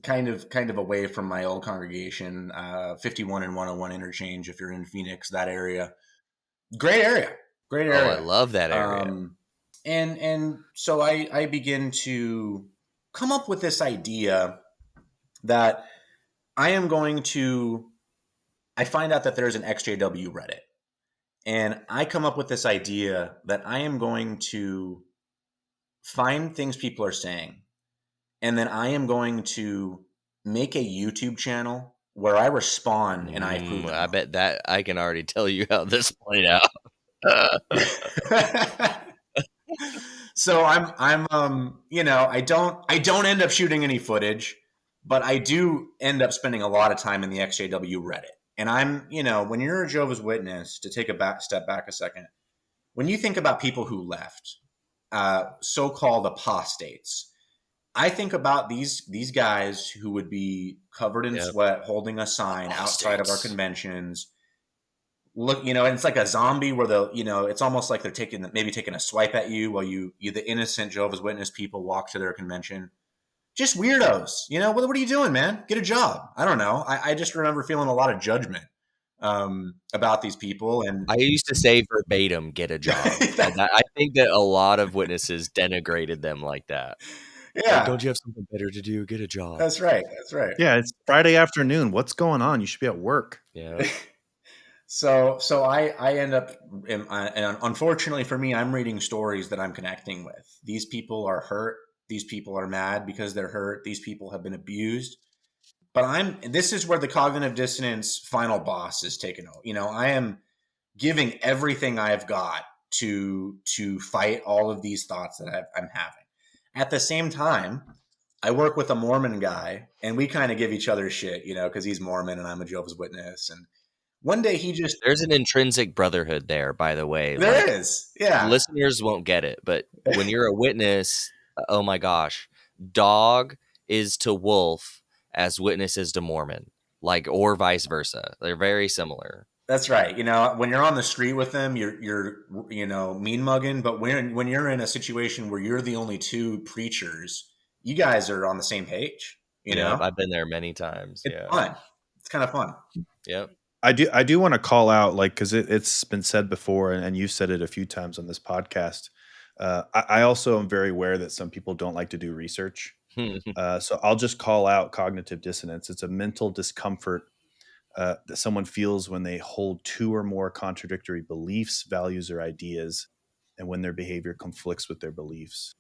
kind of away from my old congregation, 51 and 101 interchange. If you're in Phoenix, that area, great area. Oh, I love that area. And so I begin to come up with this idea that I find out that there's an XJW Reddit. And I come up with this idea that I am going to find things people are saying. And then I am going to make a YouTube channel where I respond and I prove it. I bet that I can already tell you how this played out. So I'm I don't end up shooting any footage, but I do end up spending a lot of time in the XJW Reddit. And I'm, when you're a Jehovah's Witness, to take a step back a second, when you think about people who left, so-called apostates, I think about these guys who would be covered in sweat, holding a sign outside of our conventions. Look, and it's like a zombie where it's almost like they're taking a swipe at you while you the innocent Jehovah's Witness people walk to their convention. Just weirdos. What are you doing, man? Get a job. I don't know. I just remember feeling a lot of judgment about these people. And I used to say verbatim, get a job. I think that a lot of witnesses denigrated them like that. Yeah. Like, don't you have something better to do? Get a job. That's right. Yeah, it's Friday afternoon. What's going on? You should be at work. Yeah. So I end up, and unfortunately for me, I'm reading stories that I'm connecting with. These people are hurt. These people are mad because they're hurt. These people have been abused. But this is where the cognitive dissonance final boss is taken over. I am giving everything I've got to fight all of these thoughts that I'm having. At the same time, I work with a Mormon guy, and we kind of give each other shit, because he's Mormon and I'm a Jehovah's Witness. And one day there's an intrinsic brotherhood there, by the way. There is. Yeah. Listeners won't get it, but when you're a witness, oh my gosh, dog is to wolf as witness is to Mormon, or vice versa. They're very similar. That's right. When you're on the street with them, you're mean mugging, but when you're in a situation where you're the only two preachers, you guys are on the same page. I've been there many times. It's fun. It's kind of fun. Yep. I do want to call out, because it's been said before, and you've said it a few times on this podcast. I also am very aware that some people don't like to do research. So I'll just call out cognitive dissonance. It's a mental discomfort that someone feels when they hold two or more contradictory beliefs, values, or ideas, and when their behavior conflicts with their beliefs.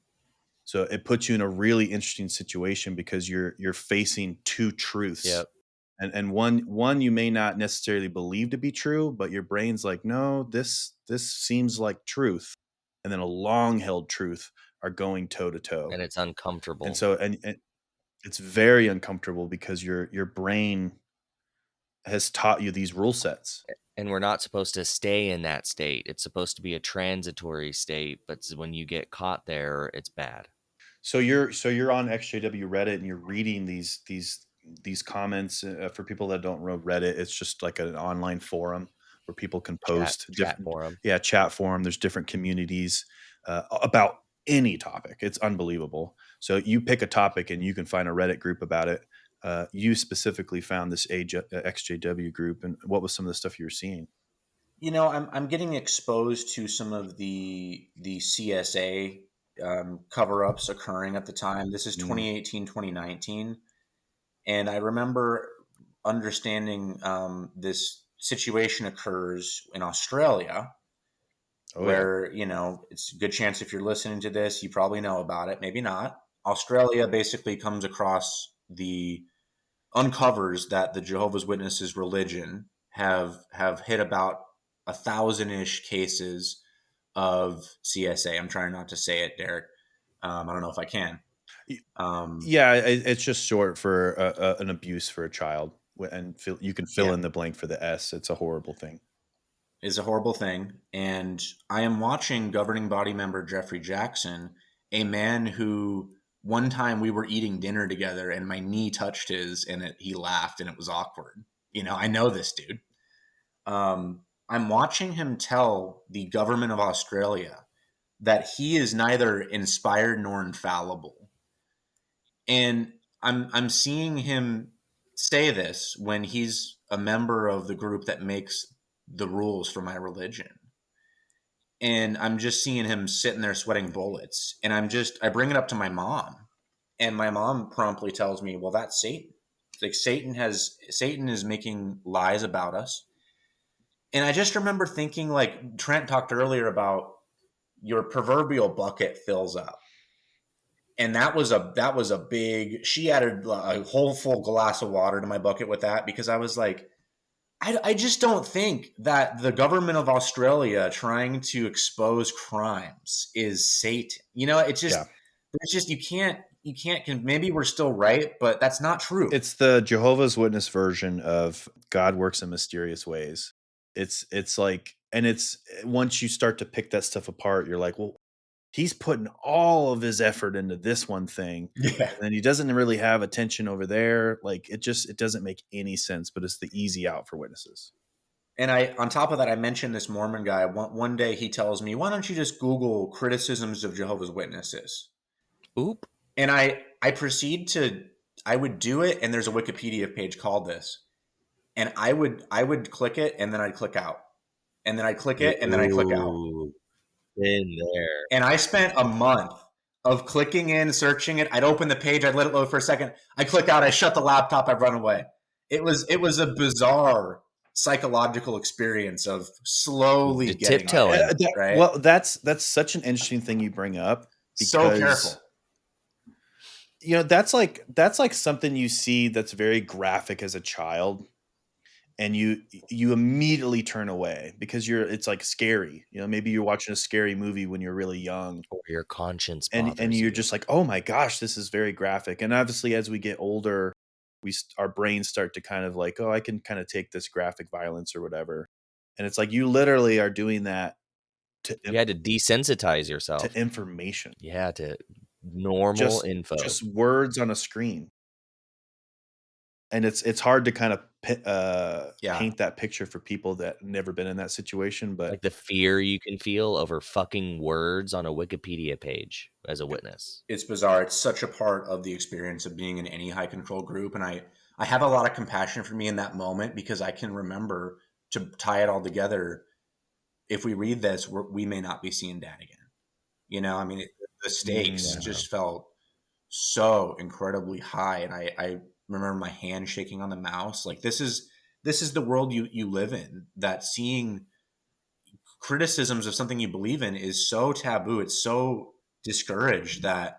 So it puts you in a really interesting situation because you're facing two truths. Yep. And one you may not necessarily believe to be true, but your brain's like, no, this seems like truth. And then a long held truth are going toe to toe. And it's And uncomfortable. so and it's very uncomfortable because your brain has taught you these rule sets. And we're not supposed to stay in that state. It's supposed to be a transitory state, but when you get caught there, it's bad. So you're on XJW Reddit and you're reading these comments. For people that don't know Reddit, it's just like an online forum where people can post Chat different, forum. yeah, chat forum. There's different communities about any topic. It's unbelievable. So you pick a topic and you can find a Reddit group about it. You specifically found this XJW group, and what was some of the stuff you were seeing? I'm getting exposed to some of the CSA cover ups occurring at the time. This is Mm. 2018, 2019. And I remember understanding this situation occurs in Australia Oh yeah, where, it's a good chance if you're listening to this, you probably know about it, maybe not. Australia basically comes across the uncovers that the Jehovah's Witnesses religion have hit about 1,000-ish cases of CSA. I'm trying not to say it, Derek. I don't know if I can. Um, yeah. It's just short for an abuse for a child, and you can fill yeah, in the blank for the S. It's a horrible thing. is a horrible thing. And I am watching governing body member Jeffrey Jackson, a man who one time we were eating dinner together and my knee touched his and he laughed and it was awkward. I know this dude. I'm watching him tell the government of Australia that he is neither inspired nor infallible. And I'm seeing him say this when he's a member of the group that makes the rules for my religion. And I'm just seeing him sitting there sweating bullets. And I bring it up to my mom. And my mom promptly tells me, well, that's Satan. Like Satan is making lies about us. And I just remember thinking, like Trent talked earlier about your proverbial bucket fills up. And that was a big, she added a whole full glass of water to my bucket with that because I was like, I just don't think that the government of Australia trying to expose crimes is Satan. Yeah. It's just you can't maybe we're still right, but that's not true. It's the Jehovah's Witness version of God works in mysterious ways. It's like, and it's once you start to pick that stuff apart, you're like, well, he's putting all of his effort into this one thing, Yeah. and then he doesn't really have attention over there. Like it doesn't make any sense, but it's the easy out for witnesses. And on top of that, I mentioned this Mormon guy. One day he tells me, why don't you just Google criticisms of Jehovah's Witnesses? Oop. And I would do it. And there's a Wikipedia page called this. And I would click it and then I'd click out. And then I'd click it and then I'd click out. Ooh. In there. And I spent a month of clicking in, searching it. I'd open the page, I'd let it load for a second. I click out, I shut the laptop, I run away. It was a bizarre psychological experience of slowly getting there, Tiptoeing. right? Well, that's such an interesting thing you bring up So careful. because that's like something you see that's very graphic as a child, and you immediately turn away because it's like scary. Maybe you're watching a scary movie when you're really young, Or your conscience and bothers you're you. just like, oh my gosh, this is very graphic. And obviously as we get older, our brains start to kind of like, oh, I can kind of take this graphic violence or whatever. And it's like you literally are doing that to You had to desensitize to yourself. information, Yeah, to normal info. just words on a screen. And it's hard to kind of Yeah. paint that picture for people that never been in that situation, but Like the fear you can feel over fucking words on a Wikipedia page as a witness. It's bizarre. It's such a part of the experience of being in any high control group. And I have a lot of compassion for me in that moment because I can remember to tie it all together. If we read this, we may not be seeing dad again. I mean, the stakes yeah. just felt so incredibly high. And I remember my hand shaking on the mouse. Like, this is this is the world you live in, that seeing criticisms of something you believe in is so taboo. It's so discouraged that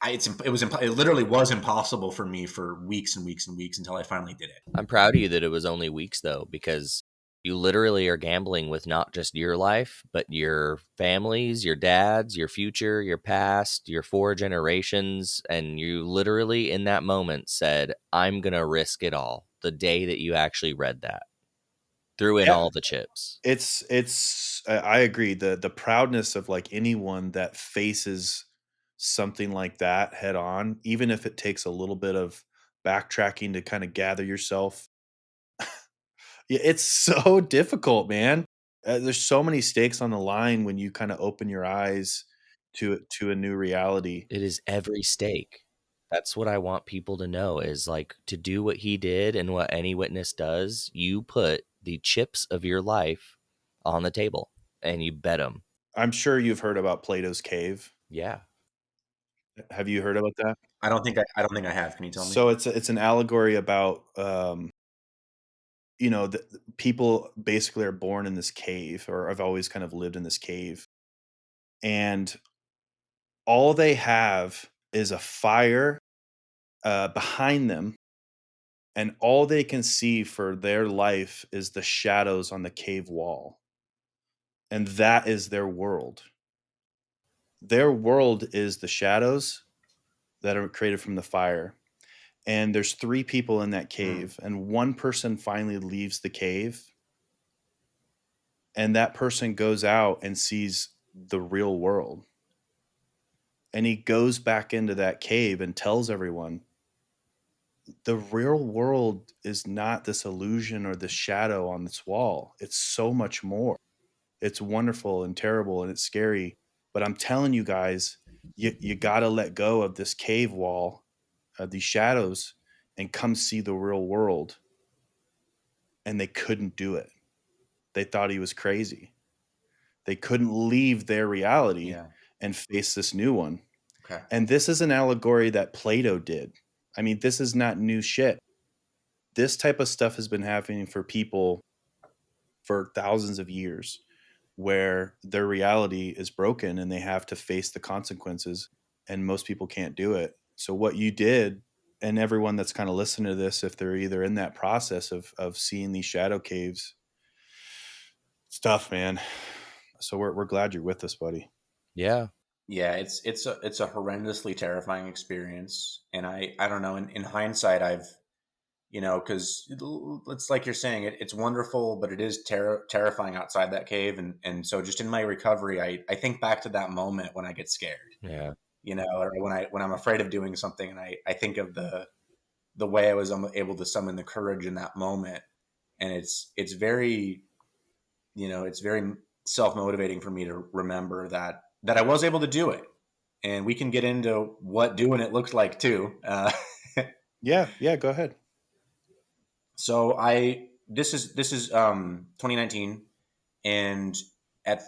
it literally was impossible for me for weeks and weeks and weeks until I finally did it. I'm proud of you that it was only weeks, though, because you literally are gambling with not just your life, but your families, your dad's, your future, your past, your 4 generations. And you literally, in that moment, said, I'm going to risk it all the day that you actually read that. Threw in Yeah. all the chips. I agree. The proudness of like anyone that faces something like that head on, even if it takes a little bit of backtracking to kind of gather yourself. Yeah, it's so difficult, man. There's so many stakes on the line when you kind of open your eyes to a new reality. It is every stake. That's what I want people to know is like to do what he did and what any witness does. You put the chips of your life on the table and you bet them. I'm sure you've heard about Plato's cave. Yeah. Have you heard about that? I don't think I have. Can you tell me? So it's an allegory about the people basically are born in this cave, or have always kind of lived in this cave, and all they have is a fire behind them, and all they can see for their life is the shadows on the cave wall, and that is their world. Their world is the shadows that are created from the fire. And there's 3 people in that Mm. cave, and one person finally leaves the cave, and that person goes out and sees the real world. And he goes back into that cave and tells everyone, the real world is not this illusion or this shadow on this wall. It's so much more. It's wonderful and terrible and it's scary. But I'm telling you guys, you got to let go of this cave wall, these shadows, and come see the real world. And they couldn't do it. They thought he was crazy. They couldn't leave their reality Yeah. and face this new one. Okay. And this is an allegory that Plato did. I mean, this is not new shit. This type of stuff has been happening for people for thousands of years, where their reality is broken and they have to face the consequences, and most people can't do it. So what you did, and everyone that's kind of listening to this, if they're either in that process of seeing these shadow caves, it's tough, man. So we're glad you're with us, buddy. Yeah. Yeah, it's a horrendously terrifying experience, and I don't know. In hindsight, I've because it's like you're saying, it's wonderful, but it is terrifying outside that cave, and so just in my recovery, I think back to that moment when I get scared, Yeah. or when I'm afraid of doing something, and I think of the way I was able to summon the courage in that moment, and it's very it's very self motivating for me to remember that I was able to do it. And we can get into what doing it looks like too. Yeah, go ahead. So this is 2019, and at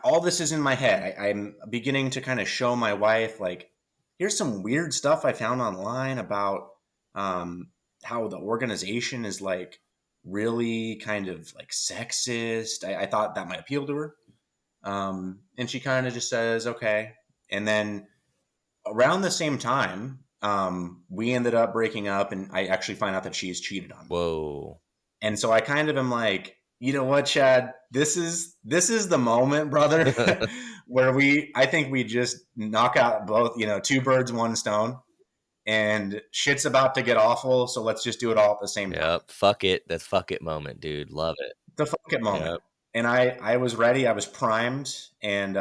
all this is in my head. I'm beginning to kind of show my wife like, here's some weird stuff I found online about um, how the organization is like really kind of like sexist. I thought that might appeal to her, and she kind of just says okay. And then around the same time, we ended up breaking up, and I actually find out that she's cheated on me. Whoa. And so I kind of am like, you know what, Chad, this is the moment, brother, where I think we just knock out both, 2 birds, 1 stone, and shit's about to get awful. So let's just do it all at the same time. Yep. Fuck it. That fuck it moment, dude. Love it. The fuck it moment. Yep. And I was ready. I was primed. And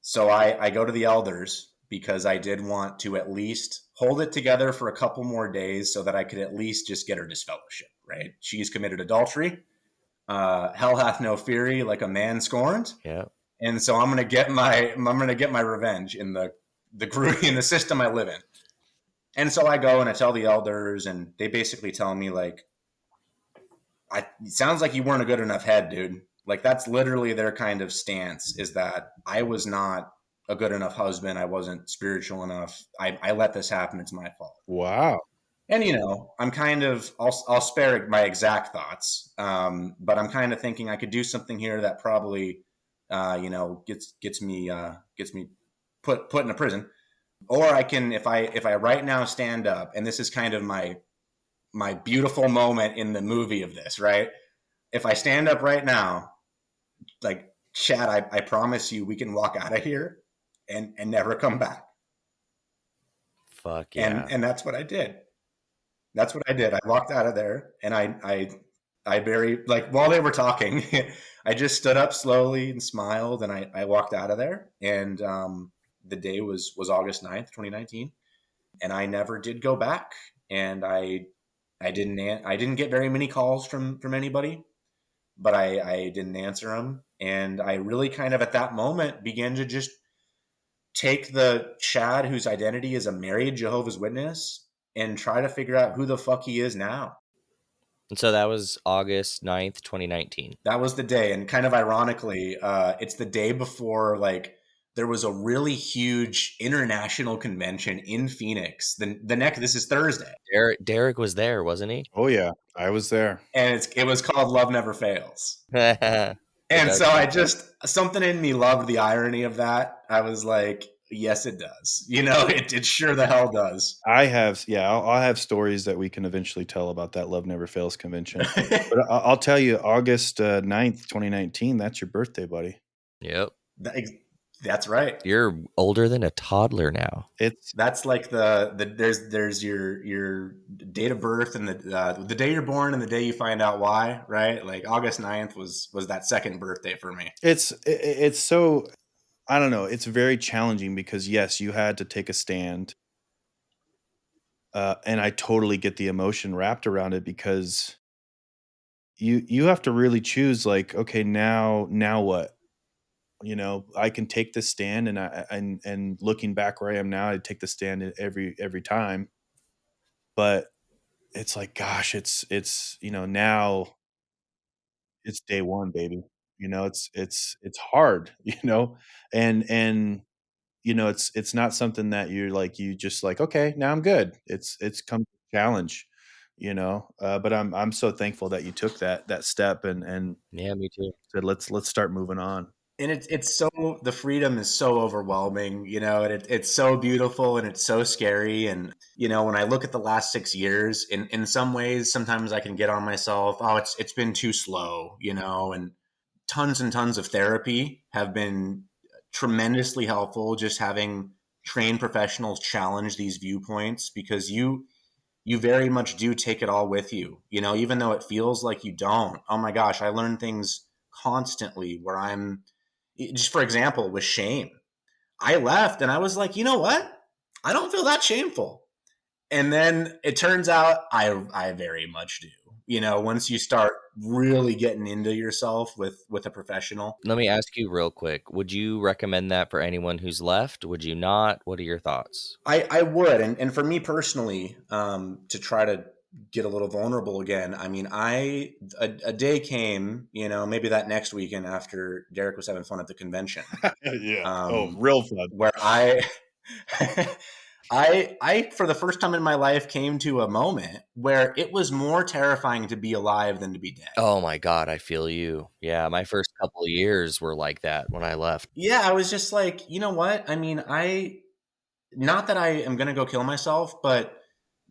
so I go to the elders because I did want to at least hold it together for a couple more days so that I could at least just get her disfellowship, right? She's committed adultery. Hell hath no fury like a man scorned. Yep. And so I'm gonna get my revenge in the group, in the system I live in. And so I go and I tell the elders, and they basically tell me like, it sounds like you weren't a good enough head, dude. Like that's literally their kind of stance, is that I was not a good enough husband. I wasn't spiritual enough. I let this happen. It's my fault. Wow. And I'm kind of I'll spare my exact thoughts, but I'm kind of thinking I could do something here that probably gets me put in a prison, or I can, if I right now stand up, and this is kind of my beautiful moment in the movie of this, right? If I stand up right now, like, Chad, I promise you we can walk out of here and never come back. Fuck And yeah. and that's what I did. That's what I did. I walked out of there, and I very, like, while they were talking, I just stood up slowly and smiled, and I walked out of there. And the day was August 9th, 2019, and I never did go back. And I didn't get very many calls from anybody, but I didn't answer them. And I really kind of at that moment began to just take the Chad whose identity is a married Jehovah's Witness and try to figure out who the fuck he is now. And so that was August 9th, 2019. That was the day. And kind of ironically, it's the day before, like, there was a really huge international convention in Phoenix. This is Thursday. Derek was there, wasn't he? Oh yeah, I was there. And it was called Love Never Fails. It And does so I sound like. just, something in me loved the irony of that. I was like, yes, it does. It sure the hell does. I'll have stories that we can eventually tell about that Love Never Fails convention. But I'll tell you, August 9th, 2019, that's your birthday, buddy. Yep. That's right. You're older than a toddler now. That's like there's your date of birth and the day you're born and the day you find out why, right? Like August 9th was that second birthday for me. It's so, I don't know, it's very challenging because yes, you had to take a stand. And I totally get the emotion wrapped around it because you have to really choose, like, okay, now what? I can take this stand, and looking back where I am now, I take the stand every time. But it's like, gosh, now it's day one, baby. It's hard, and it's not something that you just like, okay, now I'm good. It's come challenge, but I'm so thankful that you took that step and Yeah, me too. said, let's start moving on. And it's so, the freedom is so overwhelming, and it's so beautiful and it's so scary. And when I look at the last 6 years, in some ways, sometimes I can get on myself. Oh, it's been too slow, and tons and tons of therapy have been tremendously helpful. Just having trained professionals challenge these viewpoints, because you very much do take it all with you, even though it feels like you don't. Oh my gosh, I learn things constantly where I'm, just for example, with shame. I left and I was like, you know what? I don't feel that shameful. And then it turns out I very much do. Once you start really getting into yourself with a professional. Let me ask you real quick. Would you recommend that for anyone who's left? Would you not? What are your thoughts? I would, and for me personally, to try to get a little vulnerable again. I mean, a day came, maybe that next weekend after Derek was having fun at the convention, Yeah. Oh, real fun. where I for the first time in my life came to a moment where it was more terrifying to be alive than to be dead. Oh my God, I feel you. Yeah, my first couple of years were like that when I left. Yeah, I was just like, you know what? I mean, not that I am going to go kill myself, but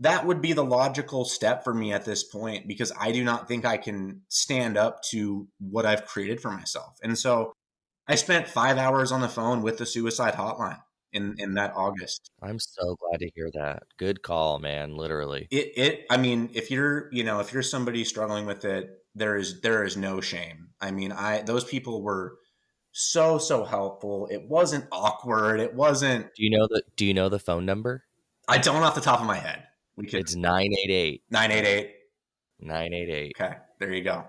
that would be the logical step for me at this point, because I do not think I can stand up to what I've created for myself. And so I spent 5 hours on the phone with the suicide hotline in that August. I'm so glad to hear that. Good call, man. Literally. I mean, if you're somebody struggling with it, there is no shame. I mean, those people were so helpful. It wasn't awkward. It wasn't. Do you know the phone number? I don't off the top of my head. We could. It's 988. 988. 988. Okay, there you go.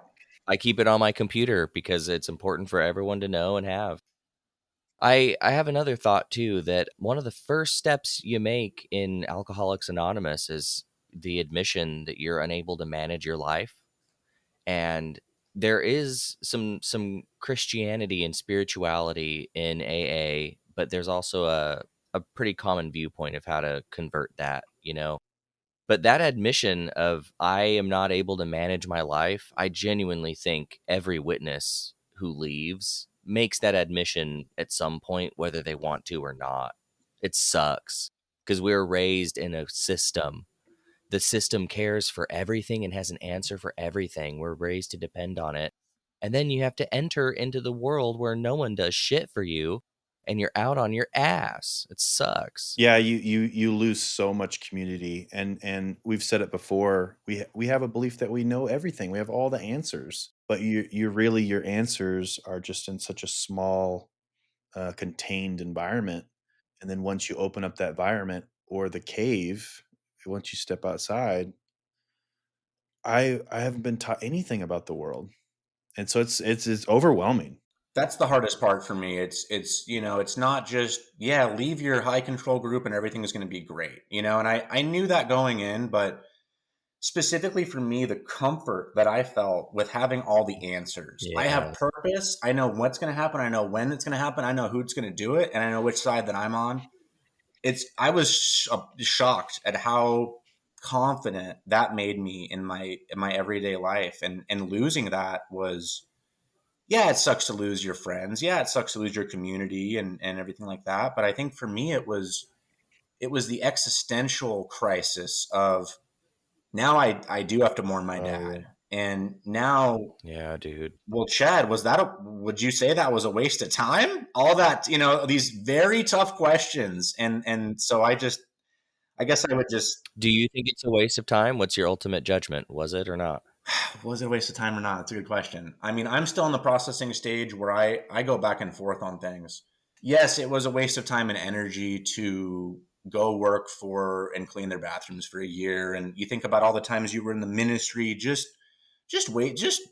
I keep it on my computer because it's important for everyone to know and have. I have another thought too, that one of the first steps you make in Alcoholics Anonymous is the admission that you're unable to manage your life. And there is some Christianity and spirituality in AA, but there's also a pretty common viewpoint of how to convert that. But that admission of I am not able to manage my life, I genuinely think every witness who leaves makes that admission at some point, whether they want to or not. It sucks because we were raised in a system. The system cares for everything and has an answer for everything. We're raised to depend on it. And then you have to enter into the world where no one does shit for you and you're out on your ass. It sucks. Yeah, you lose so much community, and we've said it before. We have a belief that we know everything. We have all the answers, but you really your answers are just in such a small, contained environment. And then once you open up that environment or the cave, once you step outside, I haven't been taught anything about the world, and so it's overwhelming. That's the hardest part for me. It's it's not just, yeah, leave your high control group and everything is going to be great, and I knew that going in, but specifically for me, the comfort that I felt with having all the answers. I Yeah. have purpose. I know what's going to happen. I know when it's going to happen. I know who's going to do it, and I know which side that I'm on. I was shocked at how confident that made me in my everyday life, and losing that was, yeah, it sucks to lose your friends. Yeah, it sucks to lose your community and everything like that. But I think for me, it was the existential crisis of, now I do have to mourn my Oh yeah. dad. And now, Yeah, dude. well, Chad, would you say that was a waste of time? All that, these very tough questions. And so I guess I would just, Do you think it's a waste of time? What's your ultimate judgment? Was it or not? was it a waste of time or not? That's a good question. I mean, I'm still in the processing stage where I go back and forth on things. Yes, it was a waste of time and energy to go work for and clean their bathrooms for a year. And you think about all the times you were in the ministry, just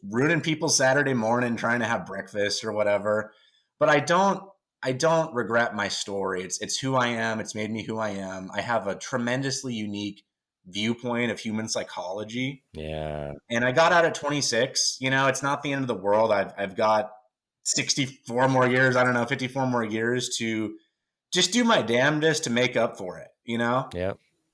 ruining people's Saturday morning trying to have breakfast or whatever. But I don't regret my story. It's who I am. It's made me who I am. I have a tremendously unique viewpoint of human psychology, Yeah. and I got out at 26. It's not the end of the world. I've got 64 more years. I don't know, 54 more years to just do my damnedest to make up for it. Yep.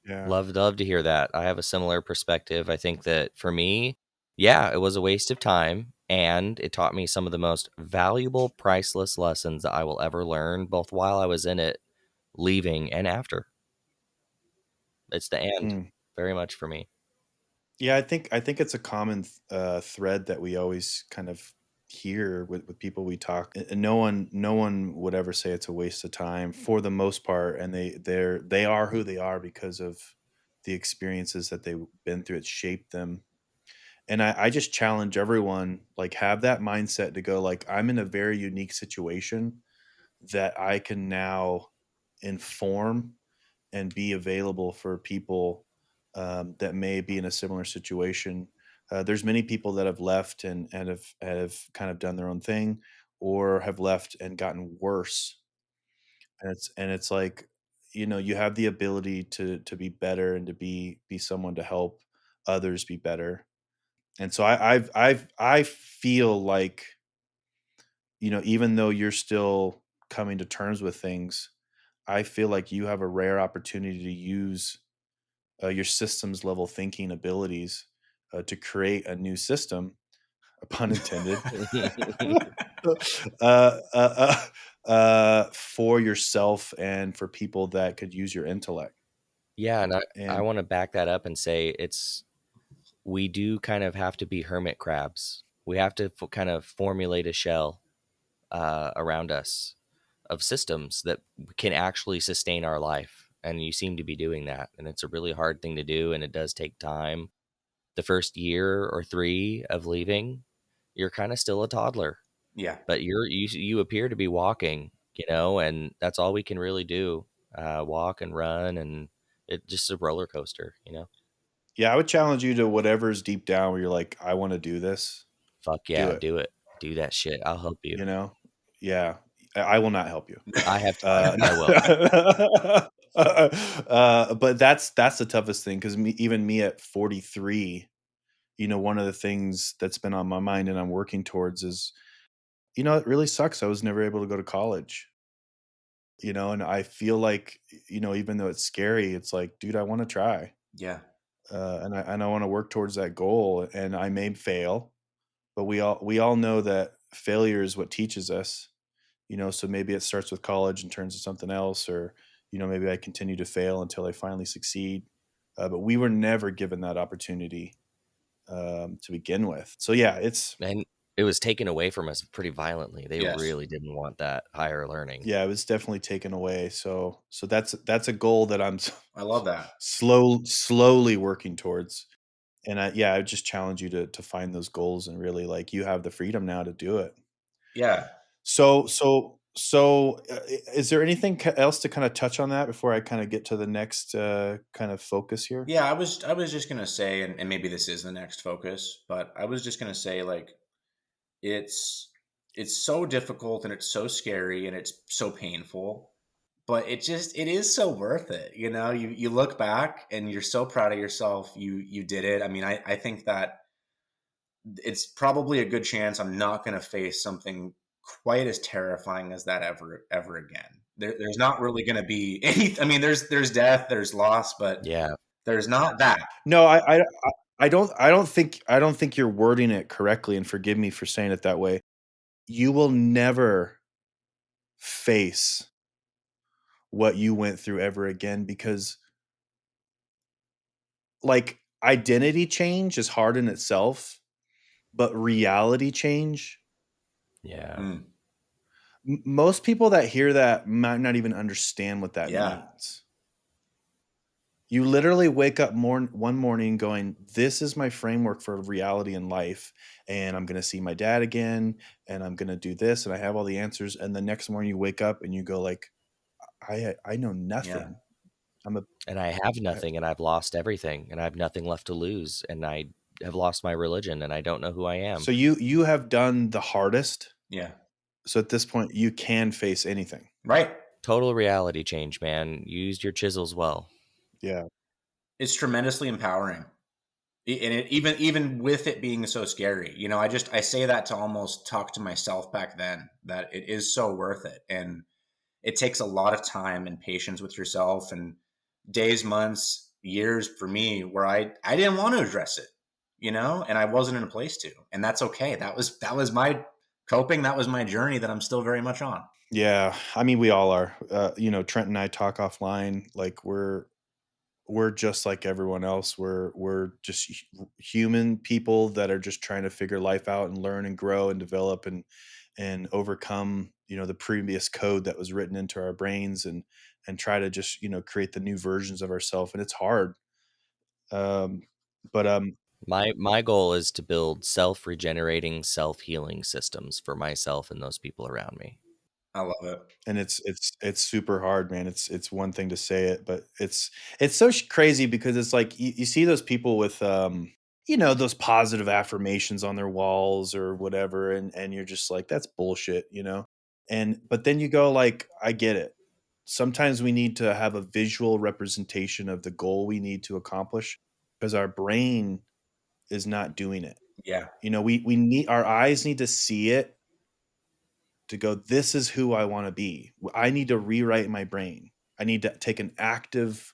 Yeah. Love to hear that. I have a similar perspective. I think that for me, yeah, it was a waste of time and it taught me some of the most valuable, priceless lessons that I will ever learn, both while I was in it, leaving, and after. It's the end, Mm. very much for me. Yeah, I think it's a common thread that we always kind of hear with people we talk. And no one would ever say it's a waste of time for the most part, and they are who they are because of the experiences that they've been through. It shaped them. And I just challenge everyone, like, have that mindset to go, like, I'm in a very unique situation that I can now inform and be available for people, that may be in a similar situation. There's many people that have left and have kind of done their own thing, or have left and gotten worse. And it's like, you have the ability to be better and to be someone to help others be better. And so I feel like, even though you're still coming to terms with things, I feel like you have a rare opportunity to use, your systems level thinking abilities, to create a new system, pun intended, for yourself and for people that could use your intellect. Yeah, and I And want to back that up and say we do kind of have to be hermit crabs. We have to kind of formulate a shell around us of systems that can actually sustain our life. And you seem to be doing that. And it's a really hard thing to do. And it does take time. The first year or three of leaving, you're kind of still a toddler, Yeah. but you appear to be walking, and that's all we can really do. Walk and run. And it's just a roller coaster. yeah, I would challenge you to whatever's deep down where you're like, I want to do this, Fuck do yeah, it. do it. Do that shit. I'll help you. You know? Yeah. I will not help you. I have time. Uh, I will. but that's the toughest thing, because even me at 43, one of the things that's been on my mind and I'm working towards is, it really sucks. I was never able to go to college, and I feel like, even though it's scary, it's like, dude, I want to try. Yeah. and I want to work towards that goal. And I may fail, but we all know that failure is what teaches us. So maybe it starts with college and turns to something else, or maybe I continue to fail until I finally succeed. But we were never given that opportunity to begin with. So yeah, And it was taken away from us pretty violently. They Yes. really didn't want that higher learning. yeah, it was definitely taken away. So that's a goal that I'm I love that. slowly working towards. And I just challenge you to find those goals, and really, like, you have the freedom now to do it. Yeah. So, is there anything else to kind of touch on that before I kind of get to the next kind of focus here? Yeah, I was just gonna say, and maybe this is the next focus, but I was just gonna say, like, it's it's so difficult and it's so scary and it's so painful, but it is so worth it. You look back and you're so proud of yourself. You did it. I mean, I think that it's probably a good chance I'm not going to face something quite as terrifying as that ever again. There's not really going to be any. I mean, there's death, there's loss, but Yeah. there's not that. No, I don't think you're wording it correctly, and forgive me for saying it that way. You will never face what you went through ever again, because, like, identity change is hard in itself, but reality change, Yeah. Mm, most people that hear that might not even understand what that yeah, means. You literally wake up one morning going, "This is my framework for reality in life, and I'm gonna see my dad again, and I'm gonna do this, and I have all the answers." And the next morning you wake up and you go like, "I know yeah, nothing. I'm a And I have I, nothing and I've lost everything and I have nothing left to lose and I have lost my religion and I don't know who I am. So you have done the hardest. yeah. So at this point, you can face anything. Right. Total reality change, man. You used your chisels well. Yeah. It's tremendously empowering. And even with it being so scary, I say that to almost talk to myself back then, that it is so worth it. And it takes a lot of time and patience with yourself, and days, months, years for me where I didn't want to address it, and I wasn't in a place to. And that's okay. That was my coping. That was my journey that I'm still very much on. Yeah. I mean, we all are. Trent and I talk offline. Like, we're just like everyone else. We're just human people that are just trying to figure life out and learn and grow and develop and overcome, the previous code that was written into our brains, and try to just, create the new versions of ourselves. And it's hard. Um, but My goal is to build self-regenerating, self-healing systems for myself and those people around me. I love it. and it's super hard, man. It's one thing to say it, but it's so crazy, because it's like you see those people with those positive affirmations on their walls or whatever, and you're just like, that's bullshit. And but then you go like, I get it. Sometimes we need to have a visual representation of the goal we need to accomplish, because our brain is not doing it. Yeah. We need, our eyes need to see it, to go, this is who I want to be. I need to rewrite my brain. I need to take an active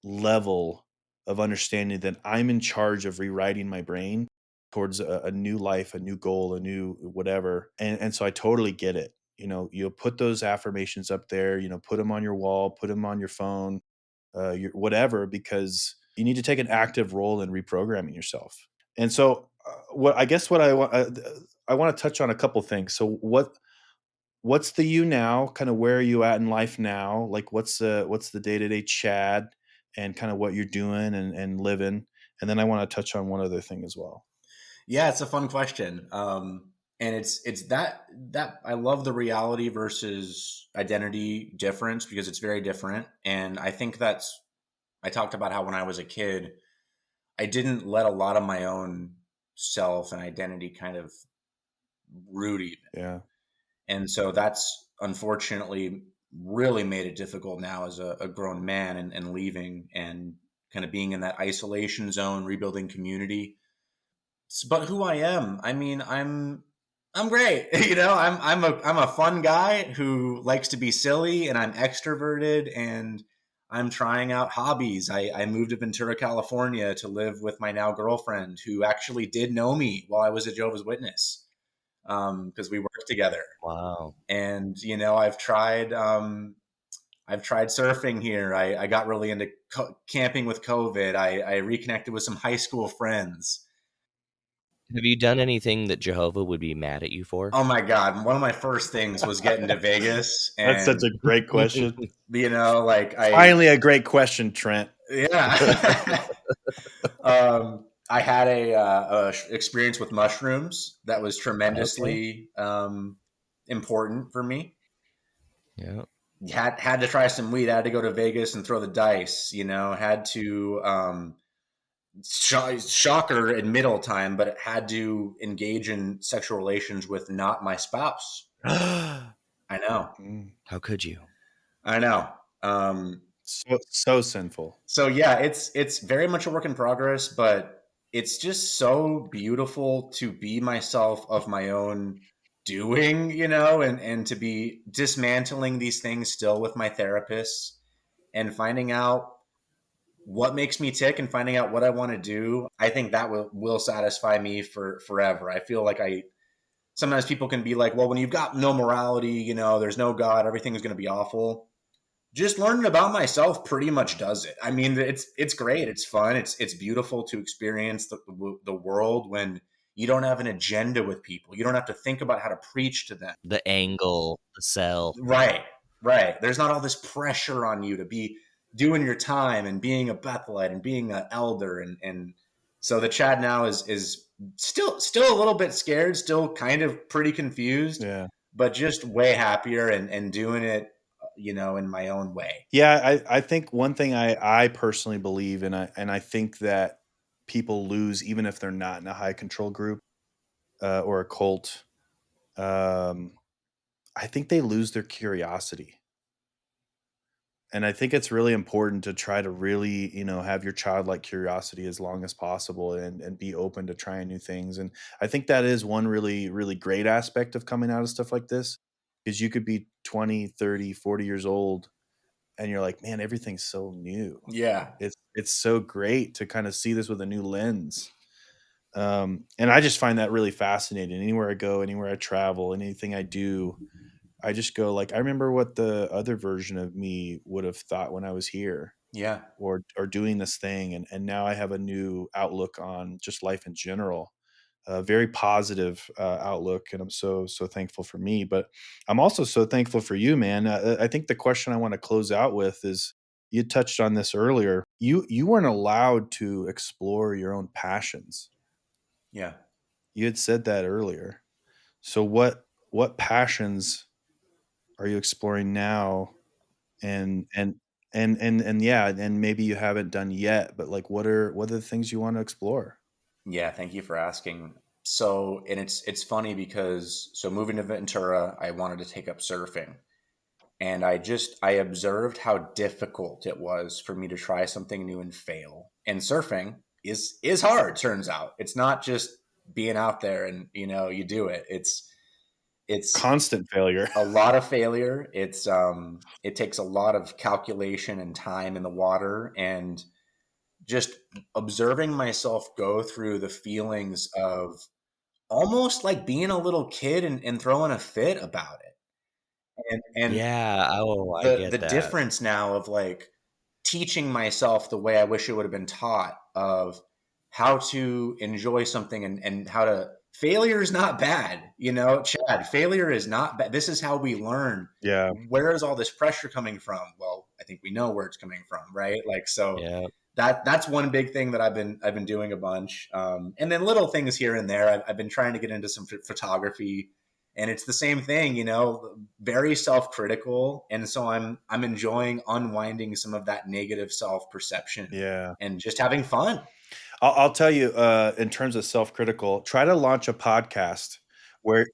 level of understanding that I'm in charge of rewriting my brain towards a new life, a new goal, a new whatever. And so I totally get it. You'll put those affirmations up there, put them on your wall, put them on your phone, your whatever, because you need to take an active role in reprogramming yourself. And so, what I want to touch on a couple things. So what's the you now? Kind of where are you at in life now? Like, what's the day-to-day Chad, and kind of what you're doing and living. And then I want to touch on one other thing as well. Yeah, it's a fun question. And it's that I love the reality versus identity difference, because it's very different. And I think I talked about how when I was a kid, I didn't let a lot of my own self and identity kind of root even. Yeah. And so that's unfortunately really made it difficult now as a grown man, and leaving and kind of being in that isolation zone, rebuilding community. But who I am, I mean, I'm great. I'm a fun guy who likes to be silly, and I'm extroverted, and I'm trying out hobbies. I moved to Ventura, California to live with my now girlfriend, who actually did know me while I was a Jehovah's Witness, because we worked together. Wow. And I've tried surfing here. I got really into camping with COVID. I reconnected with some high school friends. Have you done anything that Jehovah would be mad at you for? Oh my God. One of my first things was getting to Vegas. That's such And, a great question. like Finally, a great question, Trent. yeah. I had a experience with mushrooms that was Okay. tremendously important for me. Yeah. Had to try some weed. I had to go to Vegas and throw the dice. Had to shocker in middle time, but it had to engage in sexual relations with not my spouse. I know. Mm. How could you? I know. Um, So sinful. so yeah, it's very much a work in progress, but it's just so beautiful to be myself of my own doing, and to be dismantling these things still with my therapists and finding out what makes me tick and finding out what I want to do. I think that will satisfy me for forever. I feel like I sometimes people can be like, well, when you've got no morality, there's no God, everything is going to be awful. Just learning about myself pretty much does it. I mean, it's great. It's fun. It's beautiful to experience the world when you don't have an agenda with people. You don't have to think about how to preach to them. The angle, the sell. Right, right. There's not all this pressure on you to be doing your time and being a Bethelite and being an elder, and so the Chad now is still a little bit scared, still kind of pretty confused, Yeah. but just way happier and doing it, in my own way. Yeah, I think one thing I personally believe, and I think that people lose even if they're not in a high control group or a cult. Um, I think they lose their curiosity, and I think it's really important to try to really have your childlike curiosity as long as possible, and be open to trying new things. And I think that is one really really great aspect of coming out of stuff like this, because you could be 20, 30, 40 years old and you're like, man, everything's so new. Yeah, It's so great to kind of see this with a new lens. And I just find that really fascinating. Anywhere I go, anywhere I travel, anything I do, I just go like, I remember what the other version of me would have thought when I was here, yeah, or doing this thing, and now I have a new outlook on just life in general, a very positive outlook, and I'm so thankful for me. But I'm also so thankful for you, man. I think the question I want to close out with is, you touched on this earlier. You weren't allowed to explore your own passions. yeah, You had said that earlier. So what passions are you exploring now? And yeah, and maybe you haven't done yet, but like, what are the things you want to explore? yeah. Thank you for asking. So, and it's funny because moving to Ventura, I wanted to take up surfing. And I observed how difficult it was for me to try something new and fail. And surfing is hard, turns out. It's not just being out there and you do it. It's Constant failure. a lot of failure. It takes a lot of calculation and time in the water, and just observing myself go through the feelings of almost like being a little kid and throwing a fit about it. And Yeah. Oh, I the get that. difference now of like teaching myself the way I wish it would have been taught, of how to enjoy something, and how to failure is not bad, Chad, failure is not bad. This is how we learn. Yeah. Where is all this pressure coming from? Well, I think we know where it's coming from, right? Like, so Yeah. that's one big thing that I've been doing a bunch, and then little things here and there. I've been trying to get into some photography, and it's the same thing, very self-critical, and so I'm enjoying unwinding some of that negative self-perception Yeah. and just having fun. I'll tell you, in terms of self-critical, try to launch a podcast where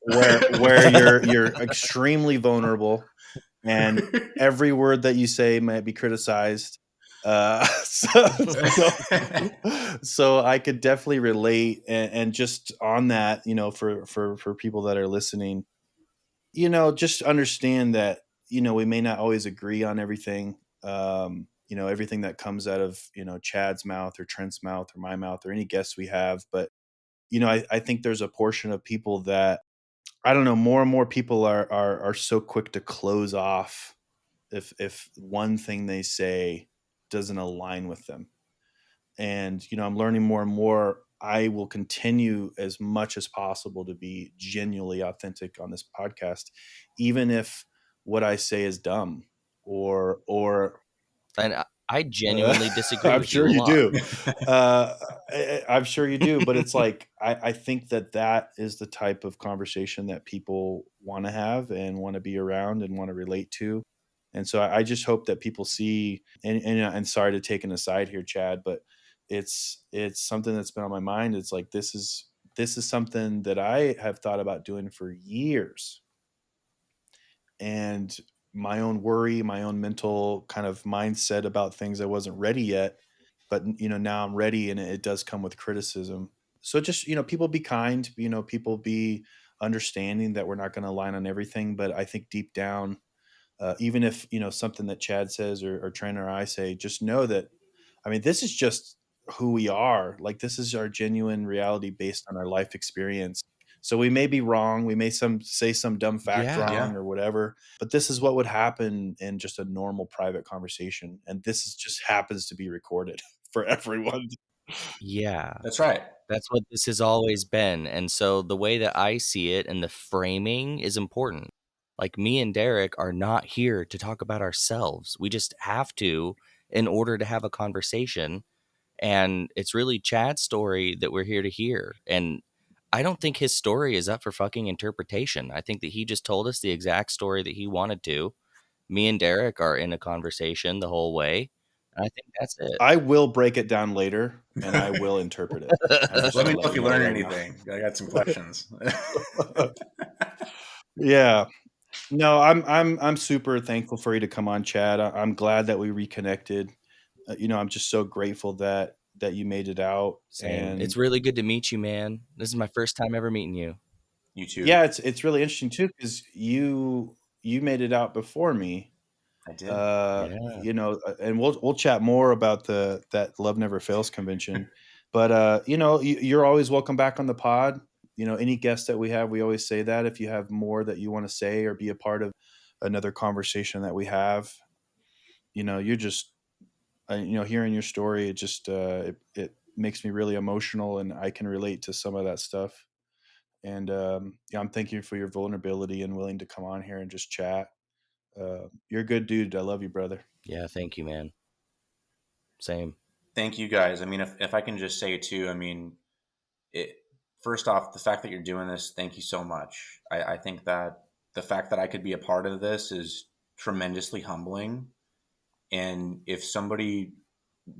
you're extremely vulnerable, and every word that you say might be criticized. So so I could definitely relate, and just on that, for people that are listening, just understand that we may not always agree on everything. everything that comes out of, Chad's mouth or Trent's mouth or my mouth or any guests we have. But, I think there's a portion of people that, I don't know, more and more people are so quick to close off if one thing they say doesn't align with them. And, I'm learning more and more. I will continue as much as possible to be genuinely authentic on this podcast, even if what I say is dumb or And I genuinely disagree I'm with you sure a you lot. do. Uh, I'm sure you do, but it's like I think that is the type of conversation that people want to have and want to be around and want to relate to. And so I just hope that people see. And sorry to take an aside here, Chad, but it's something that's been on my mind. It's like this is something that I have thought about doing for years, and my own worry, my own mental kind of mindset about things I wasn't ready yet, but now I'm ready, and it does come with criticism. So just people be kind, people be understanding that we're not going to align on everything, but I think deep down, even if something that Chad says or Trent or I say, just know that, I mean, this is just who we are. Like, this is our genuine reality based on our life experience. So we may be wrong. We may say some dumb fact Yeah. wrong Yeah, or whatever, but this is what would happen in just a normal private conversation. And just happens to be recorded for everyone. Yeah. that's right. That's what this has always been, and so the way that I see it and the framing is important. Like, me and Derek are not here to talk about ourselves. We just have to in order to have a conversation, and it's really Chad's story that we're here to hear, and I don't think his story is up for fucking interpretation. I think that he just told us the exact story that he wanted to. Me and Derek are in a conversation the whole way, and I think that's it. I will break it down later and I will interpret it. I'm just Let going me to know let if you you know learn right now. anything. I got some questions. Yeah. No, I'm super thankful for you to come on, Chad. I'm glad that we reconnected. I'm just so grateful that you made it out. Same. It's And really good to meet you, man. This is my first time ever meeting you. You too. yeah, it's really interesting too because you made it out before me. I did. And we'll chat more about the that Love Never Fails convention. But you're always welcome back on the pod. Any guest that we have, we always say that if you have more that you want to say or be a part of another conversation that we have, you're just hearing your story, it just it makes me really emotional, and I can relate to some of that stuff. And yeah, I'm thanking you for your vulnerability and willing to come on here and just chat. You're a good dude. I love you, brother. Yeah, thank you, man. Same. Thank you guys. I mean, if I can just say too, I mean, it, first off, the fact that you're doing this, thank you so much. I think that the fact that I could be a part of this is tremendously humbling. And if somebody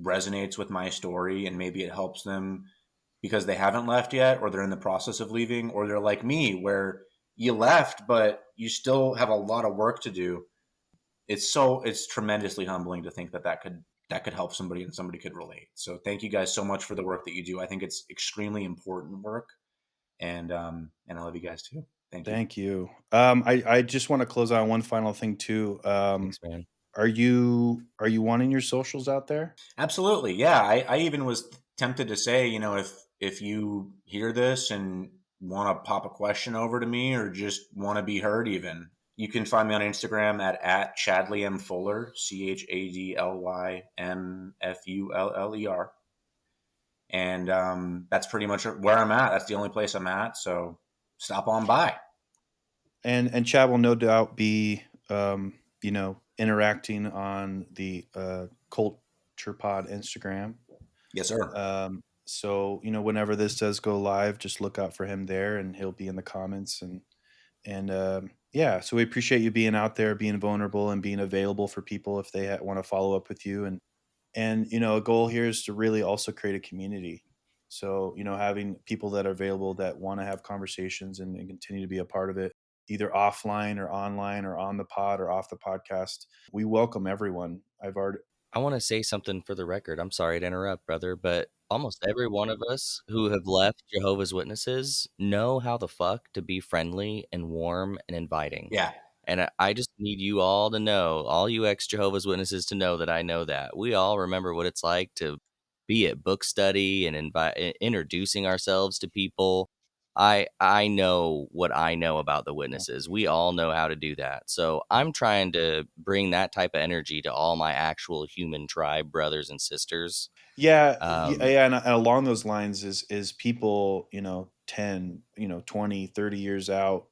resonates with my story and maybe it helps them because they haven't left yet, or they're in the process of leaving, or they're like me, where you left, but you still have a lot of work to do. It's tremendously humbling to think that that could help somebody and somebody could relate. So thank you guys so much for the work that you do. I think it's extremely important work, and I love you guys too. Thank you. Thank you. I just want to close out on one final thing too. Thanks, man. Are you wanting your socials out there? Absolutely, yeah. I even was tempted to say, if you hear this and want to pop a question over to me or just want to be heard, even you can find me on Instagram at Chadley M Fuller, ChadlymFuller, and that's pretty much where I'm at. That's the only place I'm at. So stop on by. And Chad will no doubt be interacting on the Cult.ture Pod Instagram. Yes, sir. So whenever this does go live, just look out for him there, and he'll be in the comments. And yeah, so we appreciate you being out there, being vulnerable, and being available for people if they want to follow up with you. And a goal here is to really also create a community. So having people that are available that want to have conversations and continue to be a part of it, either offline or online or on the pod or off the podcast. We welcome everyone. I've already I want to say something for the record. I'm sorry to interrupt, brother, but almost every one of us who have left Jehovah's Witnesses know how the fuck to be friendly and warm and inviting. Yeah. And I just need you all to know, all you ex Jehovah's Witnesses to know that I know that. We all remember what it's like to be at book study and introducing ourselves to people. I know what I know about the witnesses. We all know how to do that. So I'm trying to bring that type of energy to all my actual human tribe brothers and sisters. Yeah, Um, yeah, and along those lines is people, 10, 20, 30 years out,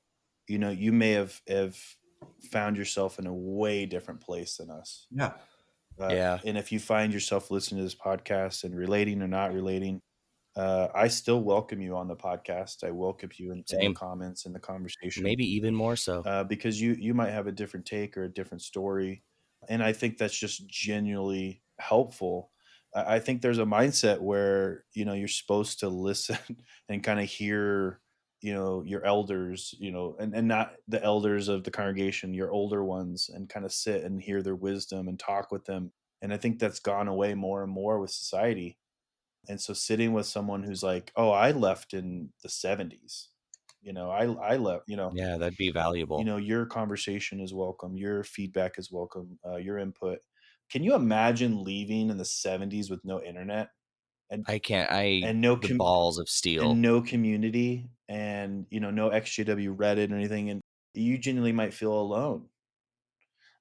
you may have found yourself in a way different place than us. Yeah. yeah, And if you find yourself listening to this podcast and relating or not relating, I still welcome you on the podcast. I welcome you in the same, comments, in the conversation. maybe even more so. Because you might have a different take or a different story, and I think that's just genuinely helpful. I think there's a mindset where you're supposed to listen and kind of hear your elders, and not the elders of the congregation, your older ones, and kind of sit and hear their wisdom and talk with them. And I think that's gone away more and more with society. And so sitting with someone who's like, "Oh, I left in the 70s. I left, Yeah, that'd be valuable. your conversation is welcome, your feedback is welcome, your input." Can you imagine leaving in the 70s with no internet and I can't. I and no the com- balls of and steel. no community and no XJW Reddit or anything, and you genuinely might feel alone.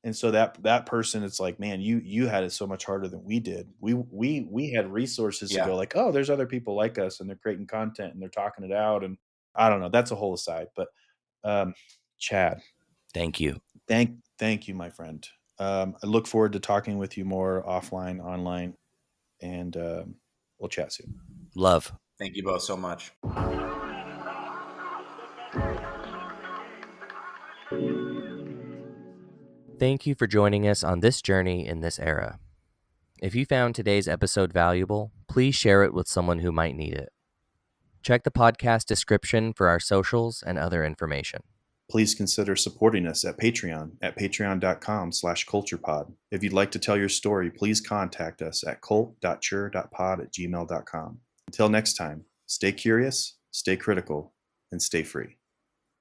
And so that person, it's like, man, you had it so much harder than we did. We had resources to Yeah. go like, oh, there's other people like us, and they're creating content and they're talking it out, and I don't know. That's a whole aside, but um, Chad, Thank you. thank you, my friend. I look forward to talking with you more offline, online, and we'll chat soon. Love. Thank you both so much. Thank you for joining us on this journey in this era. If you found today's episode valuable, please share it with someone who might need it. Check the podcast description for our socials and other information. Please consider supporting us at Patreon at patreon.com/culturepod. If you'd like to tell your story, please contact us at cult.ture.pod@gmail.com. Until next time, stay curious, stay critical, and stay free.